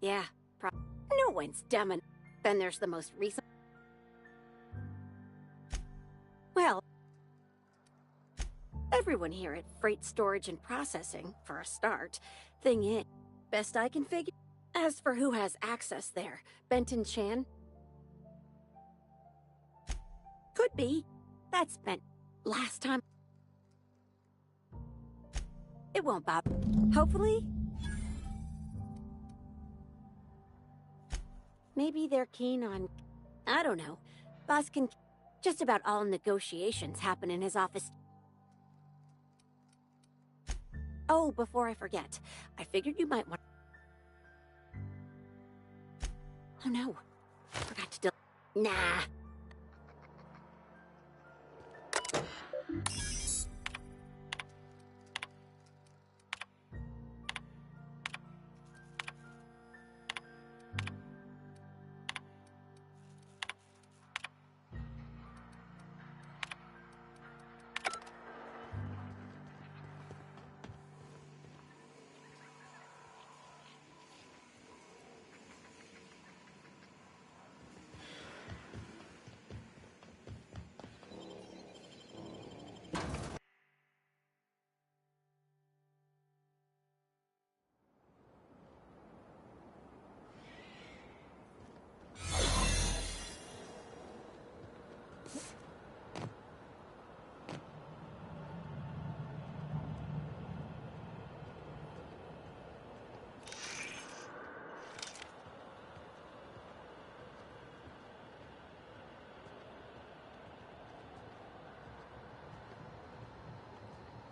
Yeah, no one's dumb enough. Then there's the most recent. Well, everyone here at Freight Storage and Processing, for a start. Thing is, best I can figure. As for who has access there, Benton Chan? Could be. That's been last time. It won't bother. Hopefully. Maybe they're keen on, I don't know. Boss can. Just about all negotiations happen in his office. Oh, before I forget, I figured you might want. Oh no, forgot to Nah.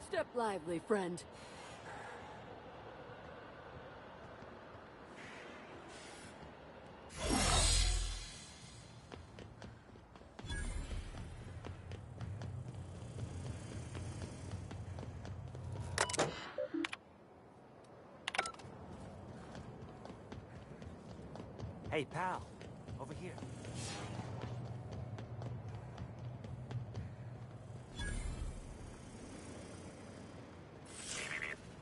Step lively, friend. Hey, pal. Over here.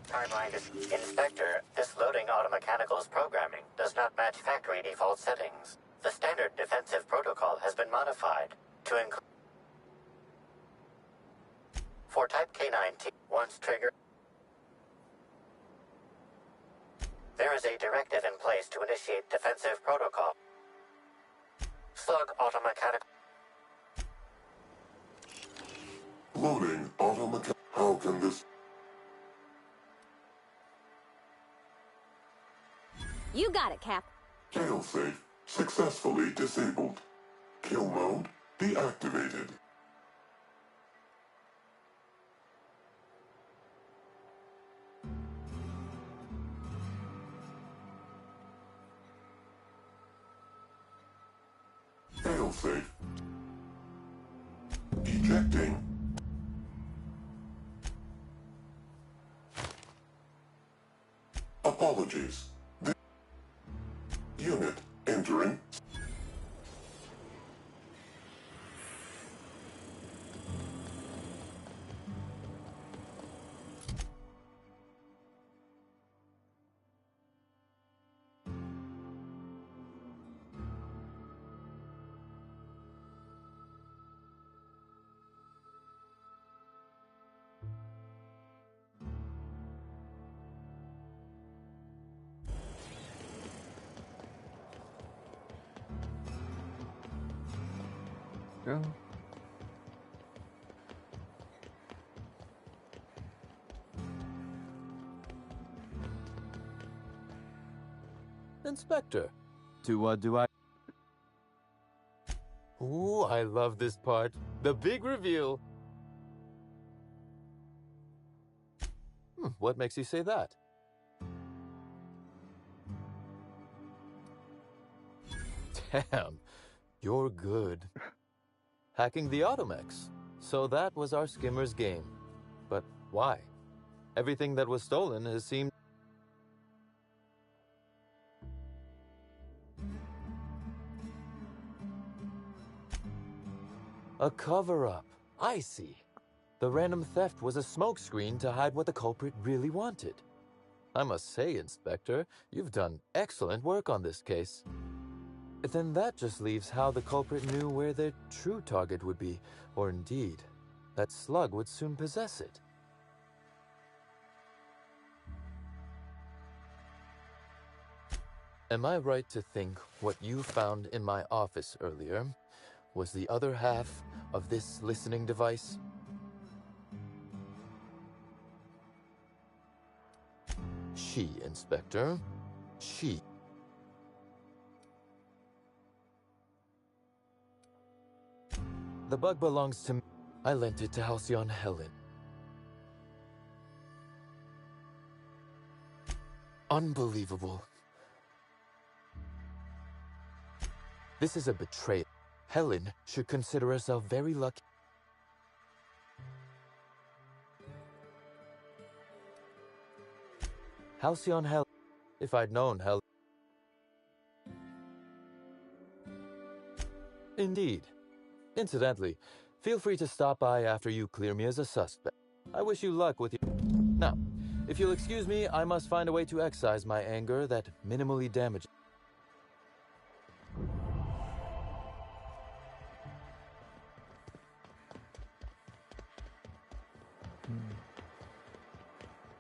Timeline is Inspector, this loading automechanical's programming does not match factory default settings. The standard defensive protocol has been modified to include for Type K9T. Once triggered, there is a directive in place to initiate defensive protocol. Slug automechanical. Loading automechanical. How can this? You got it, Cap. Failsafe successfully disabled. Kill mode deactivated. Failsafe. Ejecting. Apologies. go. Inspector, what do I... Ooh, I love this part. The big reveal. What makes you say that? Damn, you're good. Hacking the Automex. So that was our skimmer's game. But why? Everything that was stolen has seemed... A cover-up. I see. The random theft was a smokescreen to hide what the culprit really wanted. I must say, Inspector, you've done excellent work on this case. Then that just leaves how the culprit knew where their true target would be, or indeed, that slug would soon possess it. Am I right to think what you found in my office earlier was the other half of this listening device? She, Inspector. She. The bug belongs to me. I lent it to Halcyon Helen. Unbelievable. This is a betrayal. Helen should consider herself very lucky. Halcyon Helen. If I'd known Helen. Indeed. Incidentally, feel free to stop by after you clear me as a suspect. I wish you luck with your... Now, if you'll excuse me, I must find a way to excise my anger that minimally damages...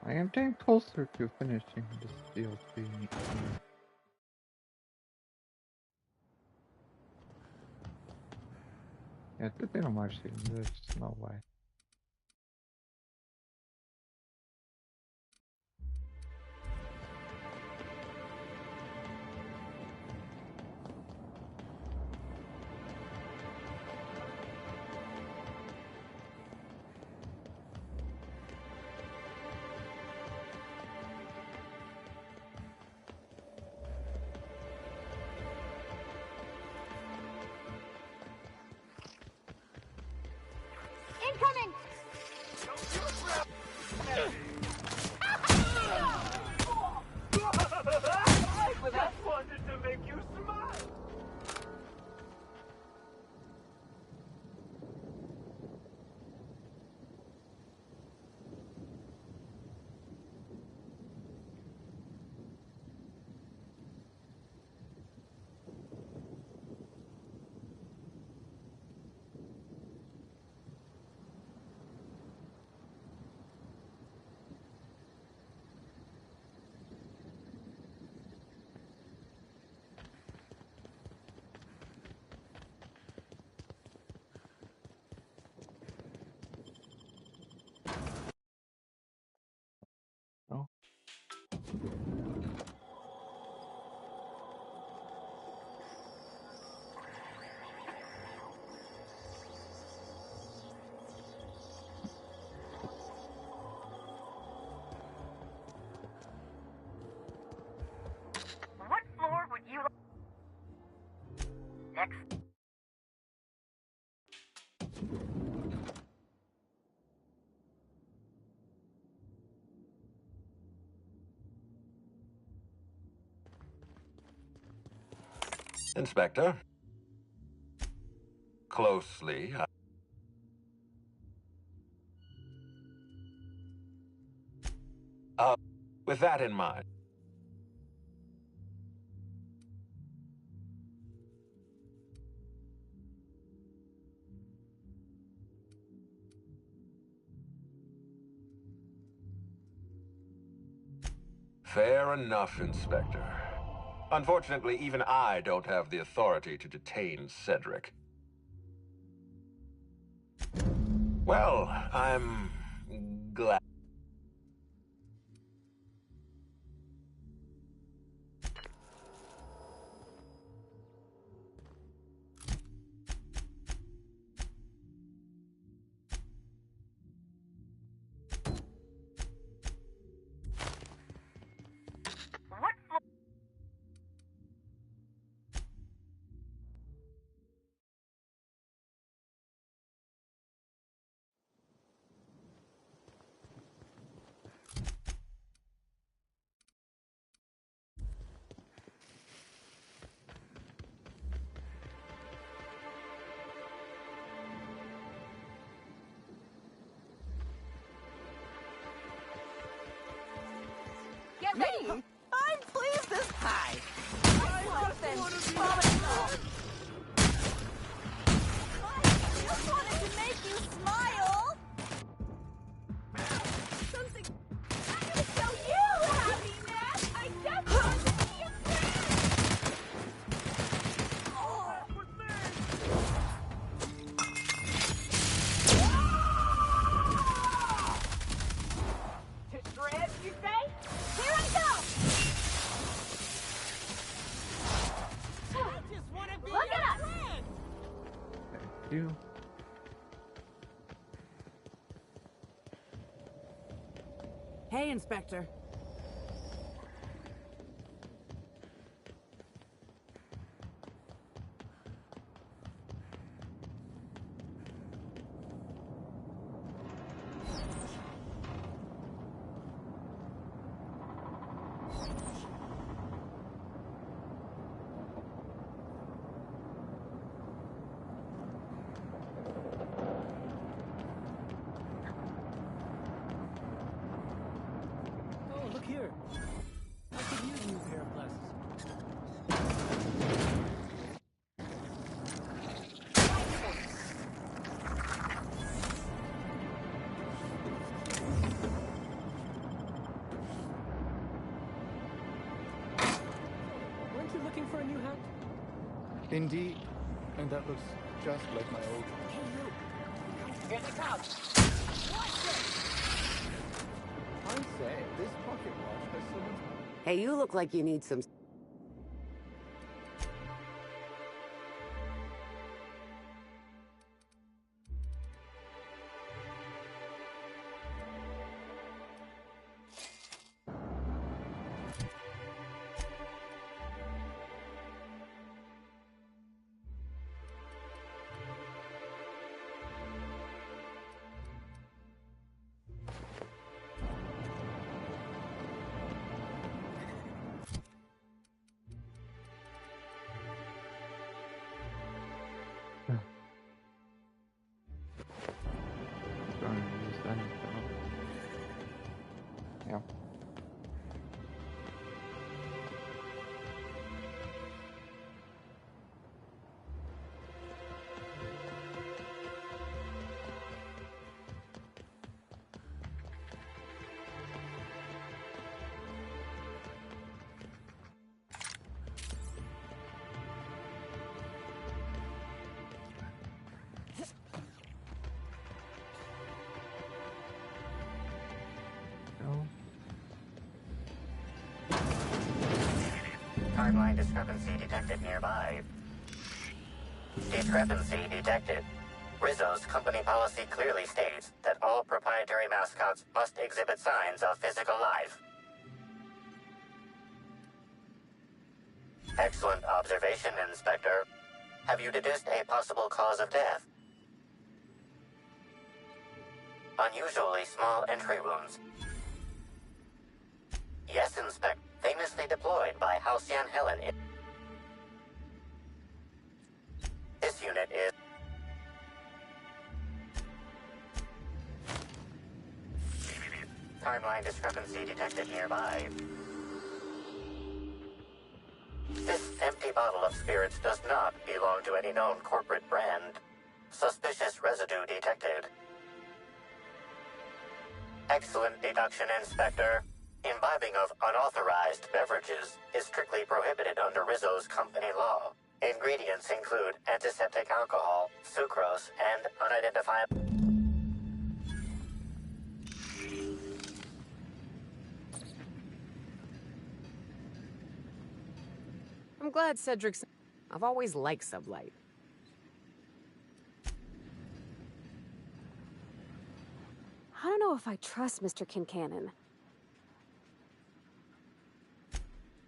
I am getting closer to finishing this DLC. Yeah, they don't actually. There's no way. Incoming! I just wanted to make you smile. Oh. What floor would you like? Next. Inspector. Closely. With that in mind. Fair enough, Inspector. Unfortunately, even I don't have the authority to detain Cedric. Well, I'm glad. Get me! I'm pleased this pie. I just wanted to make you smile. Something. I'm gonna show you happiness. I just want to be a friend. Oh, to shreds, you say? Here I go! I just want to be Look your at us! friend! Thank you. Hey, Inspector. Oh, look here. I could use a new pair of glasses. Weren't you looking for a new hat? Indeed. And that looks just like my old one. Hey, you. Here they come. I say, this pocket watch has so much. Hey, you look like you need some... Going to use that. Yeah. No. Timeline discrepancy detected nearby. Discrepancy detected. Rizzo's company policy clearly states that all proprietary mascots must exhibit signs of physical life. Excellent observation, Inspector. Have you deduced a possible cause of death? Unusually small entry wounds. Yes, Inspector. Famously deployed by Halcyon Helen. This unit is... Timeline discrepancy detected nearby. This empty bottle of spirits does not belong to any known corporate brand. Suspicious residue detected. Excellent deduction, Inspector. Imbibing of unauthorized beverages is strictly prohibited under Rizzo's company law. Ingredients include antiseptic alcohol, sucrose, and unidentifiable. I'm glad Cedric's... I've always liked Sublight. I don't know if I trust Mr. Kincannon.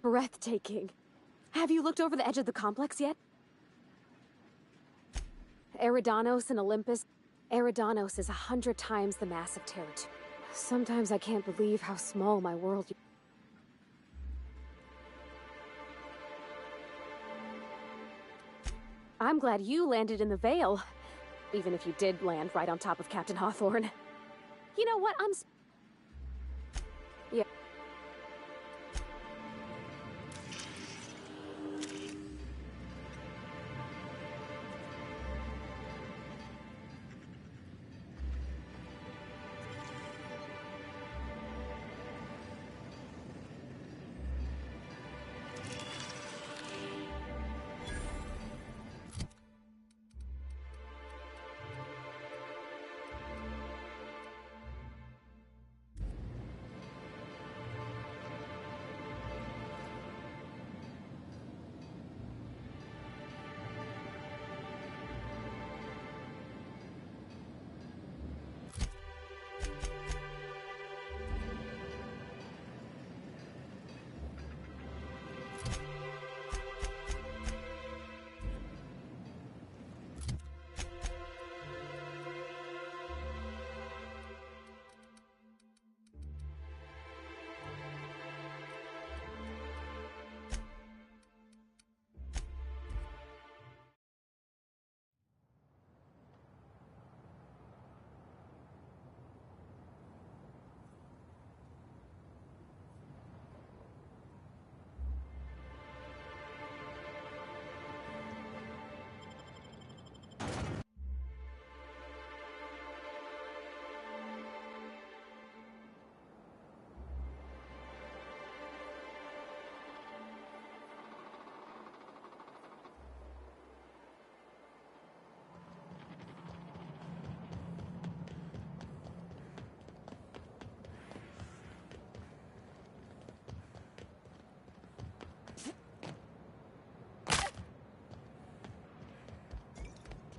Breathtaking. Have you looked over the edge of the complex yet? Eridanos and Olympus. Eridanos is 100 times the mass of Terra 2. Sometimes I can't believe how small my world is. I'm glad you landed in the Vale, even if you did land right on top of Captain Hawthorne. You know what? Yeah.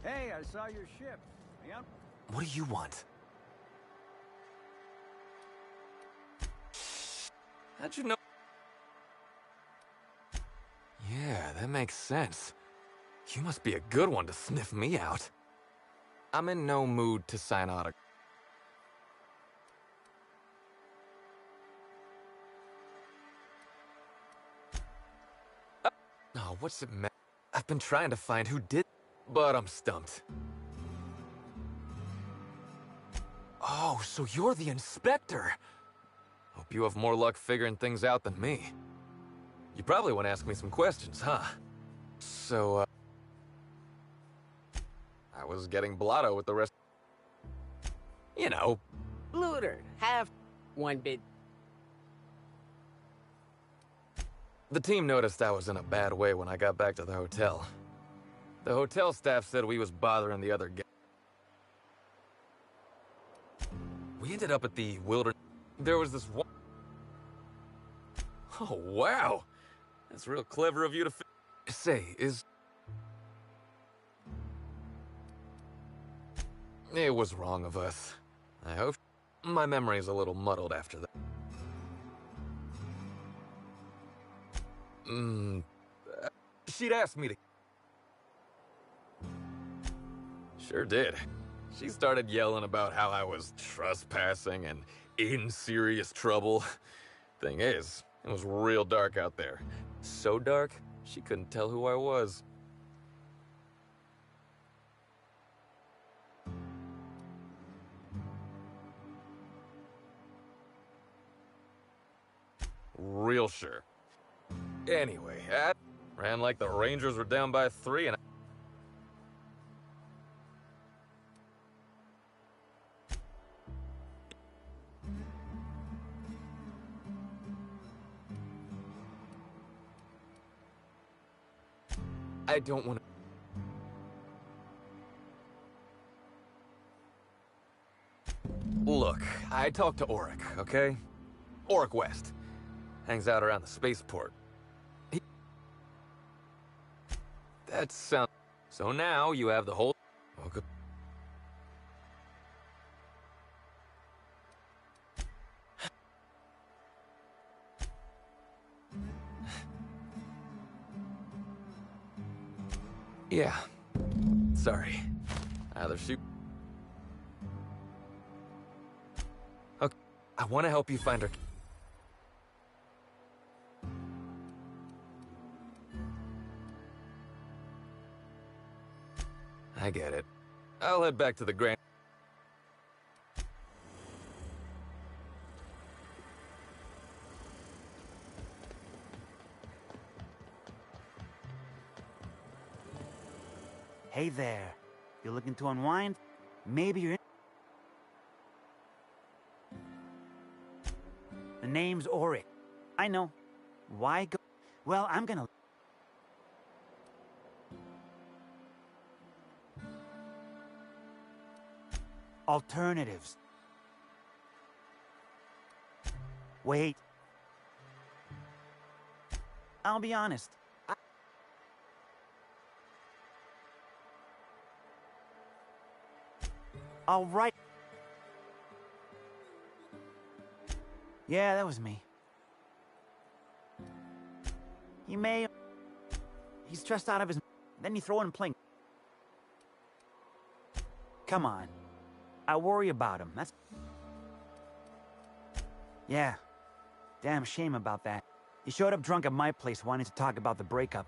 Hey, I saw your ship. Yep. What do you want? How'd you know? Yeah, that makes sense. You must be a good one to sniff me out. I'm in no mood to sign autographs. Oh, what's it matter? I've been trying to find who did, but I'm stumped. Oh, so you're the inspector. Hope you have more luck figuring things out than me. You probably want to ask me some questions, huh? So, I was getting blotto with the rest. You know. Looter, have one bit. The team noticed I was in a bad way when I got back to the hotel. The hotel staff said we was bothering the other guy. We ended up at the wilderness. There was this one. Oh, wow. That's real clever of you to say, is... It was wrong of us. I hope my memory's a little muddled after that. She'd asked me to... Sure did. She started yelling about how I was trespassing and in serious trouble. Thing is, it was real dark out there. So dark, she couldn't tell who I was. Real sure. Anyway, I ran like the Rangers were down by 3 and I don't want to... Look, I talked to Auric, okay? Auric West. Hangs out around the spaceport. That sounds... So now you have the whole... Well, good. Yeah. Sorry. Either shoot... Okay. I want to help you find her... I get it. I'll head back to the Grand... Hey there. You looking to unwind? Maybe you're in... The name's Auric. I know. Why go... Well, I'm gonna... Alternatives. Wait. I'll be honest. All right. Yeah, that was me. He may... He's stressed out of his... Then you throw in playing... Come on. I worry about him, that's... Yeah. Damn shame about that. He showed up drunk at my place wanting to talk about the breakup.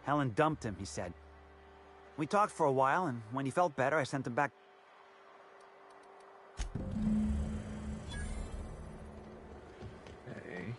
Helen dumped him, he said. We talked for a while, and when he felt better, I sent him back... Hey.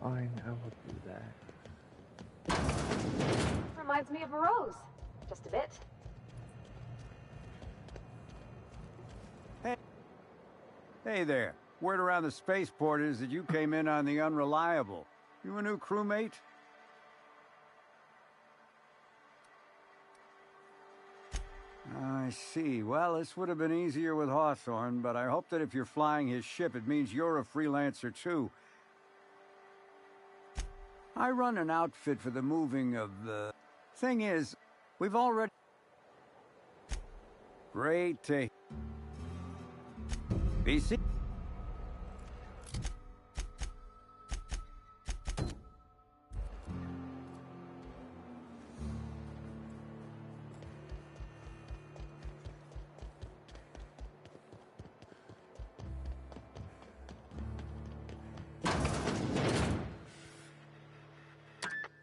Fine, I will do that. Reminds me of a rose. Just a bit. Hey there. Word around the spaceport is that you came in on the Unreliable. You a new crewmate? I see. Well, this would have been easier with Hawthorne, but I hope that if you're flying his ship, it means you're a freelancer too. I run an outfit for the moving of the... Thing is, we've already... Great take. BC?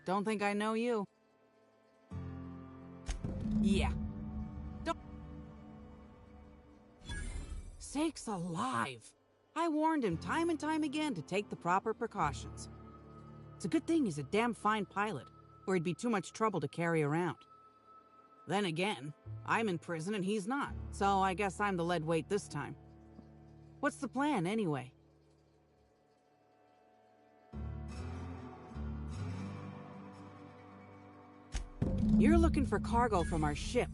Don't think I know you. Yeah. Don't... Sakes alive! I warned him time and time again to take the proper precautions. It's a good thing he's a damn fine pilot, or he'd be too much trouble to carry around. Then again, I'm in prison and he's not, so I guess I'm the lead weight this time. What's the plan, anyway? You're looking for cargo from our ship.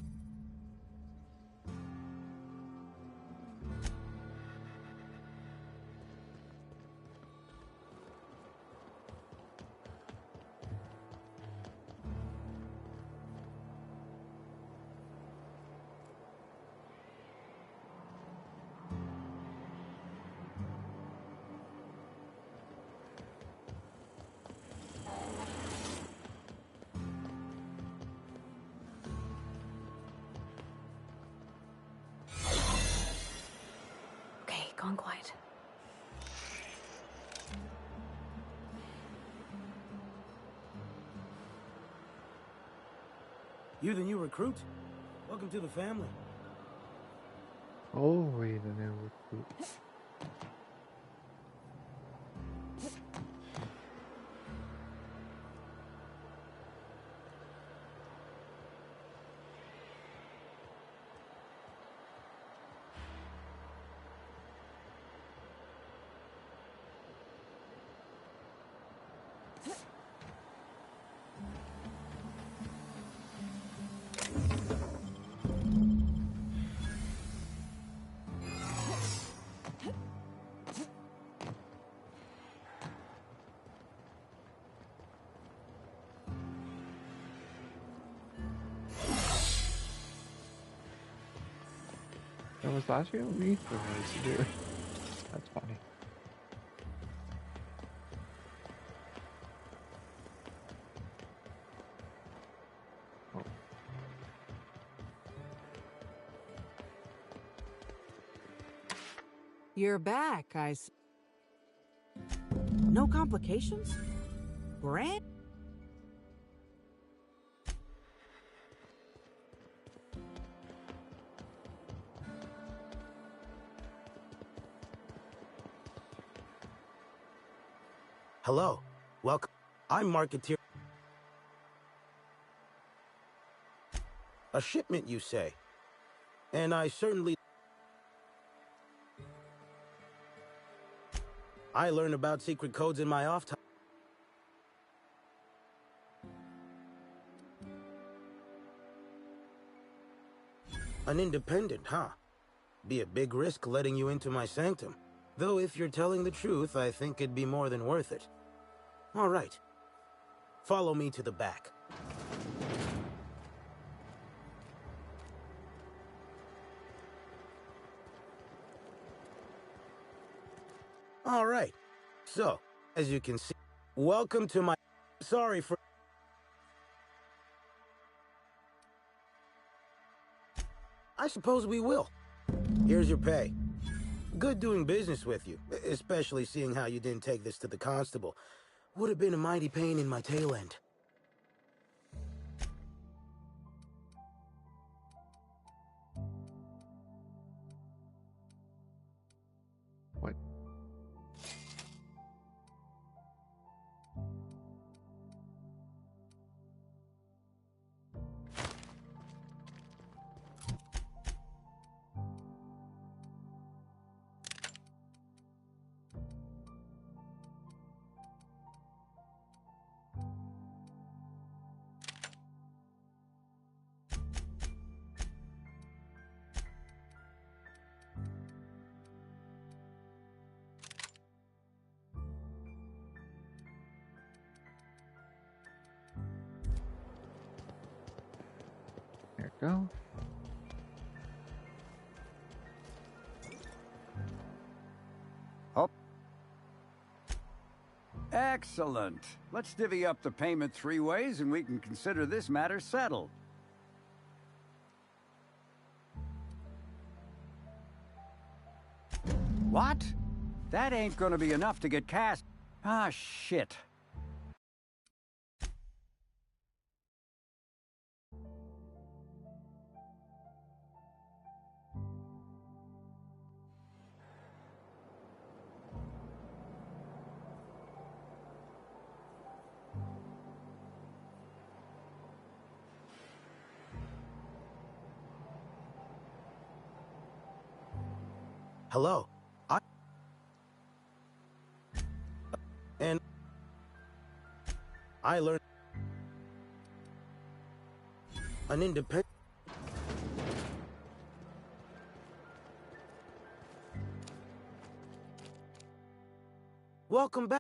You the new recruit? Welcome to the family. Oh, we the new recruit. That was last year we or this year? That's funny. Oh. You're back, No complications? Great. Hello. Welcome. I'm Marketeer. A shipment, you say? And I certainly... I learn about secret codes in my off time. An independent, huh? Be a big risk letting you into my sanctum. Though if you're telling the truth, I think it'd be more than worth it. All right. Follow me to the back. All right. So, as you can see, welcome to my... Sorry for... I suppose we will. Here's your pay. Good doing business with you, especially seeing how you didn't take this to the constable. Would have been a mighty pain in my tail end. What? There you go. Oh. Excellent. Let's divvy up the payment 3 ways and we can consider this matter settled. What? That ain't gonna be enough to get cast. Ah, shit. Hello. And I learned an independent. Welcome back.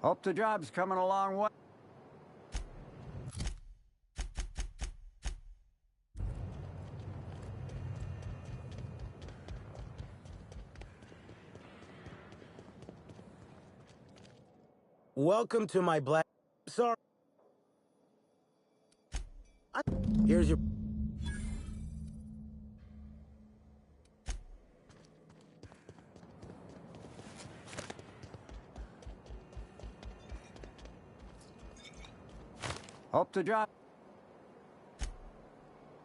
Hope the job's coming along well. Welcome to my black... Sorry. Here's your... Hope the job...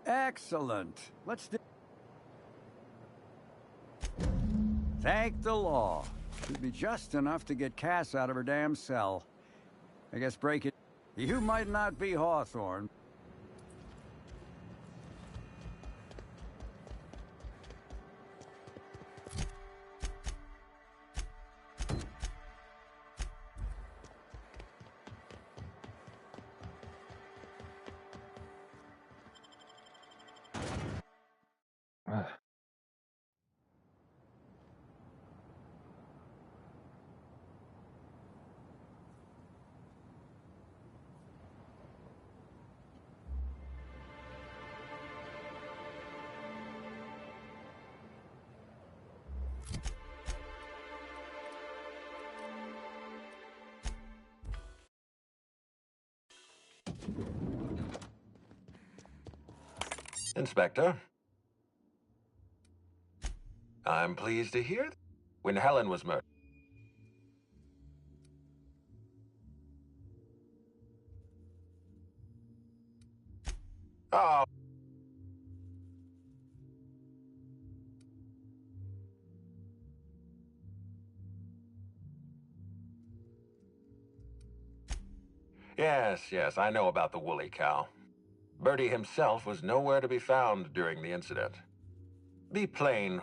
Excellent. Let's do... Thank the law. Should be just enough to get Cass out of her damn cell. I guess break it... You might not be Hawthorne. Inspector. I'm pleased to hear that when Helen was murdered. Oh. Yes, I know about the woolly cow. Bertie himself was nowhere to be found during the incident. Be plain.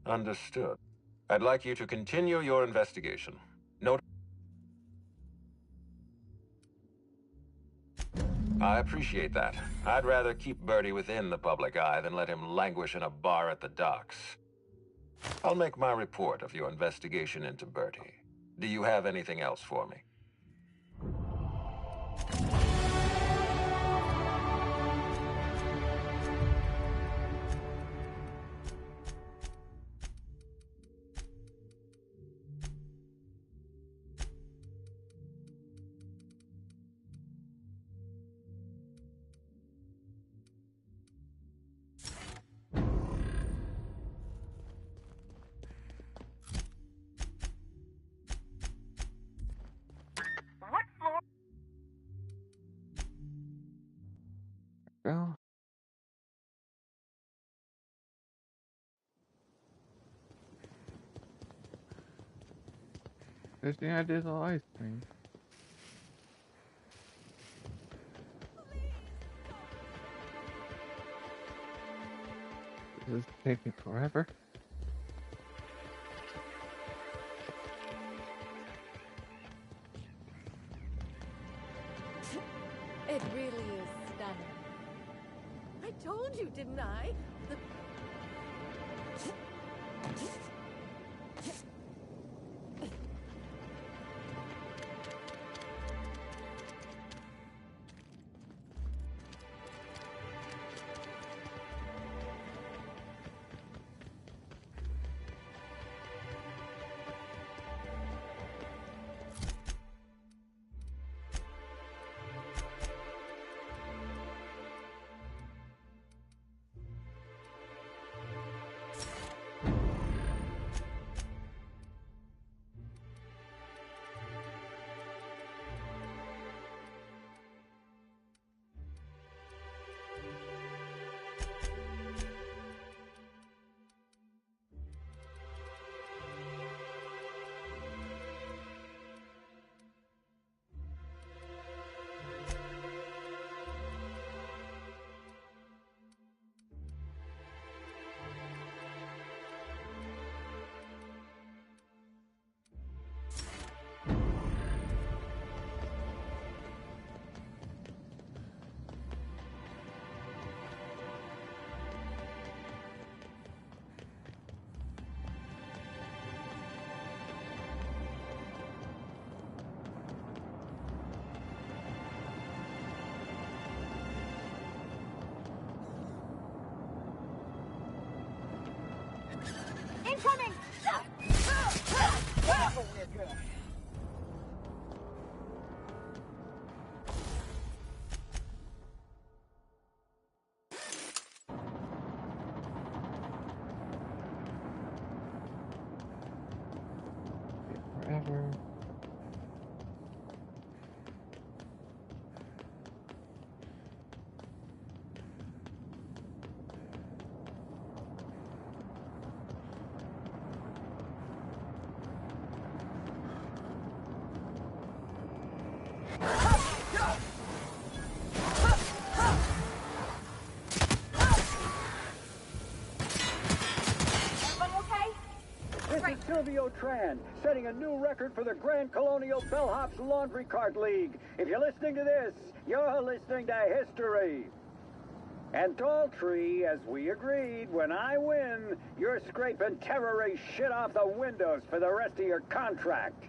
Understood. I'd like you to continue your investigation. Note. I appreciate that. I'd rather keep Bertie within the public eye than let him languish in a bar at the docks. I'll make my report of your investigation into Bertie. Do you have anything else for me? What floor? Go. Good thing I did the ice cream. This is taking forever. It really is stunning. I told you, didn't I? Forever. This is Silvio Tran, setting a new record for the Grand Colonial Bellhop's Laundry Cart League. If you're listening to this, you're listening to history. And Daltrey, as we agreed, when I win, you're scraping terrorist shit off the windows for the rest of your contract.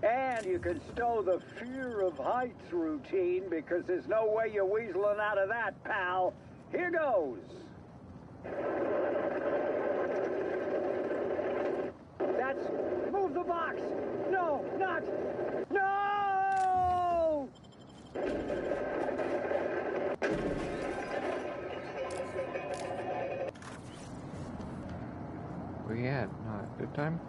And you can stow the fear of heights routine, because there's no way you're weaseling out of that, pal. Here goes. That's... Move the box! No, not... No! We had not a good time.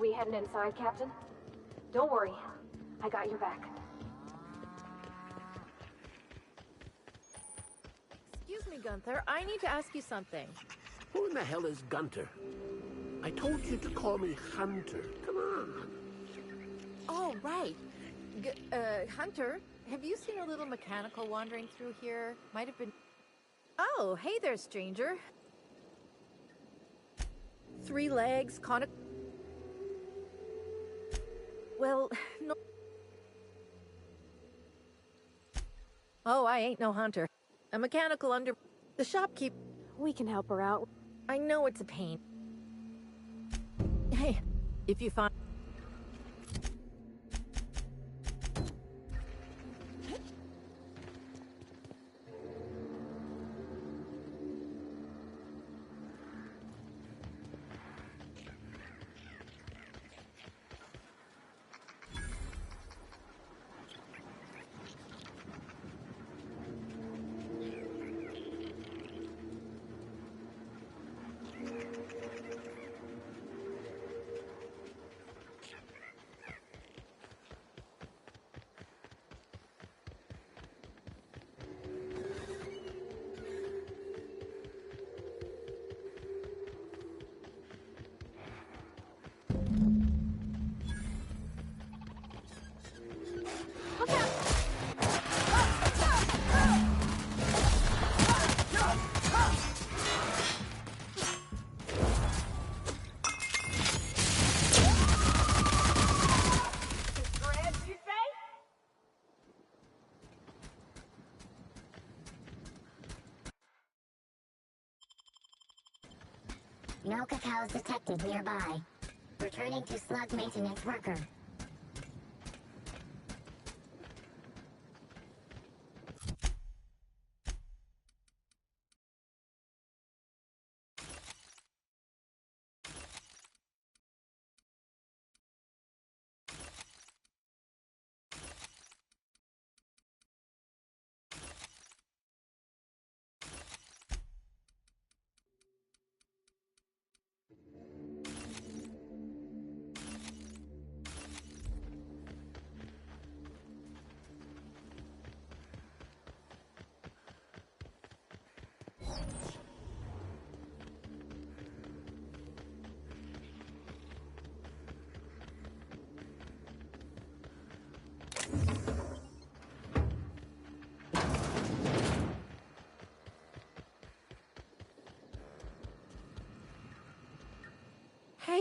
We heading inside, Captain? Don't worry. I got your back. Excuse me, Gunther. I need to ask you something. Who in the hell is Gunter? I told you to call me Hunter. Come on. Oh, right. Hunter, have you seen a little mechanical wandering through here? Might have been... Oh, hey there, stranger. 3 legs, Well, no... Oh, I ain't no hunter. A mechanical under... The shopkeep... We can help her out. I know it's a pain. Hey, if you find... No cacaos detected nearby. Returning to slug maintenance worker.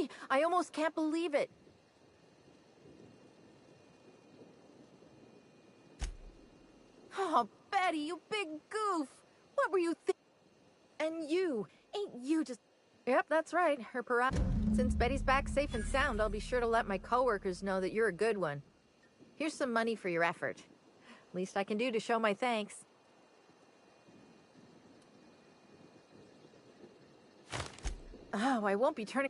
me! I almost can't believe it. Oh, Betty, you big goof! What were you thinking? And you, ain't you just... Yep, that's right, her prerogative. Since Betty's back safe and sound, I'll be sure to let my coworkers know that you're a good one. Here's some money for your effort. Least I can do to show my thanks. Oh, I won't be turning...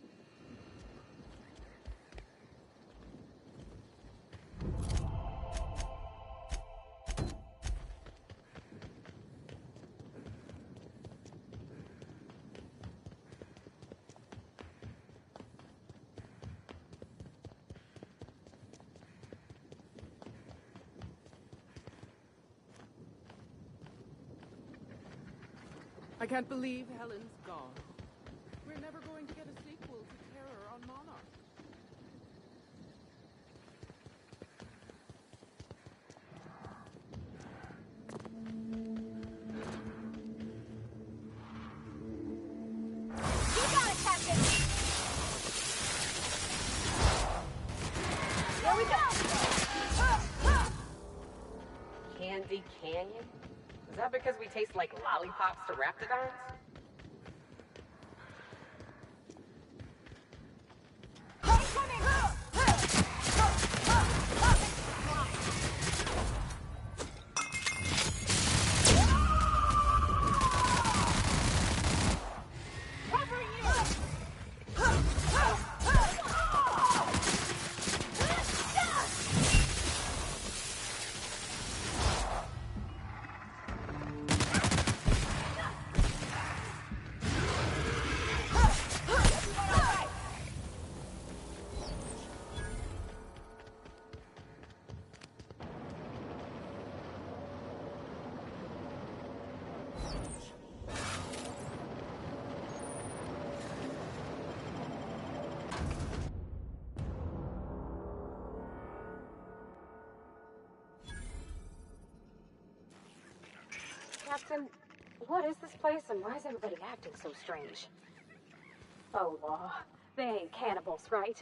I can't believe Helen's gone. We're never going to get a sequel to Terror on Monarch. You got it, Captain! Here we go! Candy Canyon? Is that because we taste like lollipops to raptidons? Captain, what is this place and why is everybody acting so strange? Oh, law. They ain't cannibals, right?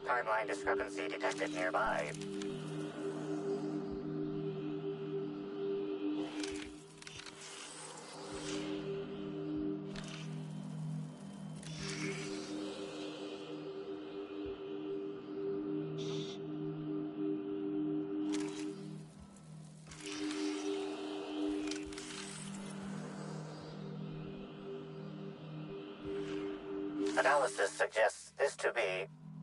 Timeline discrepancy detected nearby. Analysis suggests this to be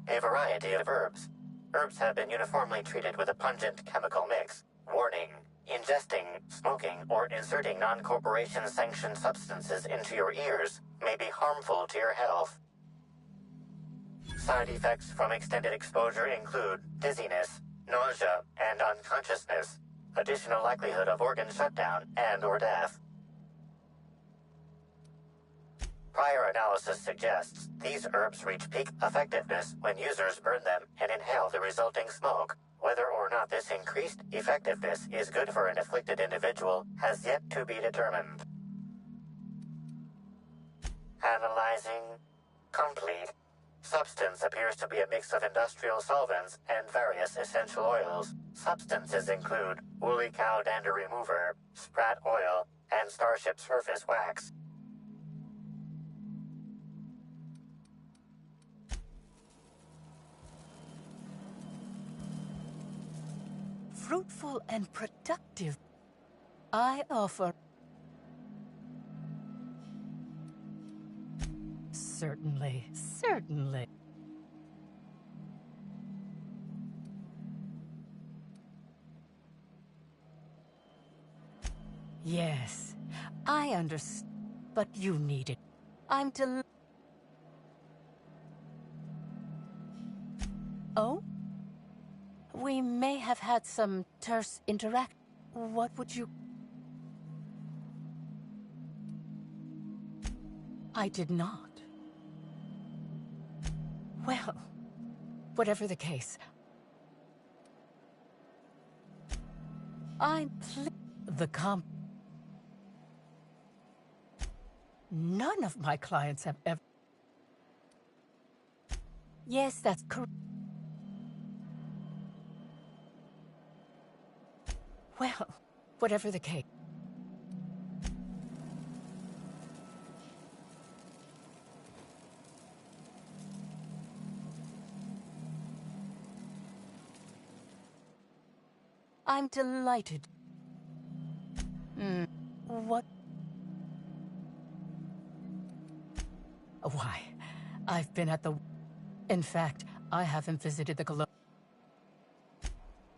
a variety of herbs. Herbs have been uniformly treated with a pungent chemical mix. Warning: ingesting, smoking, or inserting non-corporation sanctioned substances into your ears may be harmful to your health. Side effects from extended exposure include dizziness, nausea, and unconsciousness. Additional likelihood of organ shutdown and/or death. Prior analysis suggests these herbs reach peak effectiveness when users burn them and inhale the resulting smoke. Whether or not this increased effectiveness is good for an afflicted individual has yet to be determined. Analyzing complete. Substance appears to be a mix of industrial solvents and various essential oils. Substances include woolly cow dander remover, sprat oil, and starship surface wax. Fruitful and productive. I offer. certainly, certainly. Yes, I understand, but you need it. I'm Oh? We may have had some terse interact. What would you... I did not. Well, whatever the case, I'm None of my clients have ever... Yes, that's correct. Well, whatever the case. I'm delighted. What? Why, I've been at the... In fact, I haven't visited the Cologne.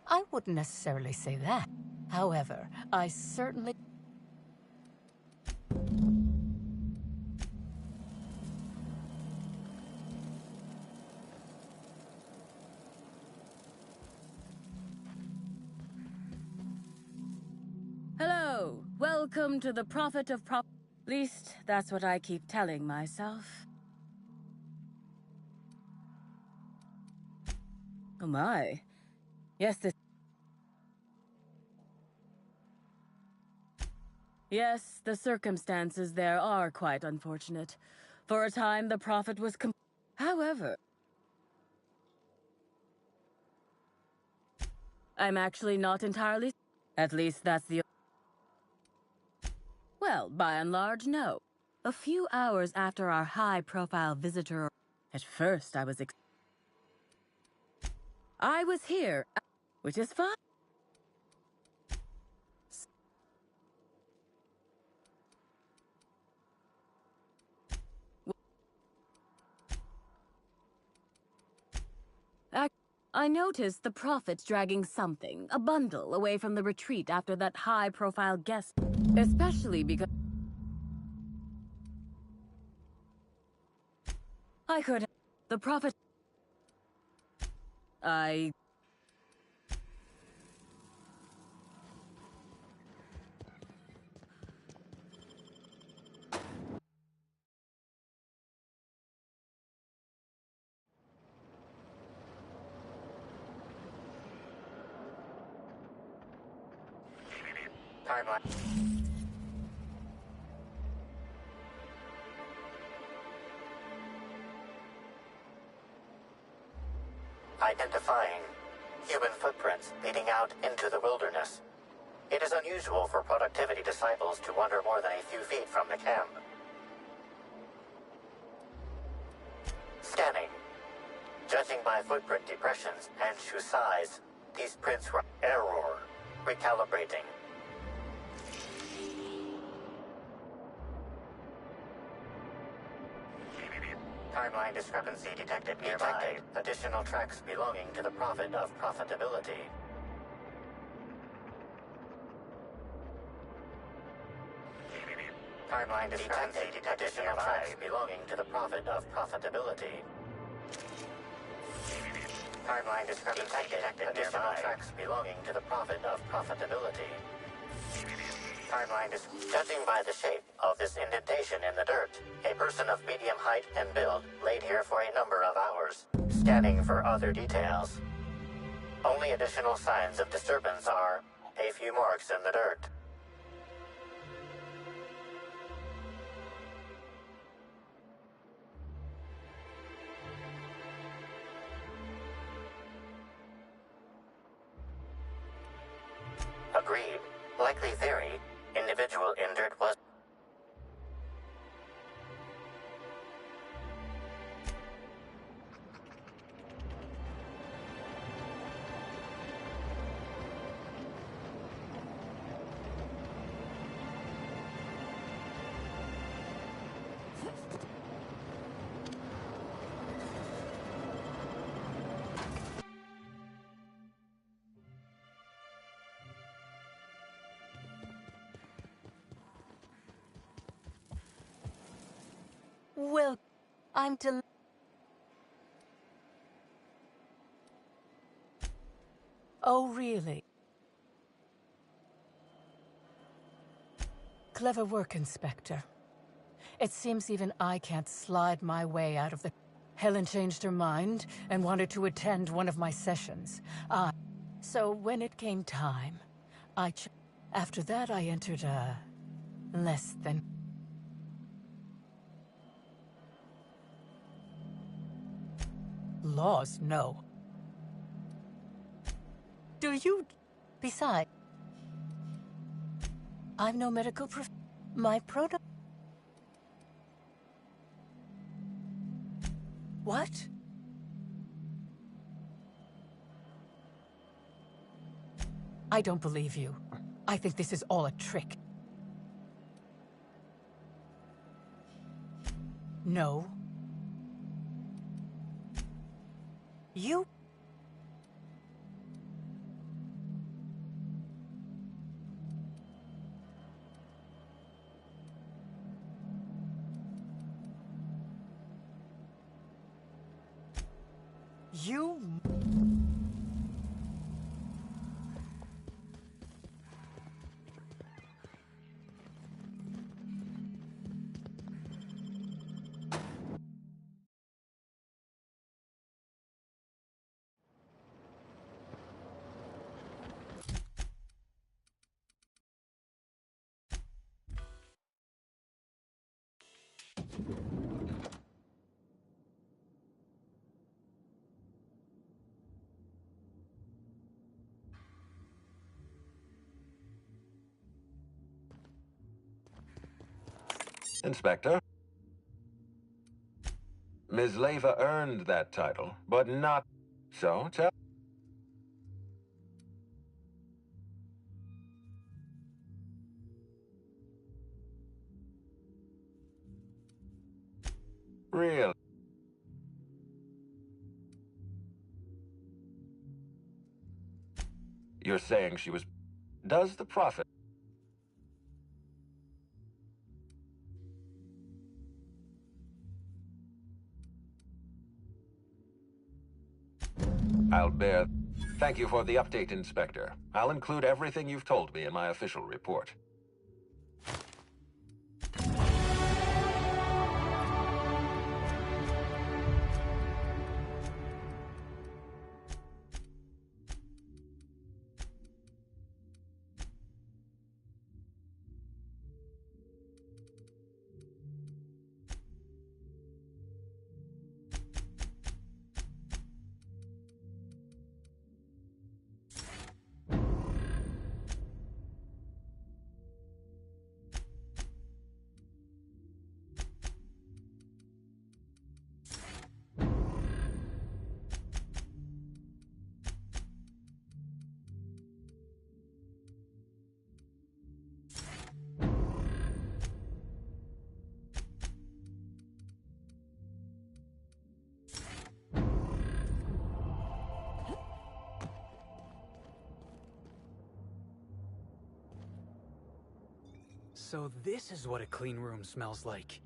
I wouldn't necessarily say that. However, I certainly... Hello, welcome to the Prophet of At least, that's what I keep telling myself. Oh my. Yes, Yes, the circumstances there are quite unfortunate. For a time, the Prophet was However... I'm actually not entirely... At least that's the... Well, by and large, no. A few hours after our high-profile visitor... At first, I was here, which is fine. I noticed the Prophet dragging something, a bundle, away from the retreat after that high-profile guest. Especially because... I could... The Prophet... Timeline. Identifying human footprints leading out into the wilderness. It is unusual for productivity disciples to wander more than a few feet from the camp. Scanning. Judging by footprint depressions and shoe size, these prints were error. Recalibrating. Timeline discrepancy detected nearby. Additional tracks belonging to the Prophet of Profitability. Timeline discrepancy detected additional tracks belonging to the Prophet of Profitability. Timeline discrepancy detected additional tracks belonging to the Prophet of Profitability. Timeline is judging by the shape of this indentation in the dirt. A person of medium height and build laid here for a number of hours, scanning for other details. Only additional signs of disturbance are a few marks in the dirt. Agreed. Likely theory. Individual injured was... Well, I'm del- Oh, really? Clever work, Inspector. It seems even I can't slide my way out of the... Helen changed her mind and wanted to attend one of my sessions. So when it came time, after that I entered less than... Laws, no. Do you... Besides, I'm no medical My proto... What? I don't believe you. I think this is all a trick. No. You... You... Inspector? Ms. Leva earned that title, but not... So, tell... Really? You're saying she was... Does the Prophet... I'll bear... Thank you for the update, Inspector. I'll include everything you've told me in my official report. So this is what a clean room smells like.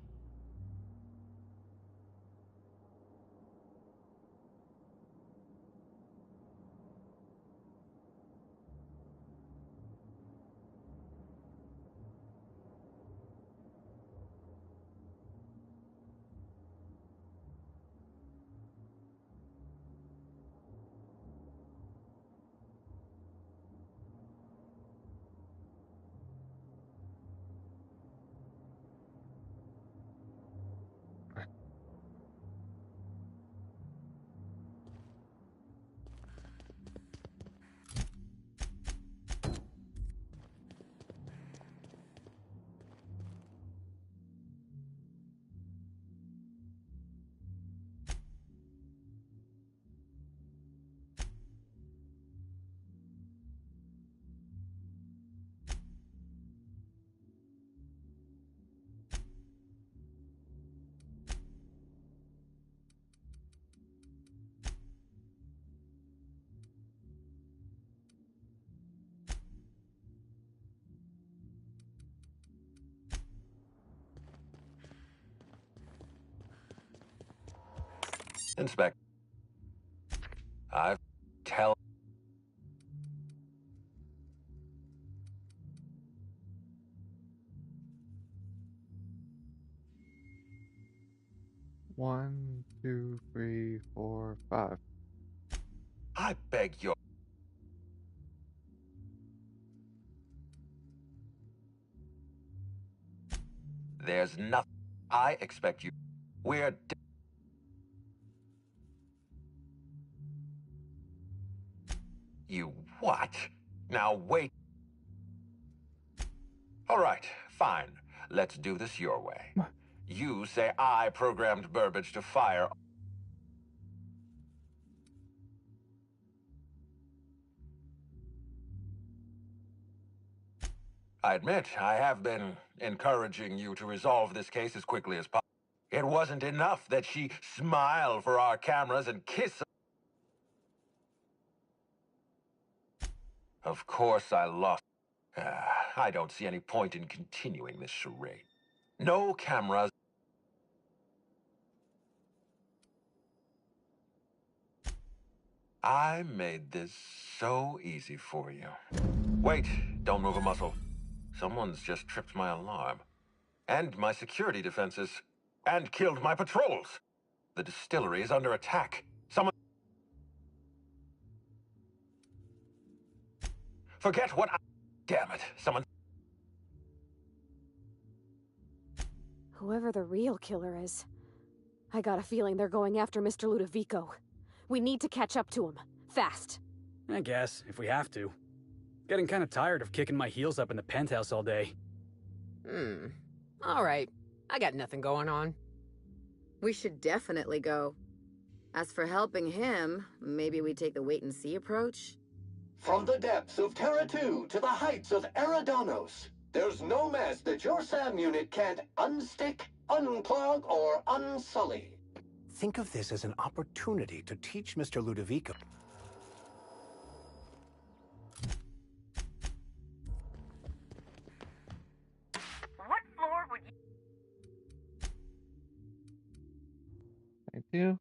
Inspect. I tell. One, two, three, four, five. I beg your. There's nothing. I expect you. We're. You what? Now wait. All right, fine. Let's do this your way. You say I programmed Burbage to fire. I admit, I have been encouraging you to resolve this case as quickly as possible. It wasn't enough that she smiled for our cameras and kiss. Of course I lost. I don't see any point in continuing this charade. No cameras. I made this so easy for you. Wait, don't move a muscle. Someone's just tripped my alarm. And my security defenses. And killed my patrols. The distillery is under attack. Someone... Forget what I... Damn it, someone... Whoever the real killer is, I got a feeling they're going after Mr. Ludovico. We need to catch up to him. Fast. I guess, if we have to. Getting kind of tired of kicking my heels up in the penthouse all day. Alright. I got nothing going on. We should definitely go. As for helping him, maybe we take the wait-and-see approach? From the depths of Terra 2 to the heights of Eridanos, there's no mess that your SAM unit can't unstick, unclog, or unsully. Think of this as an opportunity to teach Mr. Ludovico. What floor would you... Thank you.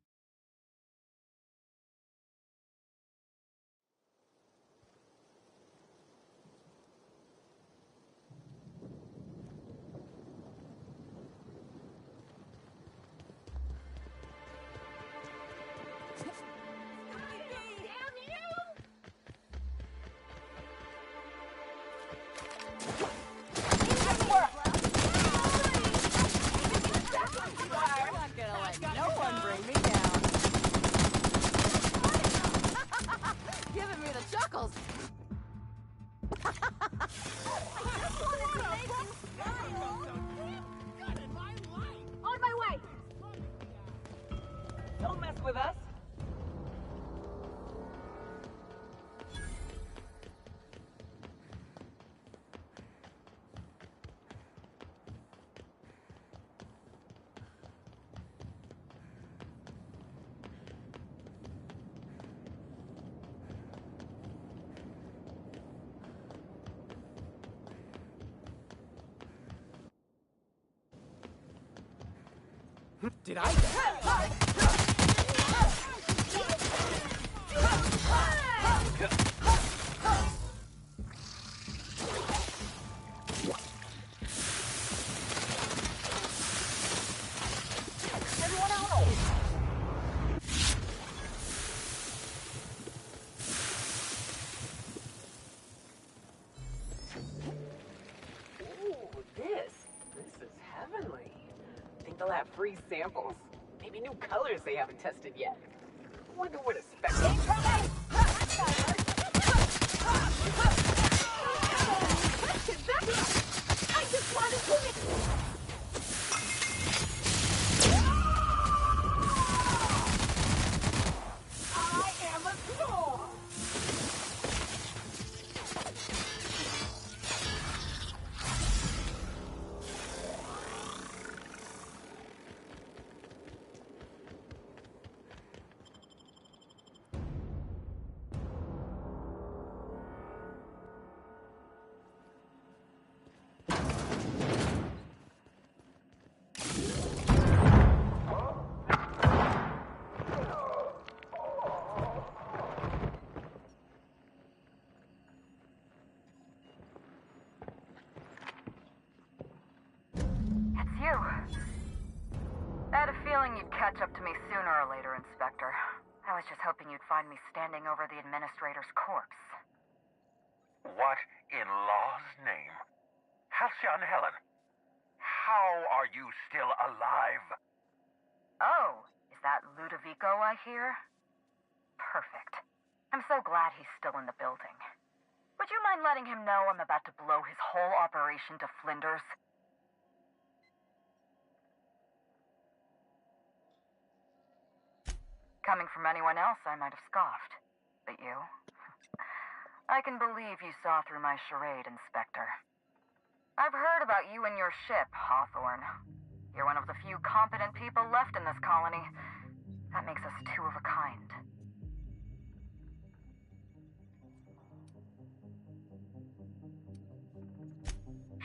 Giving me the chuckles. On my way! Don't mess with us. Did I? This is heavenly. Think they'll have free samples? Maybe new colors they haven't tested yet. Wonder what a I just wanted to... I am a storm! catch up to me sooner or later, Inspector. I was just hoping you'd find me standing over the administrator's corpse. What in law's name? Halcyon Helen, how are you still alive? Oh, is that Ludovico I hear? Perfect. I'm so glad he's still in the building. Would you mind letting him know I'm about to blow his whole operation to flinders? Coming from anyone else, I might have scoffed. But you? I can believe you saw through my charade, Inspector. I've heard about you and your ship, Hawthorne. You're one of the few competent people left in this colony. That makes us two of a kind.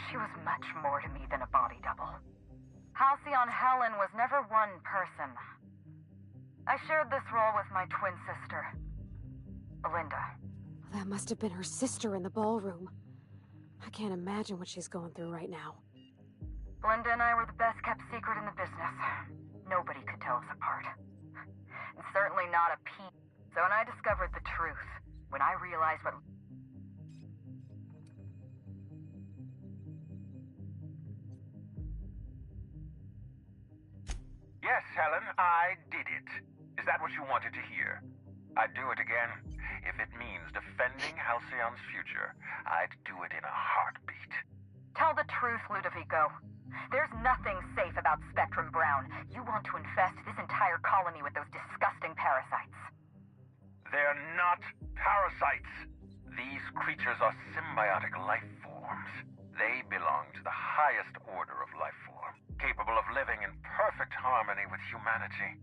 She was much more to me than a body double. Halcyon Helen was never one person. I shared this role with my twin sister, Belinda. That must have been her sister in the ballroom. I can't imagine what she's going through right now. Belinda and I were the best kept secret in the business. Nobody could tell us apart. And certainly not a peep. So when I discovered the truth, when I realized what... Yes, Helen, I did it. Is that what you wanted to hear? I'd do it again. If it means defending Halcyon's future, I'd do it in a heartbeat. Tell the truth, Ludovico. There's nothing safe about Spectrum Brown. You want to infest this entire colony with those disgusting parasites. They're not parasites. These creatures are symbiotic life forms. They belong to the highest order of life form, capable of living in perfect harmony with humanity.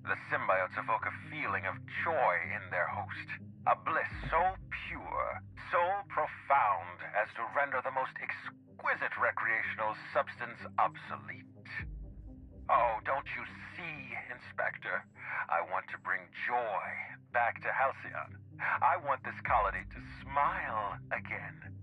The symbiotes evoke a feeling of joy in their host, a bliss so pure, so profound as to render the most exquisite recreational substance obsolete. Oh, don't you see, Inspector? I want to bring joy back to Halcyon. I want this colony to smile again.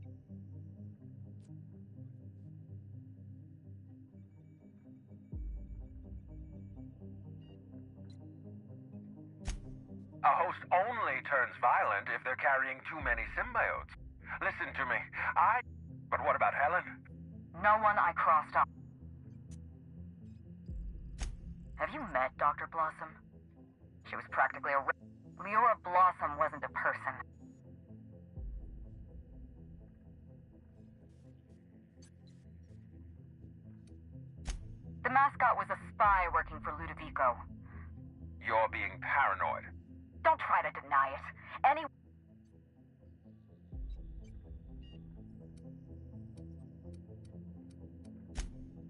A host only turns violent if they're carrying too many symbiotes. Listen to me. But what about Helen? No one I crossed off. Have you met Dr. Blossom? She was practically a... Leora Blossom wasn't a person. The mascot was a spy working for Ludovico. You're being paranoid. Don't try to deny it.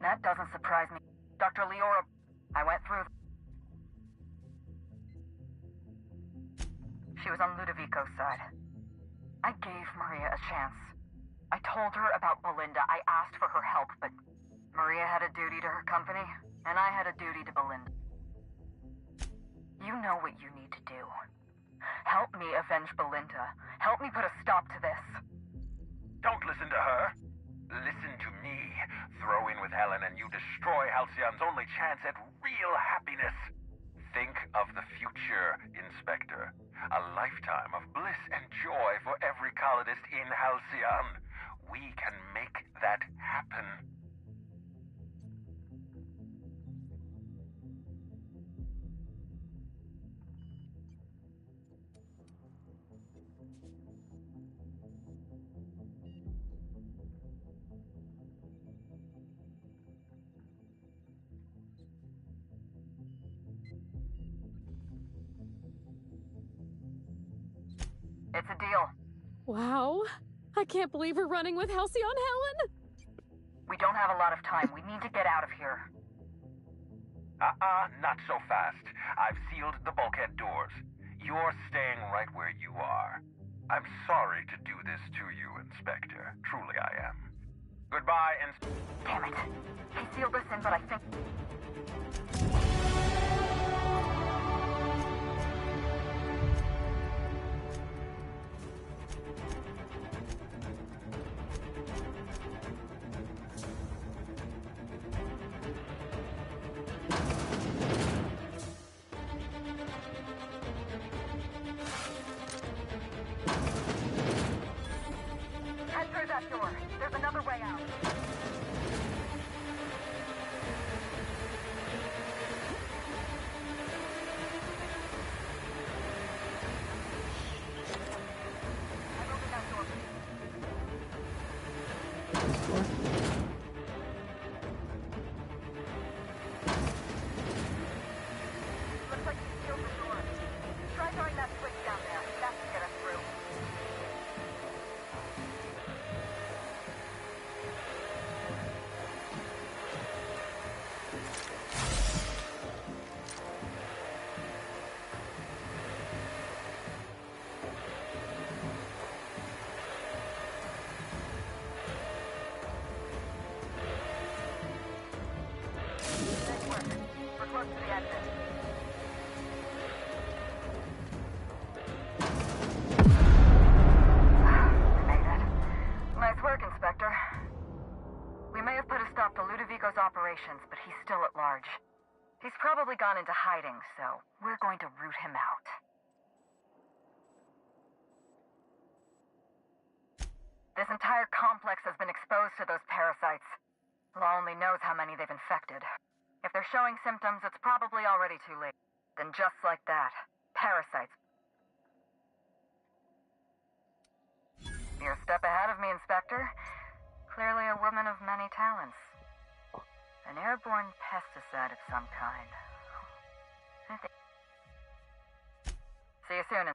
That doesn't surprise me. Dr. Leora... I went through... She was on Ludovico's side. I gave Maria a chance. I told her about Belinda. I asked for her help, but Maria had a duty to her company, and I had a duty to Belinda. You know what you need to do. Help me avenge Belinda. Help me put a stop to this. Don't listen to her. Listen to me. Throw in with Helen and you destroy Halcyon's only chance at real happiness. Think of the future, Inspector. A lifetime of bliss and joy for every colonist in Halcyon. We can make that happen. It's a deal. Wow. I can't believe we're running with Halcyon Helen. We don't have a lot of time. We need to get out of here. Not so fast. I've sealed the bulkhead doors. You're staying right where you are. I'm sorry to do this to you, Inspector. Truly I am. Goodbye, Damn it. He sealed us in, but I think... probably gone into hiding, so we're going to root him out. This entire complex has been exposed to those parasites. Law only knows how many they've infected. If they're showing symptoms, it's probably already too late. Then just like that, parasites. You're a step ahead of me, Inspector. Clearly a woman of many talents. An airborne pesticide of some kind. See you soon.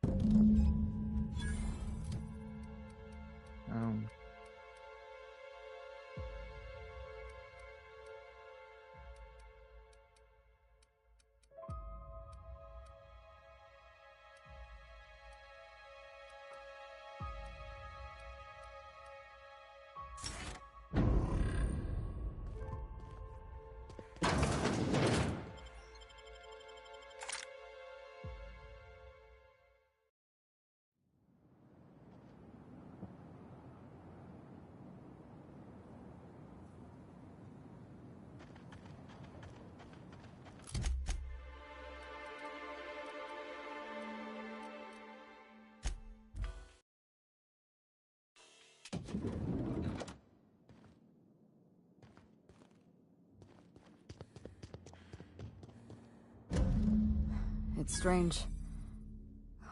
It's strange.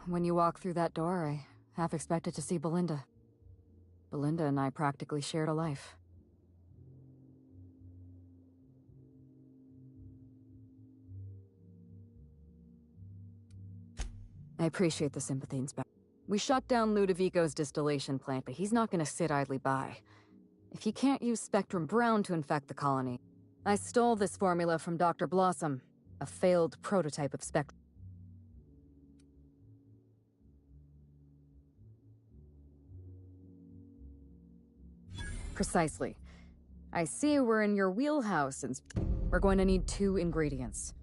When you walk through that door, I half expected to see Belinda. Belinda and I practically shared a life. I appreciate the sympathy, Inspector. We shut down Ludovico's distillation plant, but he's not gonna sit idly by. If he can't use Spectrum Brown to infect the colony, I stole this formula from Dr. Blossom, a failed prototype of Spectrum. Precisely. I see we're in your wheelhouse, and we're going to need 2 ingredients.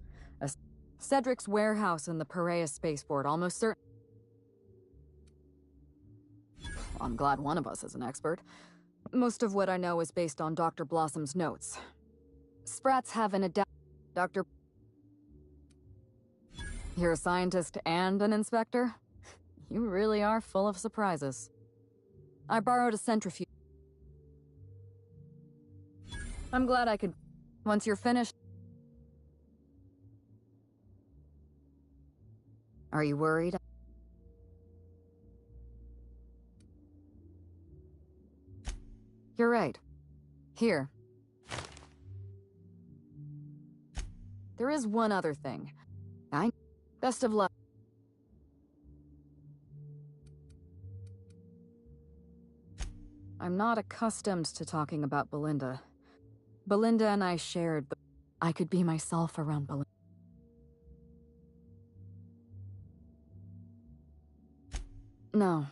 Cedric's warehouse in the Perea spaceport, almost certain. I'm glad one of us is an expert. Most of what I know is based on Dr. Blossom's notes. Sprats have an Dr. You're a scientist and an inspector? You really are full of surprises. I borrowed a centrifuge. I'm glad I could. Once you're finished. Are you worried? You're right. Here. There is one other thing. Best of luck. I'm not accustomed to talking about Belinda. Belinda and I shared, but I could be myself around Belinda. No.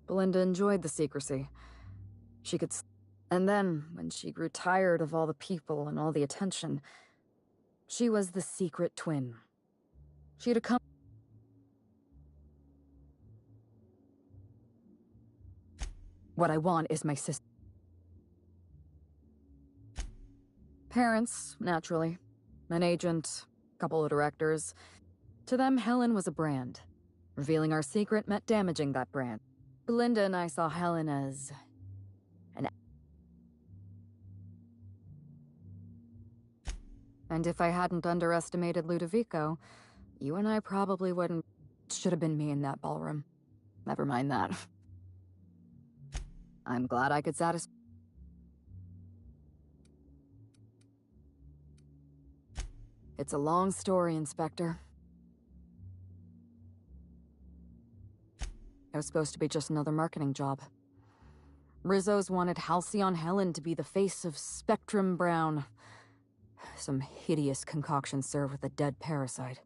Belinda enjoyed the secrecy. She could... And then, when she grew tired of all the people and all the attention, she was the secret twin. She'd come... What I want is my sister. Parents, naturally. An agent, a couple of directors. To them, Helen was a brand. Revealing our secret meant damaging that brand. Belinda and I saw Helen as... And if I hadn't underestimated Ludovico, you and I probably wouldn't... Should have been me in that ballroom. Never mind that. I'm glad I could satisfy... It's a long story, Inspector. It was supposed to be just another marketing job. Rizzo's wanted Halcyon Helen to be the face of Spectrum Brown. Some hideous concoction served with a dead parasite.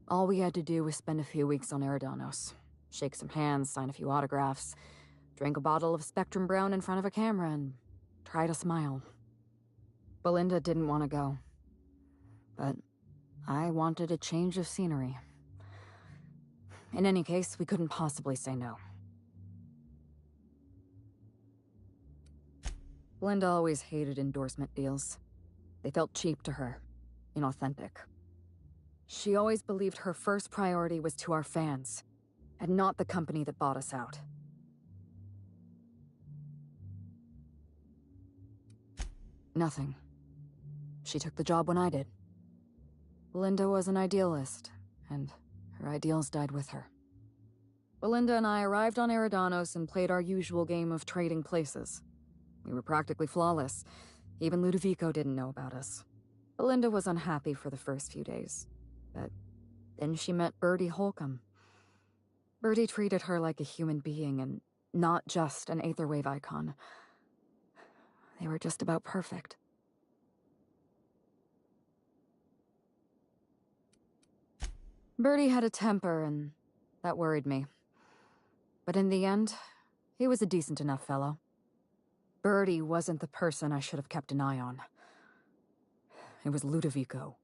All we had to do was spend a few weeks on Eridanos. Shake some hands, sign a few autographs, drink a bottle of Spectrum Brown in front of a camera, and try to smile. Belinda didn't want to go. But I wanted a change of scenery. In any case, we couldn't possibly say no. Belinda always hated endorsement deals. They felt cheap to her. inauthentic. She always believed her first priority was to our fans, and not the company that bought us out. Nothing. She took the job when I did. Belinda was an idealist, and her ideals died with her. Belinda and I arrived on Eridanos and played our usual game of trading places. We were practically flawless. Even Ludovico didn't know about us. Belinda was unhappy for the first few days, but then she met Bertie Holcomb. Bertie treated her like a human being and not just an Aetherwave icon. They were just about perfect. Bertie had a temper, and that worried me. But in the end, he was a decent enough fellow. Bertie wasn't the person I should have kept an eye on. It was Ludovico.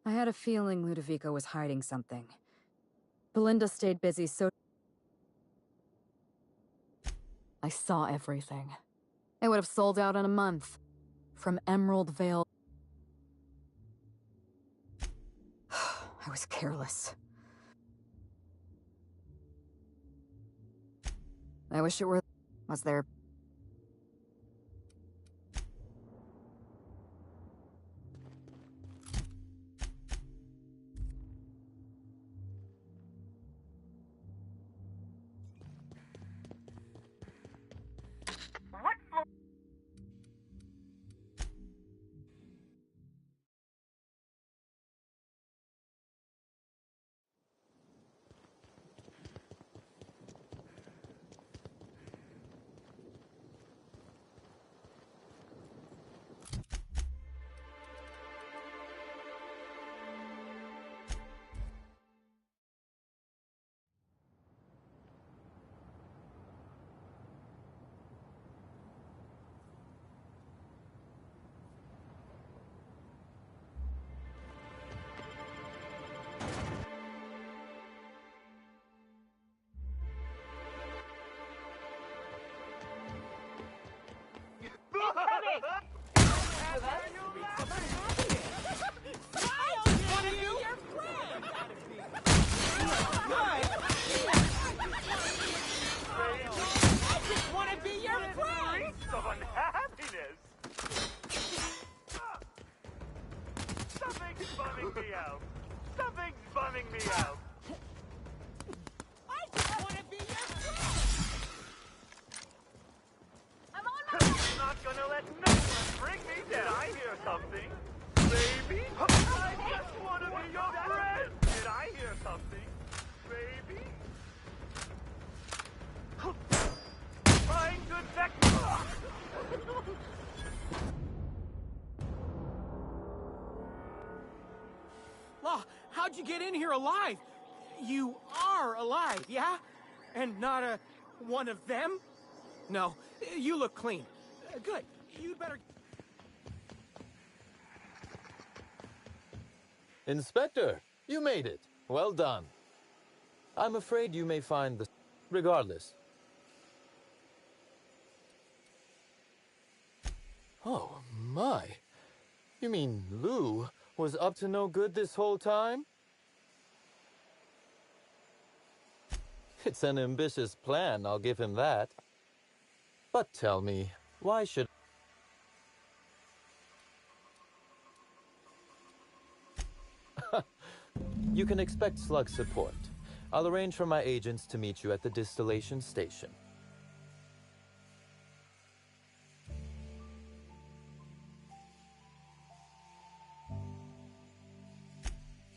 I had a feeling Ludovico was hiding something. Belinda stayed busy, so I saw everything. It would have sold out in a month. From Emerald Vale. I was careless. I wish it were... Was there... How'd you get in here alive? You are alive, yeah? And not one of them? No, you look clean. Good. You'd better... Inspector, you made it. Well done. I'm afraid you may find the... Regardless. Oh, my. You mean Lou was up to no good this whole time? It's an ambitious plan, I'll give him that. But tell me, why should... You can expect slug support. I'll arrange for my agents to meet you at the distillation station.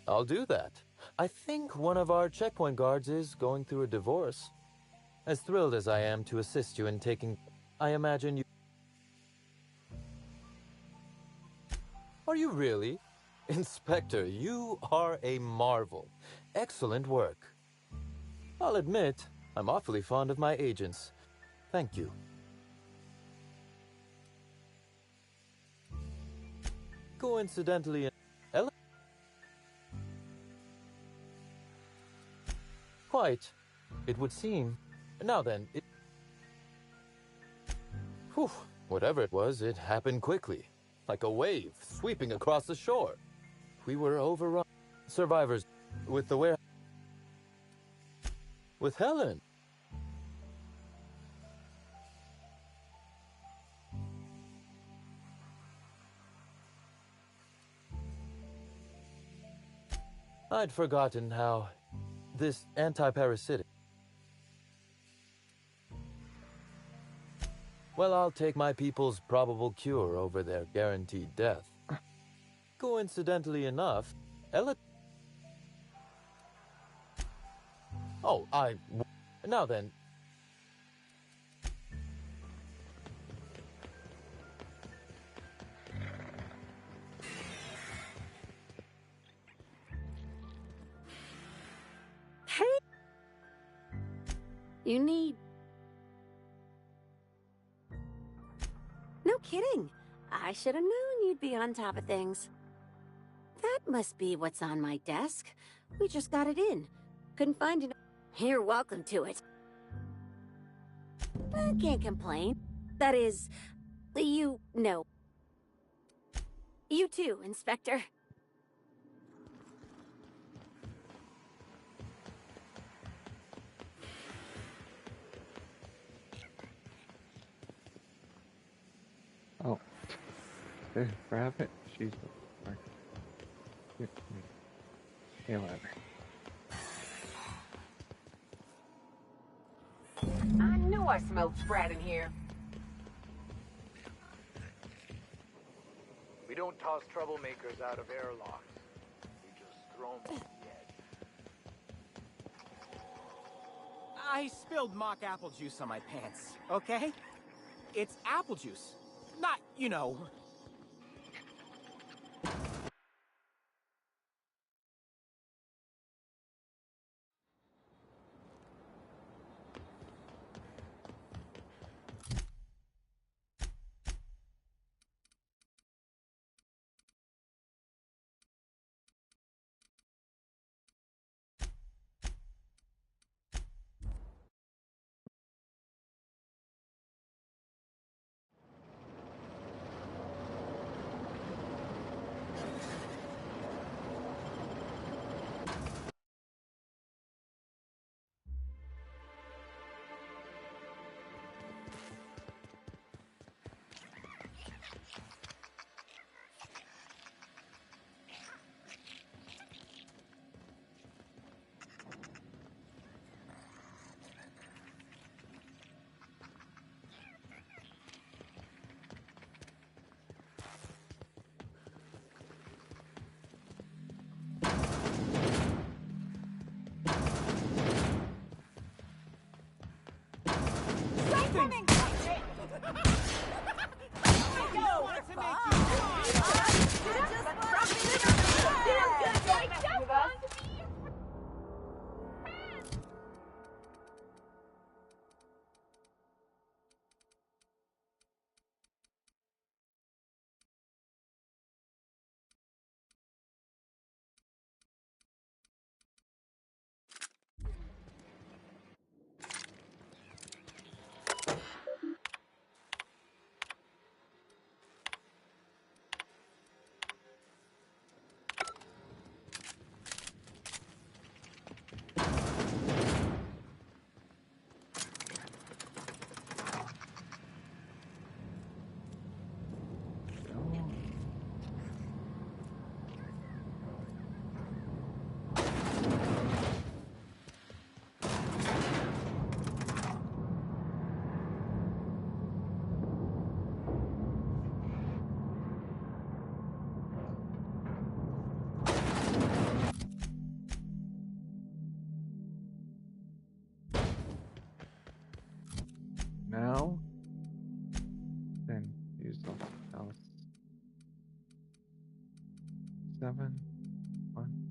I'll do that. I think one of our checkpoint guards is going through a divorce. As thrilled as I am to assist you in taking... I imagine you... Are you really? Inspector, you are a marvel. Excellent work. I'll admit, I'm awfully fond of my agents. Thank you. Coincidentally... Quite. It would seem. Now then, it... Whew. Whatever it was, it happened quickly. Like a wave sweeping across the shore. We were overrun. Survivors with the where? With Helen. I'd forgotten how this anti-parasitic. Well, I'll take my people's probable cure over their guaranteed death. Coincidentally enough, Ella... Oh, Now then... Hey! You need... No kidding. I should have known you'd be on top of things. That must be what's on my desk. We just got it in. Couldn't find it. You're welcome to it. I can't complain. That is, you know. You too, Inspector. Oh. Hey, grab it. She's the Hey, ladder. I knew I smelled Sprat in here. We don't toss troublemakers out of airlocks. We just throw them off the edge. I spilled mock apple juice on my pants, okay? It's apple juice, not, you know... Coming! Now, then use something else. 7, 1.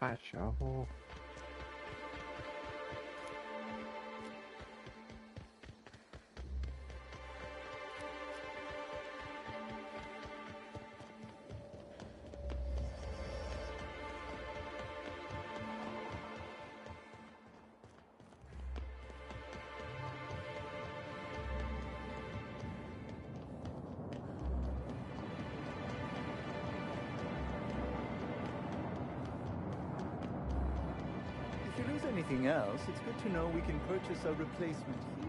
buy a shovel? If you lose anything else, it's good to know we can purchase a replacement here.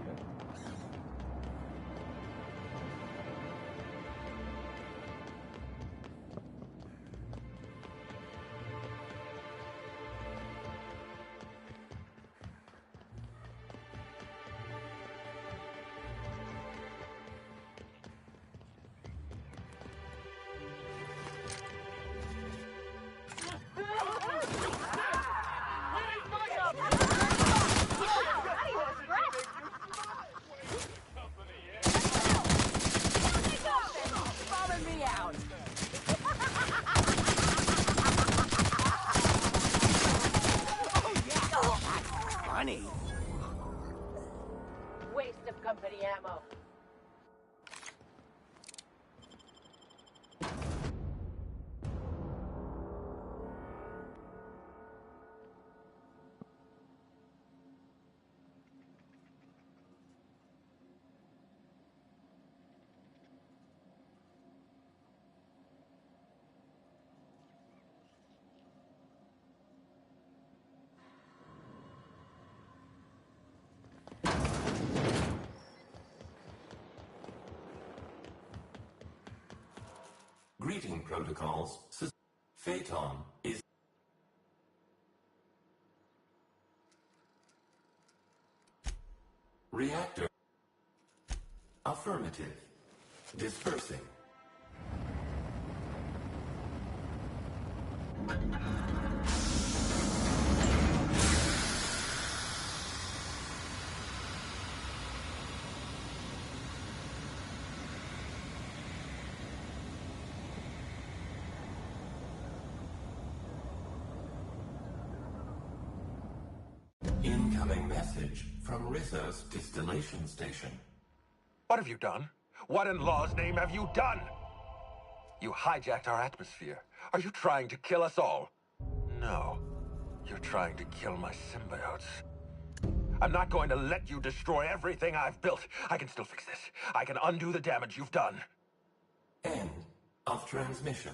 Bombing me out. Oh yeah, that's funny. Waste of company ammo. Greeting protocols. Phaeton is... Reactor. Affirmative. Dispersing. Incoming message from Rizzo's distillation station. What have you done? What in law's name have you done? You hijacked our atmosphere. Are you trying to kill us all? No. You're trying to kill my symbiotes. I'm not going to let you destroy everything I've built. I can still fix this. I can undo the damage you've done. End of transmission.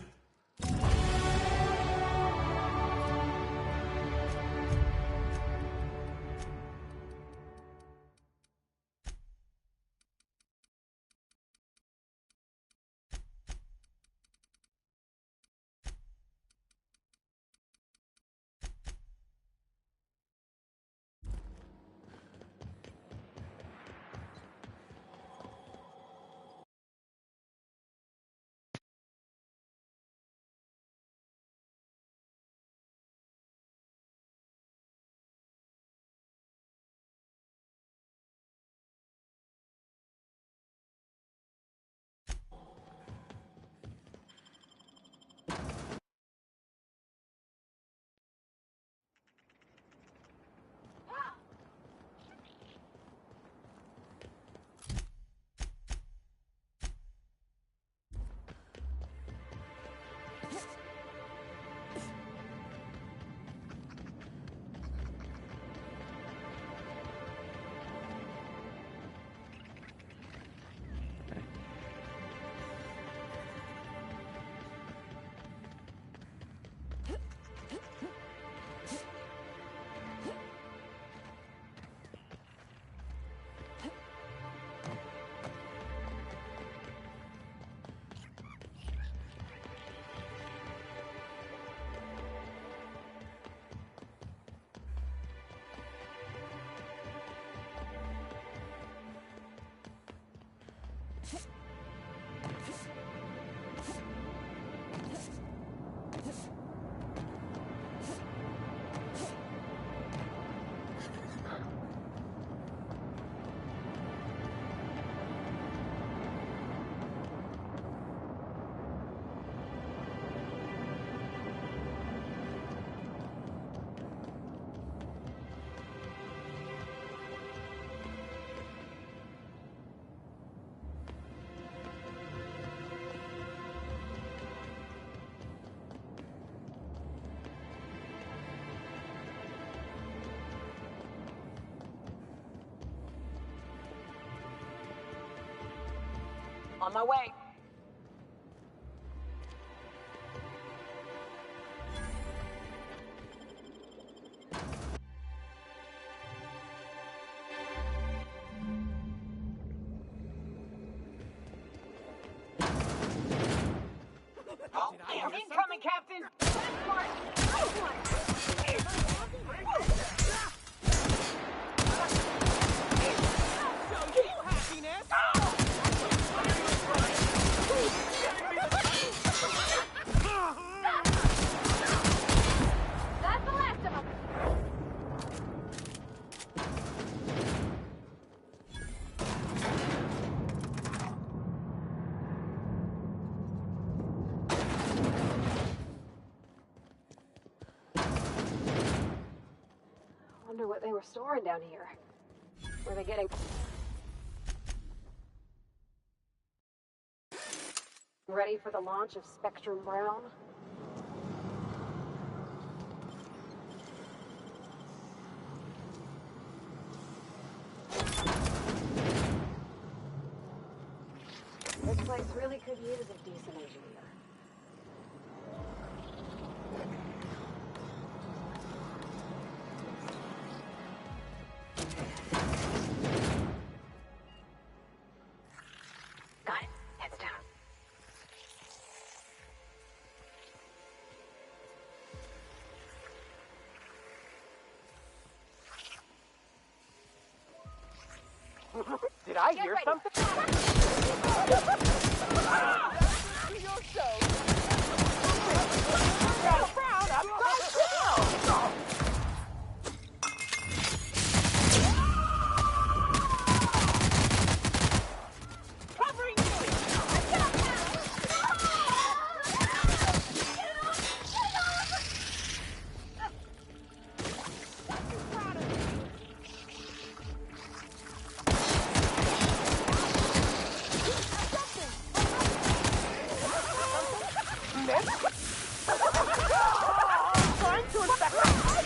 On my way. Incoming, Captain! That's the last of them. Wonder what they were storing down here. Were they getting... ready for the launch of Spectrum Brown? This place really could use a decent engineer. Got it. Heads down. Did I hear something? Your show. Brown upside down. Covering you. Trying to inspect. I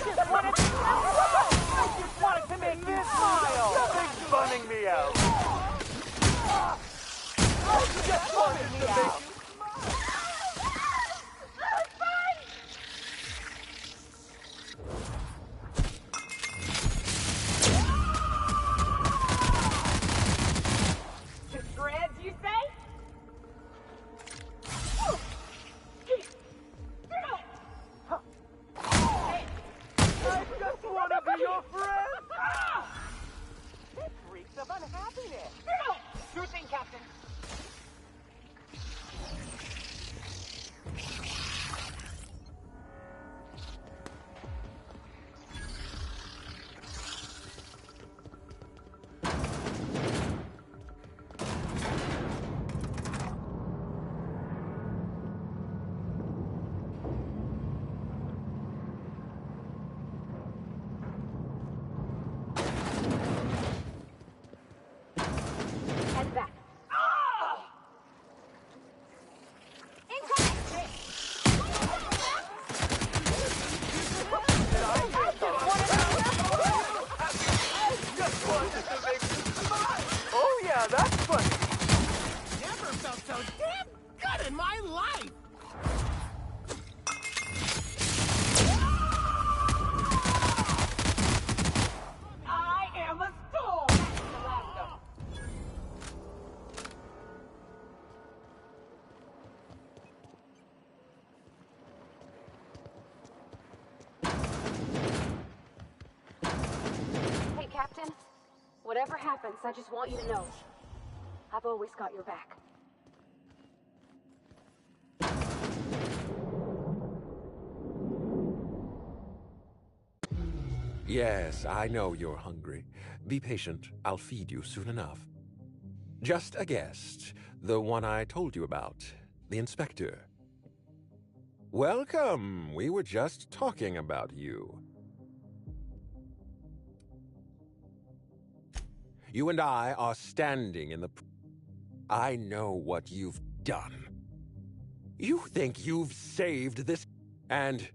just wanted to make you smile. Nothing's funning me out. I just wanted to make you. To shreds, you say? I just want to be your friend. It reeks of unhappiness. Sure thing, Captain. Head back. Just wanted to make you smile. Oh yeah, that's funny. Never felt so damn good in my life. I am a storm. The last of 'em. Hey, Captain. Whatever happens, I just want you to know. I've always got your back. Yes, I know you're hungry. Be patient. I'll feed you soon enough. Just a guest. The one I told you about. The inspector. Welcome. We were just talking about you. You and I are standing in the... I know what you've done. You think you've saved this... And...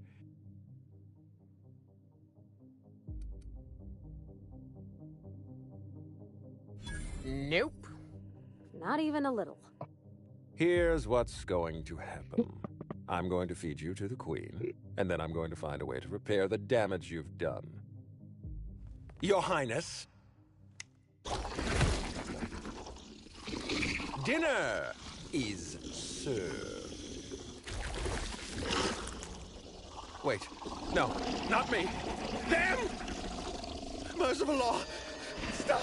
Nope. Not even a little. Here's what's going to happen. I'm going to feed you to the Queen, and then I'm going to find a way to repair the damage you've done. Your Highness, dinner is served. Wait, no, not me. Them! Merciful law! Stop!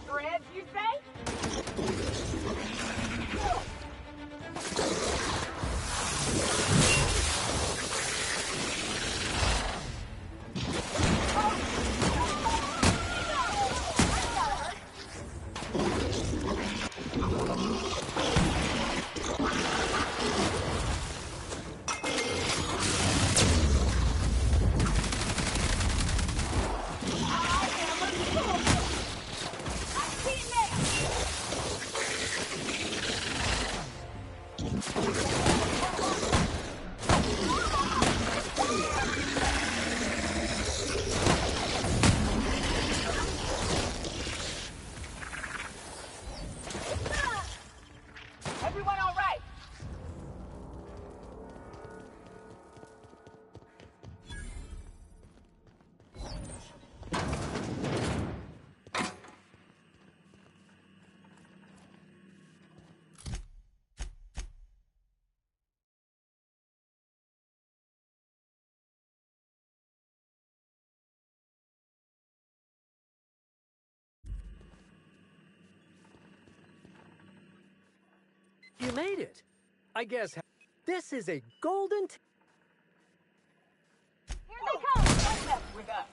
Threads, you say? Everyone all right? You made it. I guess this is a golden... Here they come! Don't mess with us.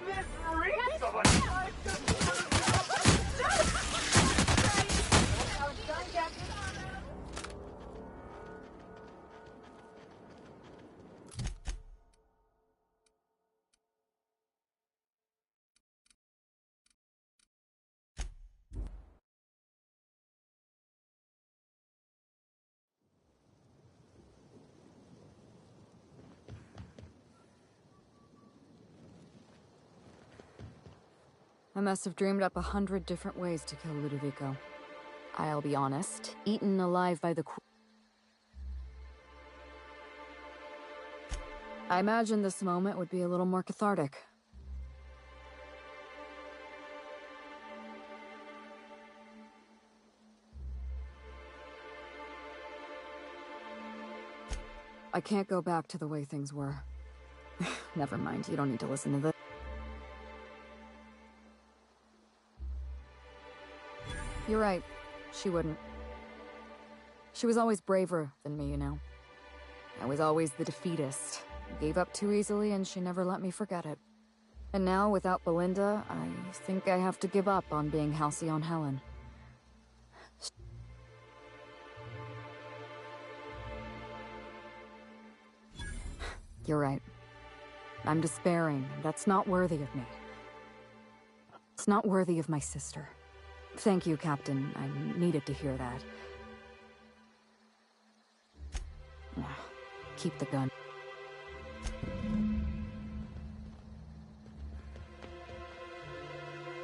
This reeks of a... I must have dreamed up 100 different ways to kill Ludovico. I'll be honest, eaten alive by the I imagine this moment would be a little more cathartic. I can't go back to the way things were. Never mind, you don't need to listen to this. You're right. She wouldn't. She was always braver than me, you know. I was always the defeatist. Gave up too easily and she never let me forget it. And now, without Belinda, I think I have to give up on being Halcyon Helen. You're right. I'm despairing. That's not worthy of me. It's not worthy of my sister. Thank you, Captain. I needed to hear that. Keep the gun.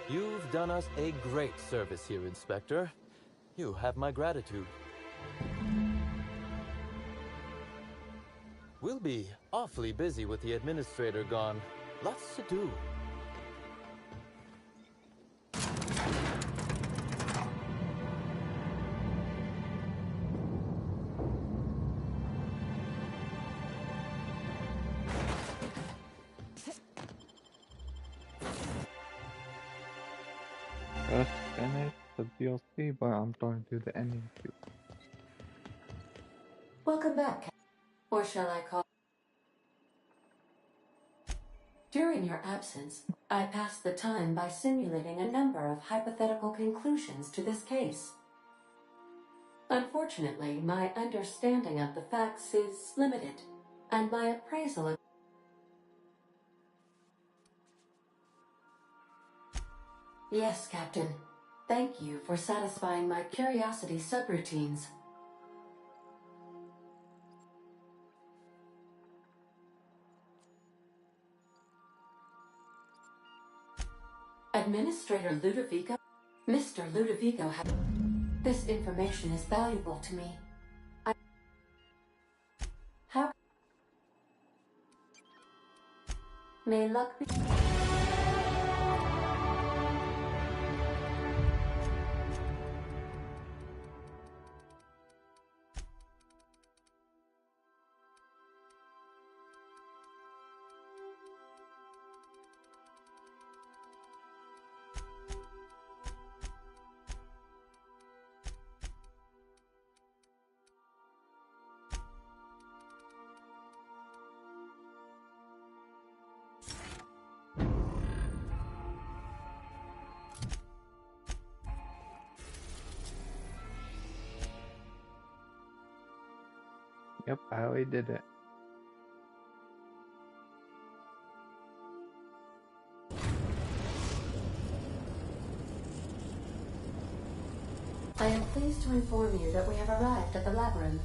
You've done us a great service here, Inspector. You have my gratitude. We'll be awfully busy with the administrator gone. Lots to do. Just finished the DLC, but I'm starting to do the ending too. Welcome back. Or shall I call... During your absence, I passed the time by simulating a number of hypothetical conclusions to this case. Unfortunately, my understanding of the facts is limited, and my appraisal of... Yes, Captain. Thank you for satisfying my curiosity subroutines. Administrator Ludovico? Mr. Ludovico has... This information is valuable to me. How... May luck be... Yep, I already did it. I am pleased to inform you that we have arrived at the labyrinth.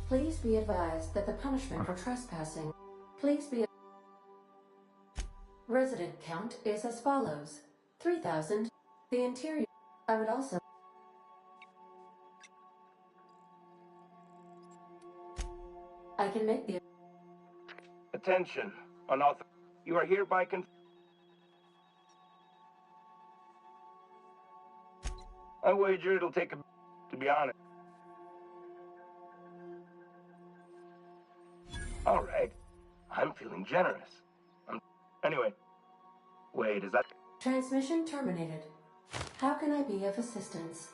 Please be advised that the punishment for trespassing... Please be... Resident count is as follows. 3,000. The interior... I would also... I can make the... Attention. Unauthorized. You are hereby I wager it'll take a... to be honest. All right. I'm feeling generous. Anyway. Wait, is that... Transmission terminated. How can I be of assistance?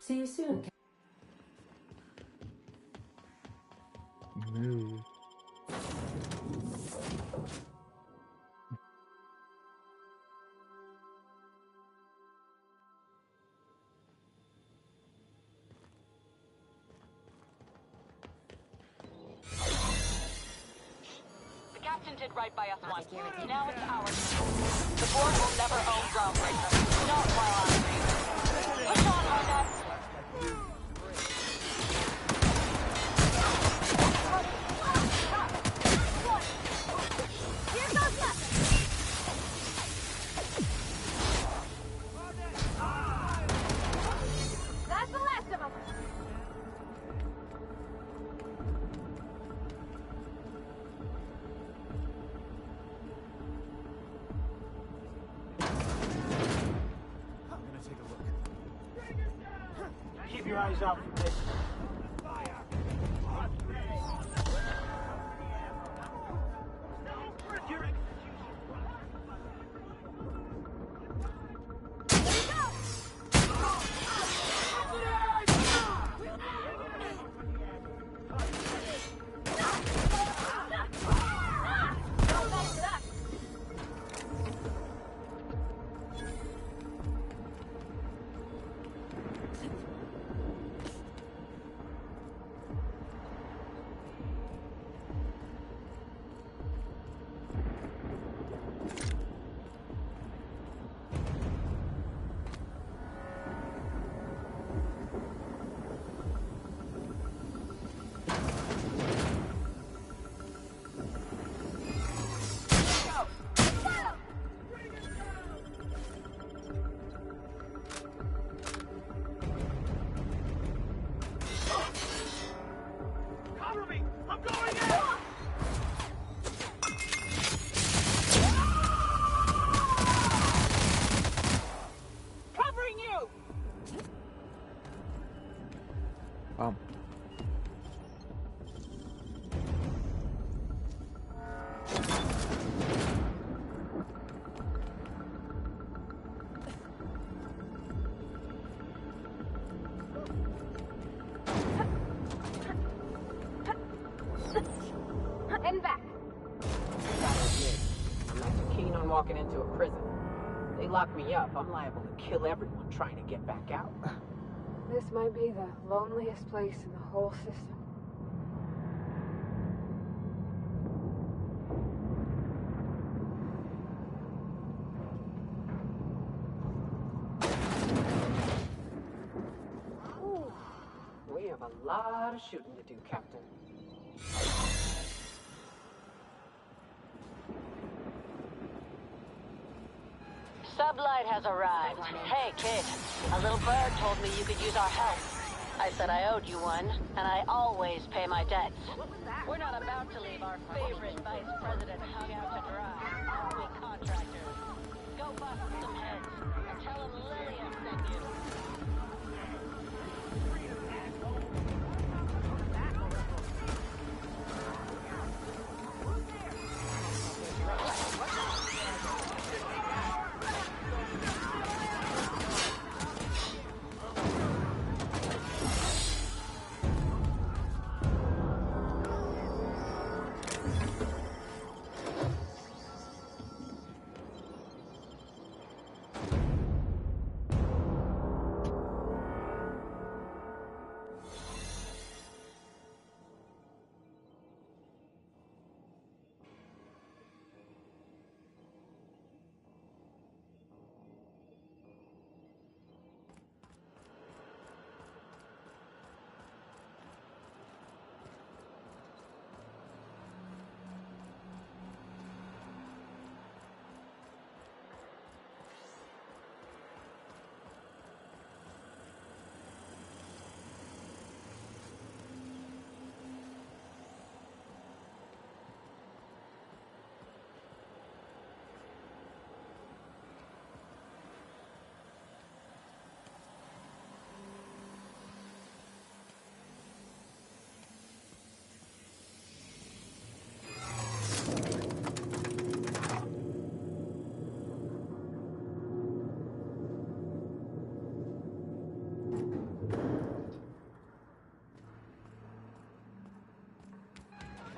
See you soon. Move. The captain did right by us once. Now it's ours. The board will never own Groundbreaker. Not while I'm here. Push on, Margot. Here goes nothing. That's the last of them. Keep your eyes out for this. Heading back. Gotta admit, I'm not too keen on walking into a prison. They lock me up, I'm liable to kill everyone trying to get back out. This might be the loneliest place in the whole system. Ooh, we have a lot of shooting to do, Captain. Sublight has arrived. Hey, kid. A little bird told me you could use our help. I said I owed you one, and I always pay my debts. We're not about to leave our favorite vice president hung out to dry, are we, contractors? Go bust some heads, and tell him Lillian sent you.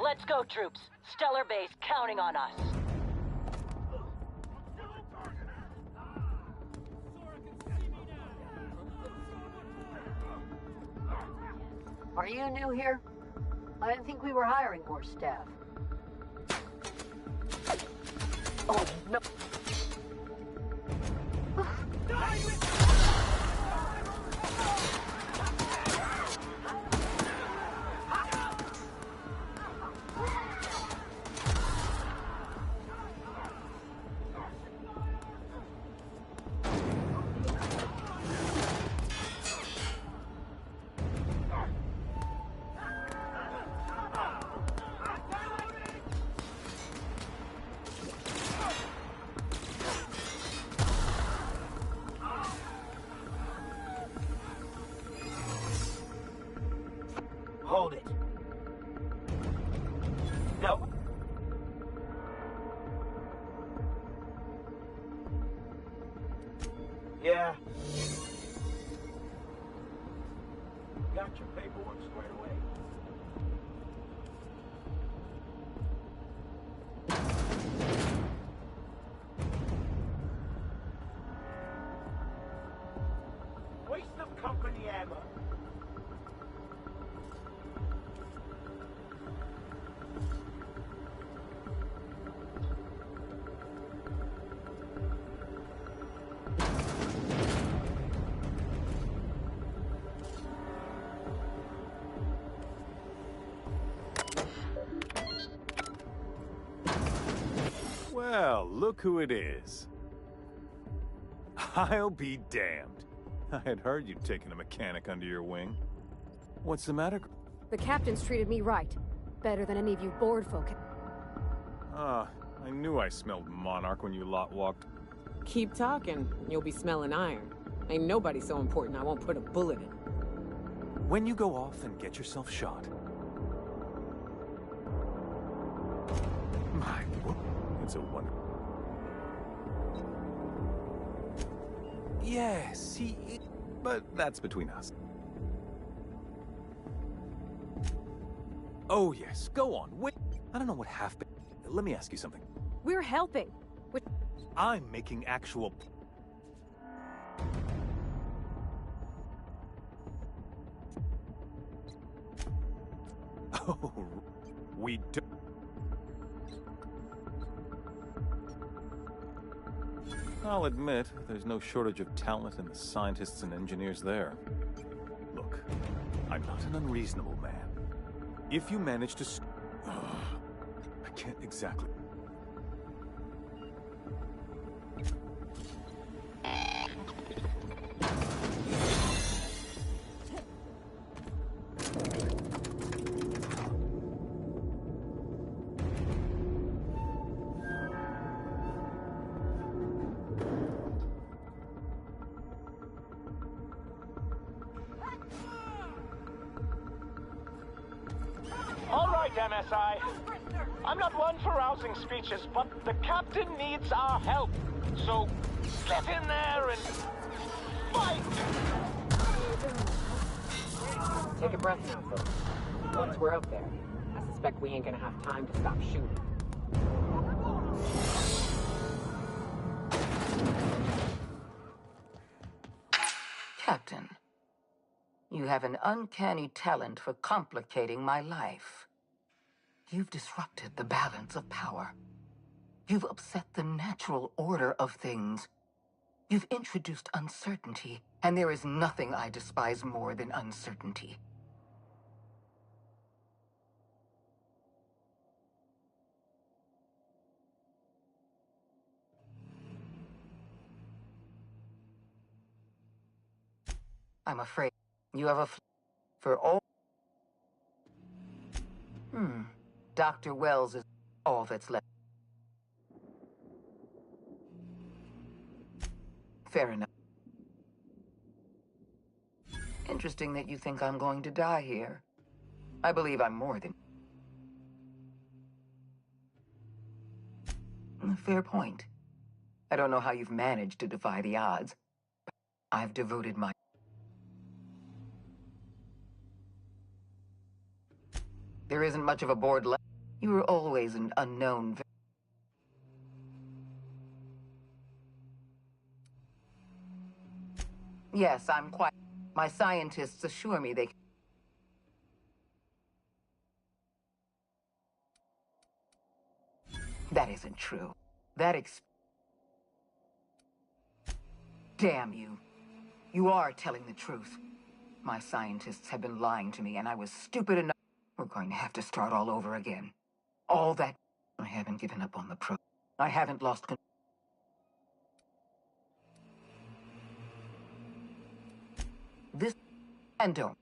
Let's go, troops. Stellar Base counting on us. Are you new here? I didn't think we were hiring more staff. Oh, no. Hold it. No. Yeah. Got your paperwork squared away. Waste of company ammo. Well, look who it is. I'll be damned. I had heard you'd taken a mechanic under your wing. What's the matter? The captain's treated me right. Better than any of you bored folk. Ah, I knew I smelled Monarch when you lot walked. Keep talking, you'll be smelling iron. Ain't nobody so important I won't put a bullet in. When you go off and get yourself shot... My... It's a wonder... Yes, he... But that's between us. Oh, yes. Go on. Wait. I don't know what half... Let me ask you something. We're helping. I'm making actual... Oh, we do... I'll admit, there's no shortage of talent in the scientists and engineers there. Look, I'm not an unreasonable man. If you manage to... I can't exactly... All right, MSI. I'm not one for rousing speeches, but the captain needs our help. So, get in there and fight! Take a breath now, folks. Once we're up there, I suspect we ain't gonna have time to stop shooting. Captain, you have an uncanny talent for complicating my life. You've disrupted the balance of power. You've upset the natural order of things. You've introduced uncertainty, and there is nothing I despise more than uncertainty. I'm afraid you have a for all... Dr. Wells is all that's left. Fair enough. Interesting that you think I'm going to die here. I believe I'm more than... Fair point. I don't know how you've managed to defy the odds, but I've devoted my... There isn't much of a board left. You were always an unknown... Yes, I'm quite... My scientists assure me they... That isn't true. Damn you. You are telling the truth. My scientists have been lying to me, and I was stupid enough... We're going to have to start all over again. All that... I haven't given up on the pro... I haven't lost control. This... And don't.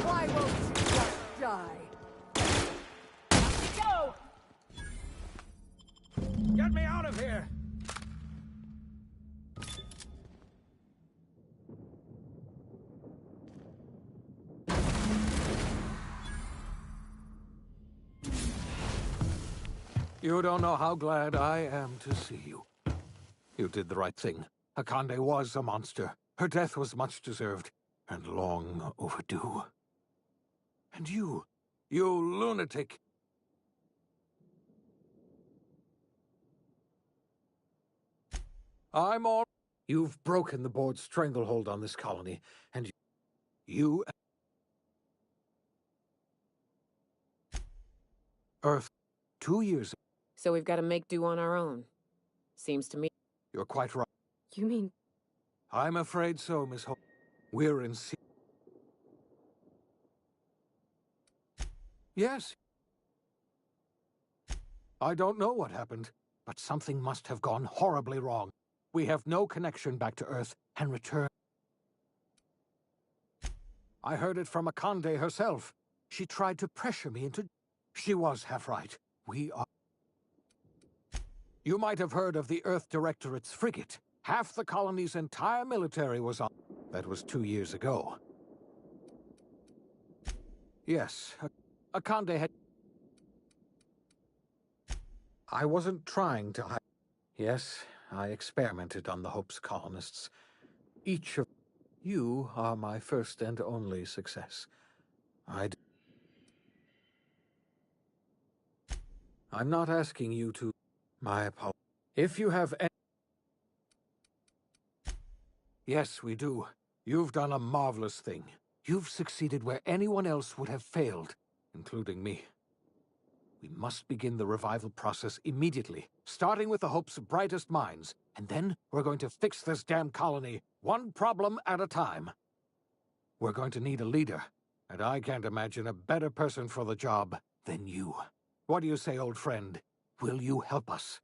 Why won't you just die? Go! Get me out of here! You don't know how glad I am to see you. You did the right thing. Akande was a monster. Her death was much deserved, and long overdue. And you lunatic. I'm all... You've broken the board's stranglehold on this colony, and you... Earth, 2 years... So we've got to make do on our own. Seems to me. You're quite right. You mean... I'm afraid so, Miss Hope. We're in sea... Yes. I don't know what happened, but something must have gone horribly wrong. We have no connection back to Earth, and return... I heard it from Akande herself. She tried to pressure me into... She was half right. We are... You might have heard of the Earth Directorate's frigate. Half the colony's entire military was on... That was 2 years ago. Yes, Akande had... I wasn't trying to hide... Yes, I experimented on the Hope's colonists. Each of... You are my first and only success. I'm not asking you to... My apologies. If you have any... Yes, we do. You've done a marvelous thing. You've succeeded where anyone else would have failed, including me. We must begin the revival process immediately, starting with the Hope's brightest minds, and then we're going to fix this damn colony, one problem at a time. We're going to need a leader, and I can't imagine a better person for the job than you. What do you say, old friend? Will you help us?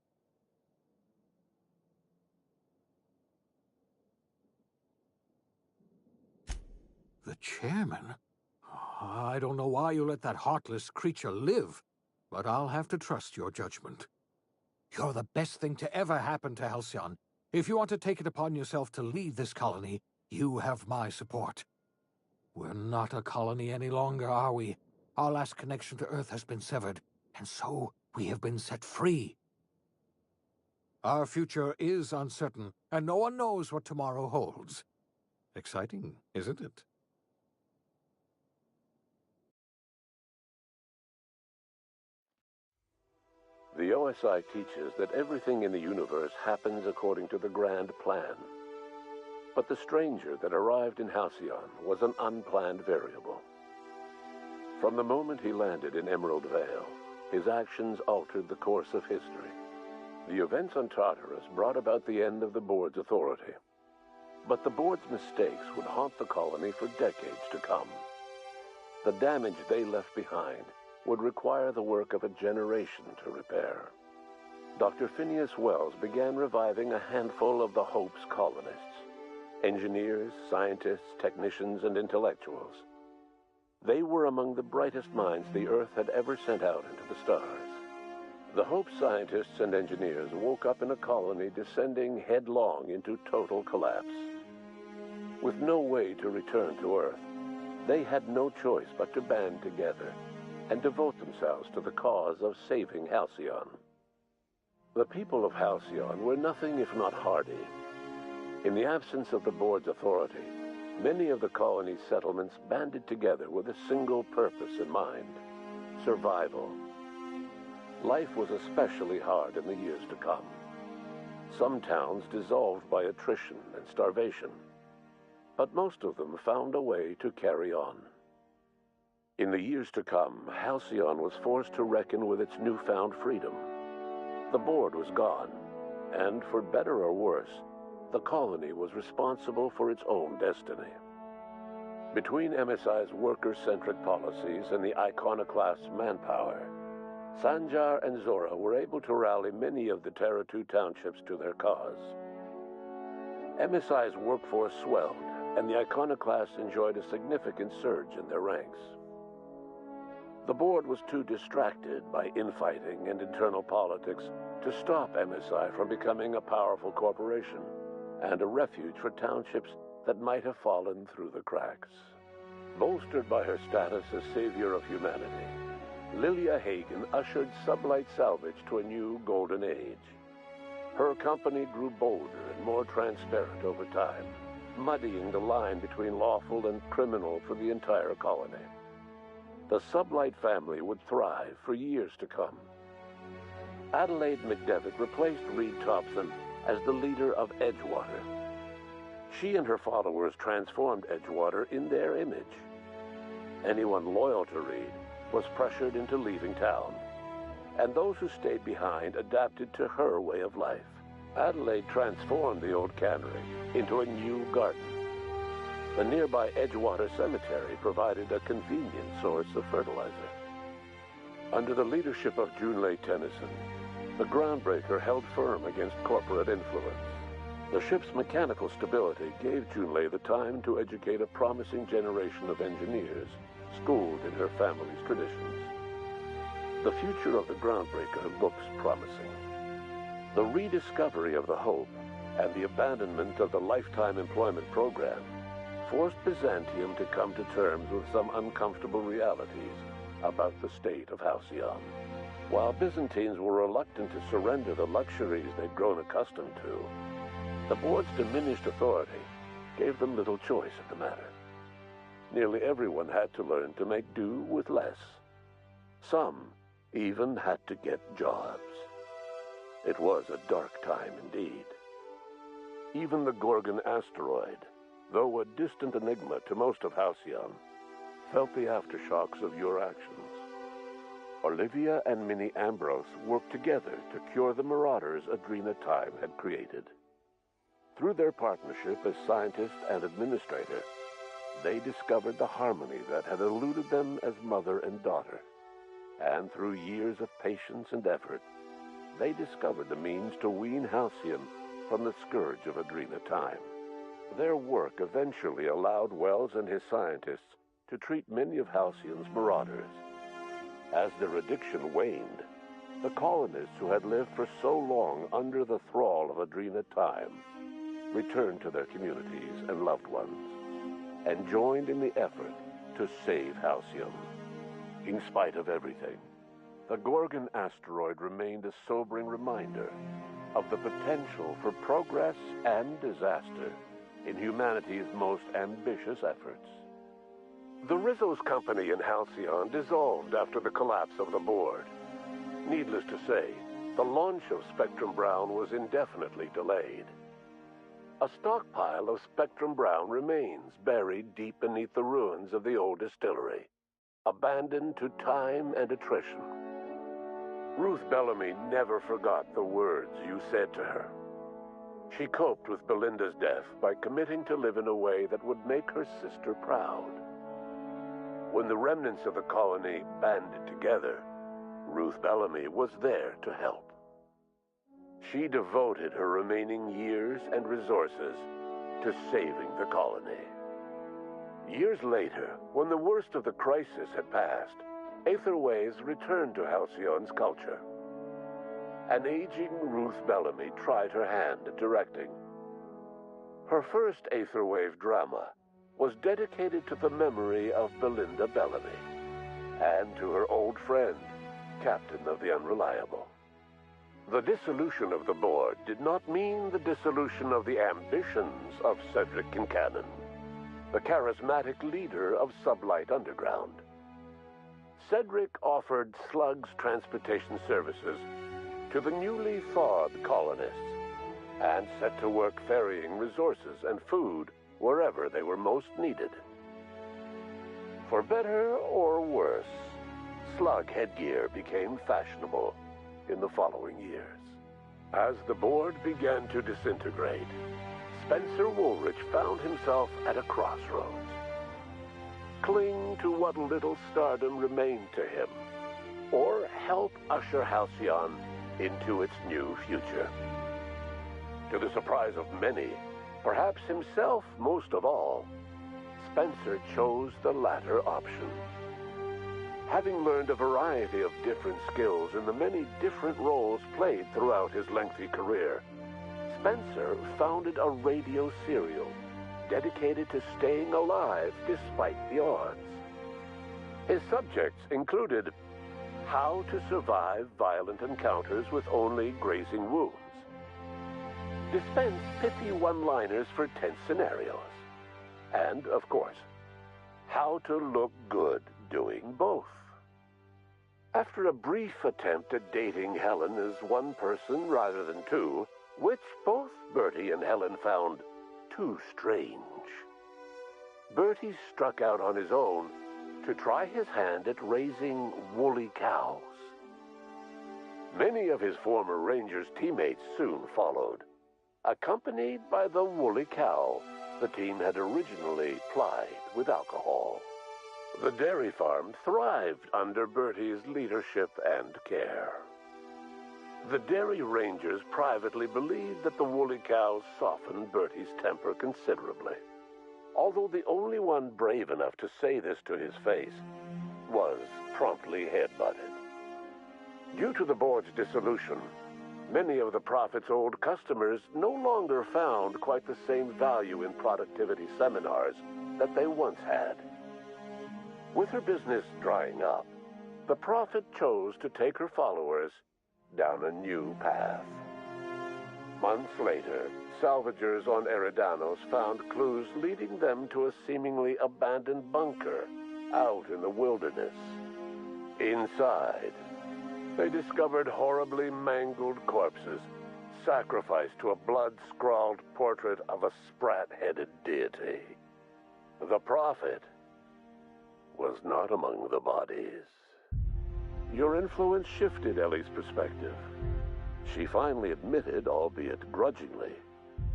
The chairman? I don't know why you let that heartless creature live, but I'll have to trust your judgment. You're the best thing to ever happen to Halcyon. If you want to take it upon yourself to lead this colony, you have my support. We're not a colony any longer, are we? Our last connection to Earth has been severed, and so we have been set free. Our future is uncertain, and no one knows what tomorrow holds. Exciting, isn't it? The OSI teaches that everything in the universe happens according to the grand plan. But the stranger that arrived in Halcyon was an unplanned variable. From the moment he landed in Emerald Vale, his actions altered the course of history. The events on Tartarus brought about the end of the board's authority. But the board's mistakes would haunt the colony for decades to come. The damage they left behind would require the work of a generation to repair. Dr. Phineas Wells began reviving a handful of the Hope's colonists. Engineers, scientists, technicians, and intellectuals. They were among the brightest minds the Earth had ever sent out into the stars. The Hope scientists and engineers woke up in a colony descending headlong into total collapse. With no way to return to Earth, they had no choice but to band together and devote themselves to the cause of saving Halcyon. The people of Halcyon were nothing if not hardy. In the absence of the board's authority, many of the colony's settlements banded together with a single purpose in mind: survival. Life was especially hard in the years to come. Some towns dissolved by attrition and starvation, but most of them found a way to carry on. In the years to come, Halcyon was forced to reckon with its newfound freedom. The board was gone, and for better or worse, the colony was responsible for its own destiny. Between MSI's worker-centric policies and the iconoclast's manpower, Sanjar and Zora were able to rally many of the Terra 2 townships to their cause. MSI's workforce swelled, and the iconoclasts enjoyed a significant surge in their ranks. The board was too distracted by infighting and internal politics to stop MSI from becoming a powerful corporation and a refuge for townships that might have fallen through the cracks. Bolstered by her status as savior of humanity, Lilia Hagen ushered sublight salvage to a new golden age. Her company grew bolder and more transparent over time, muddying the line between lawful and criminal for the entire colony. The sublight family would thrive for years to come. Adelaide McDevitt replaced Reed Thompson as the leader of Edgewater. She and her followers transformed Edgewater in their image. Anyone loyal to Reed was pressured into leaving town, and those who stayed behind adapted to her way of life. Adelaide transformed the old cannery into a new garden. The nearby Edgewater Cemetery provided a convenient source of fertilizer. Under the leadership of Junlei Tennyson, the groundbreaker held firm against corporate influence. The ship's mechanical stability gave Junlei the time to educate a promising generation of engineers schooled in her family's traditions. The future of the groundbreaker looks promising. The rediscovery of the Hope and the abandonment of the lifetime employment program forced Byzantium to come to terms with some uncomfortable realities about the state of Halcyon. While Byzantines were reluctant to surrender the luxuries they'd grown accustomed to, the board's diminished authority gave them little choice in the matter. Nearly everyone had to learn to make do with less. Some even had to get jobs. It was a dark time indeed. Even the Gorgon asteroid, though a distant enigma to most of Halcyon, felt the aftershocks of your actions. Olivia and Minnie Ambrose worked together to cure the marauders Adrena Time had created. Through their partnership as scientist and administrator, they discovered the harmony that had eluded them as mother and daughter. And through years of patience and effort, they discovered the means to wean Halcyon from the scourge of Adrena Time. Their work eventually allowed Wells and his scientists to treat many of Halcyon's marauders. As their addiction waned, the colonists who had lived for so long under the thrall of Adrena Time returned to their communities and loved ones, and joined in the effort to save Halcyon. In spite of everything, the Gorgon asteroid remained a sobering reminder of the potential for progress and disaster in humanity's most ambitious efforts. The Rizzo's company in Halcyon dissolved after the collapse of the board. Needless to say, the launch of Spectrum Brown was indefinitely delayed. A stockpile of Spectrum Brown remains buried deep beneath the ruins of the old distillery, abandoned to time and attrition. Ruth Bellamy never forgot the words you said to her. She coped with Belinda's death by committing to live in a way that would make her sister proud. When the remnants of the colony banded together, Ruth Bellamy was there to help. She devoted her remaining years and resources to saving the colony. Years later, when the worst of the crisis had passed, Aetherways returned to Halcyon's culture. An aging Ruth Bellamy tried her hand at directing. Her first Aetherwave drama was dedicated to the memory of Belinda Bellamy and to her old friend, Captain of the Unreliable. The dissolution of the board did not mean the dissolution of the ambitions of Cedric Kincannon, the charismatic leader of Sublight Underground. Cedric offered Slug's transportation services to the newly thawed colonists and set to work ferrying resources and food wherever they were most needed. For better or worse, Slug headgear became fashionable in the following years. As the board began to disintegrate, Spencer Woolrich found himself at a crossroads. Cling to what little stardom remained to him, or help usher Halcyon into its new future. To the surprise of many, perhaps himself most of all, Spencer chose the latter option. Having learned a variety of different skills in the many different roles played throughout his lengthy career, Spencer founded a radio serial dedicated to staying alive despite the odds. His subjects included how to survive violent encounters with only grazing wounds. Dispense pithy one-liners for tense scenarios. And, of course, how to look good doing both. After a brief attempt at dating Helen as one person rather than two, which both Bertie and Helen found too strange, Bertie struck out on his own to try his hand at raising woolly cows. Many of his former Rangers teammates soon followed, accompanied by the woolly cow the team had originally plied with alcohol. The dairy farm thrived under Bertie's leadership and care. The dairy rangers privately believed that the woolly cows softened Bertie's temper considerably, although the only one brave enough to say this to his face was promptly headbutted. Due to the board's dissolution, many of the Prophet's old customers no longer found quite the same value in productivity seminars that they once had. With her business drying up, the Prophet chose to take her followers down a new path. Months later, salvagers on Eridanos found clues leading them to a seemingly abandoned bunker out in the wilderness. Inside, they discovered horribly mangled corpses, sacrificed to a blood-scrawled portrait of a sprat-headed deity. The Prophet was not among the bodies. Your influence shifted Ellie's perspective. She finally admitted, albeit grudgingly,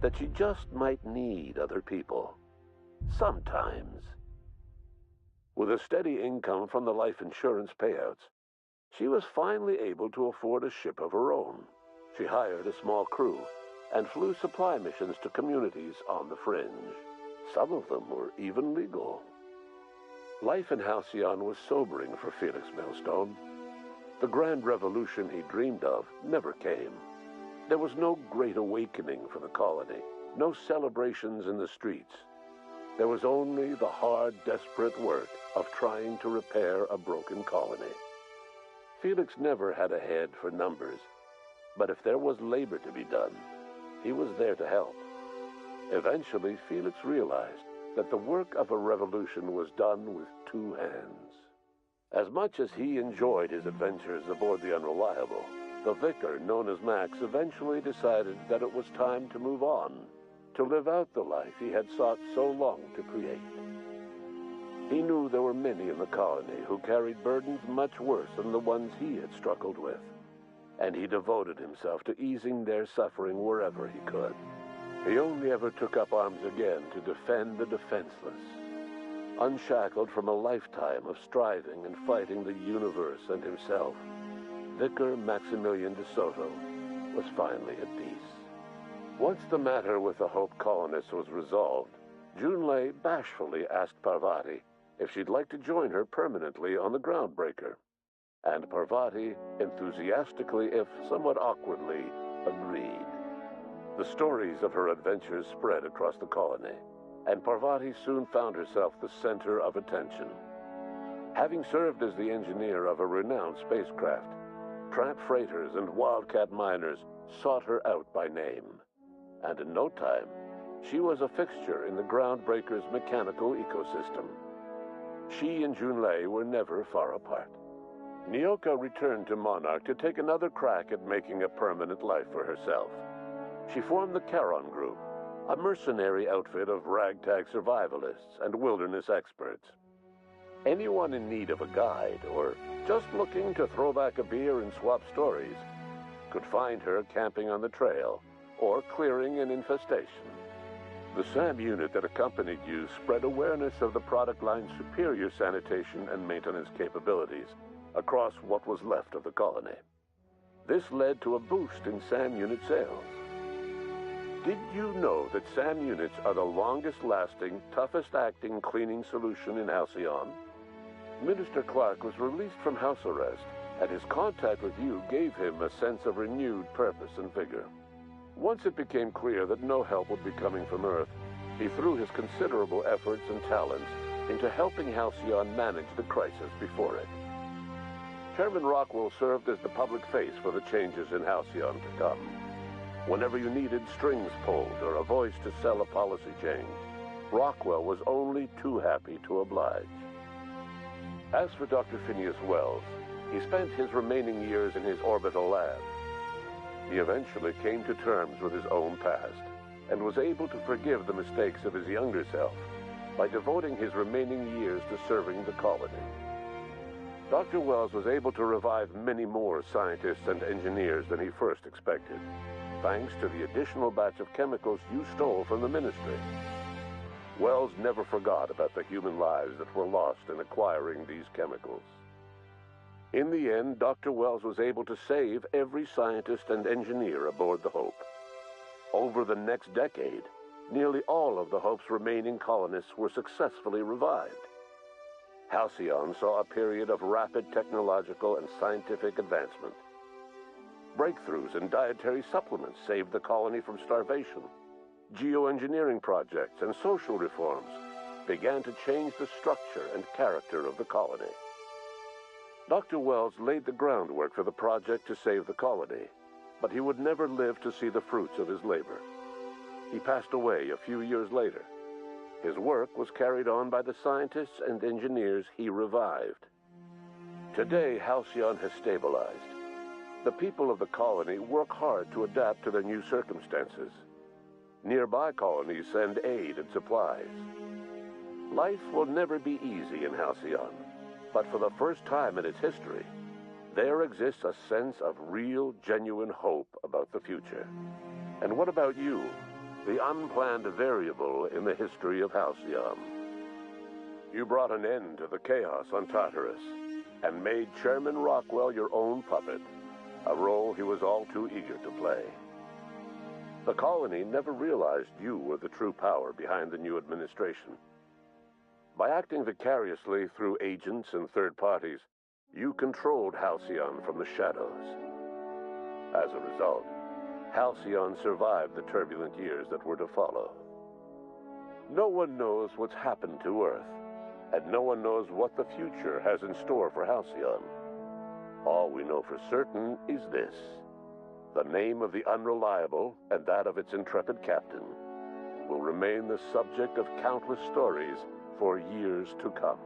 that she just might need other people. Sometimes. With a steady income from the life insurance payouts, she was finally able to afford a ship of her own. She hired a small crew and flew supply missions to communities on the fringe. Some of them were even legal. Life in Halcyon was sobering for Felix Millstone. The grand revolution he dreamed of never came. There was no great awakening for the colony, no celebrations in the streets. There was only the hard, desperate work of trying to repair a broken colony. Felix never had a head for numbers, but if there was labor to be done, he was there to help. Eventually, Felix realized that the work of a revolution was done with two hands. As much as he enjoyed his adventures aboard the Unreliable, the vicar, known as Max, eventually decided that it was time to move on, to live out the life he had sought so long to create. He knew there were many in the colony who carried burdens much worse than the ones he had struggled with, and he devoted himself to easing their suffering wherever he could. He only ever took up arms again to defend the defenseless. Unshackled from a lifetime of striving and fighting the universe and himself, Vicar Maximilian de Soto was finally at peace. Once the matter with the Hope colonists was resolved, Junlei bashfully asked Parvati if she'd like to join her permanently on the Groundbreaker, and Parvati enthusiastically, if somewhat awkwardly, agreed. The stories of her adventures spread across the colony, and Parvati soon found herself the center of attention. Having served as the engineer of a renowned spacecraft, tramp freighters and wildcat miners sought her out by name, and in no time, she was a fixture in the Groundbreaker's mechanical ecosystem. She and Junlei were never far apart. Nyoka returned to Monarch to take another crack at making a permanent life for herself. She formed the Charon Group, a mercenary outfit of ragtag survivalists and wilderness experts. Anyone in need of a guide, or just looking to throw back a beer and swap stories, could find her camping on the trail or clearing an infestation. The SAM unit that accompanied you spread awareness of the product line's superior sanitation and maintenance capabilities across what was left of the colony. This led to a boost in SAM unit sales. Did you know that SAM units are the longest-lasting, toughest-acting cleaning solution in Halcyon? Minister Clark was released from house arrest, and his contact with you gave him a sense of renewed purpose and vigor. Once it became clear that no help would be coming from Earth, he threw his considerable efforts and talents into helping Halcyon manage the crisis before it. Chairman Rockwell served as the public face for the changes in Halcyon to come. Whenever you needed strings pulled or a voice to sell a policy change, Rockwell was only too happy to oblige. As for Dr. Phineas Wells, he spent his remaining years in his orbital lab. He eventually came to terms with his own past and was able to forgive the mistakes of his younger self by devoting his remaining years to serving the colony. Dr. Wells was able to revive many more scientists and engineers than he first expected, thanks to the additional batch of chemicals you stole from the Ministry. Wells never forgot about the human lives that were lost in acquiring these chemicals. In the end, Dr. Wells was able to save every scientist and engineer aboard the Hope. Over the next decade, nearly all of the Hope's remaining colonists were successfully revived. Halcyon saw a period of rapid technological and scientific advancement. Breakthroughs in dietary supplements saved the colony from starvation. Geoengineering projects and social reforms began to change the structure and character of the colony. Dr. Wells laid the groundwork for the project to save the colony, but he would never live to see the fruits of his labor. He passed away a few years later. His work was carried on by the scientists and engineers he revived. Today, Halcyon has stabilized. The people of the colony work hard to adapt to their new circumstances. Nearby colonies send aid and supplies. Life will never be easy in Halcyon, but for the first time in its history, there exists a sense of real, genuine hope about the future. And what about you, the unplanned variable in the history of Halcyon? You brought an end to the chaos on Tartarus and made Chairman Rockwell your own puppet, a role he was all too eager to play. The colony never realized you were the true power behind the new administration. By acting vicariously through agents and third parties, you controlled Halcyon from the shadows. As a result, Halcyon survived the turbulent years that were to follow. No one knows what's happened to Earth, and no one knows what the future has in store for Halcyon. All we know for certain is this: the name of the Unreliable and that of its intrepid captain will remain the subject of countless stories for years to come.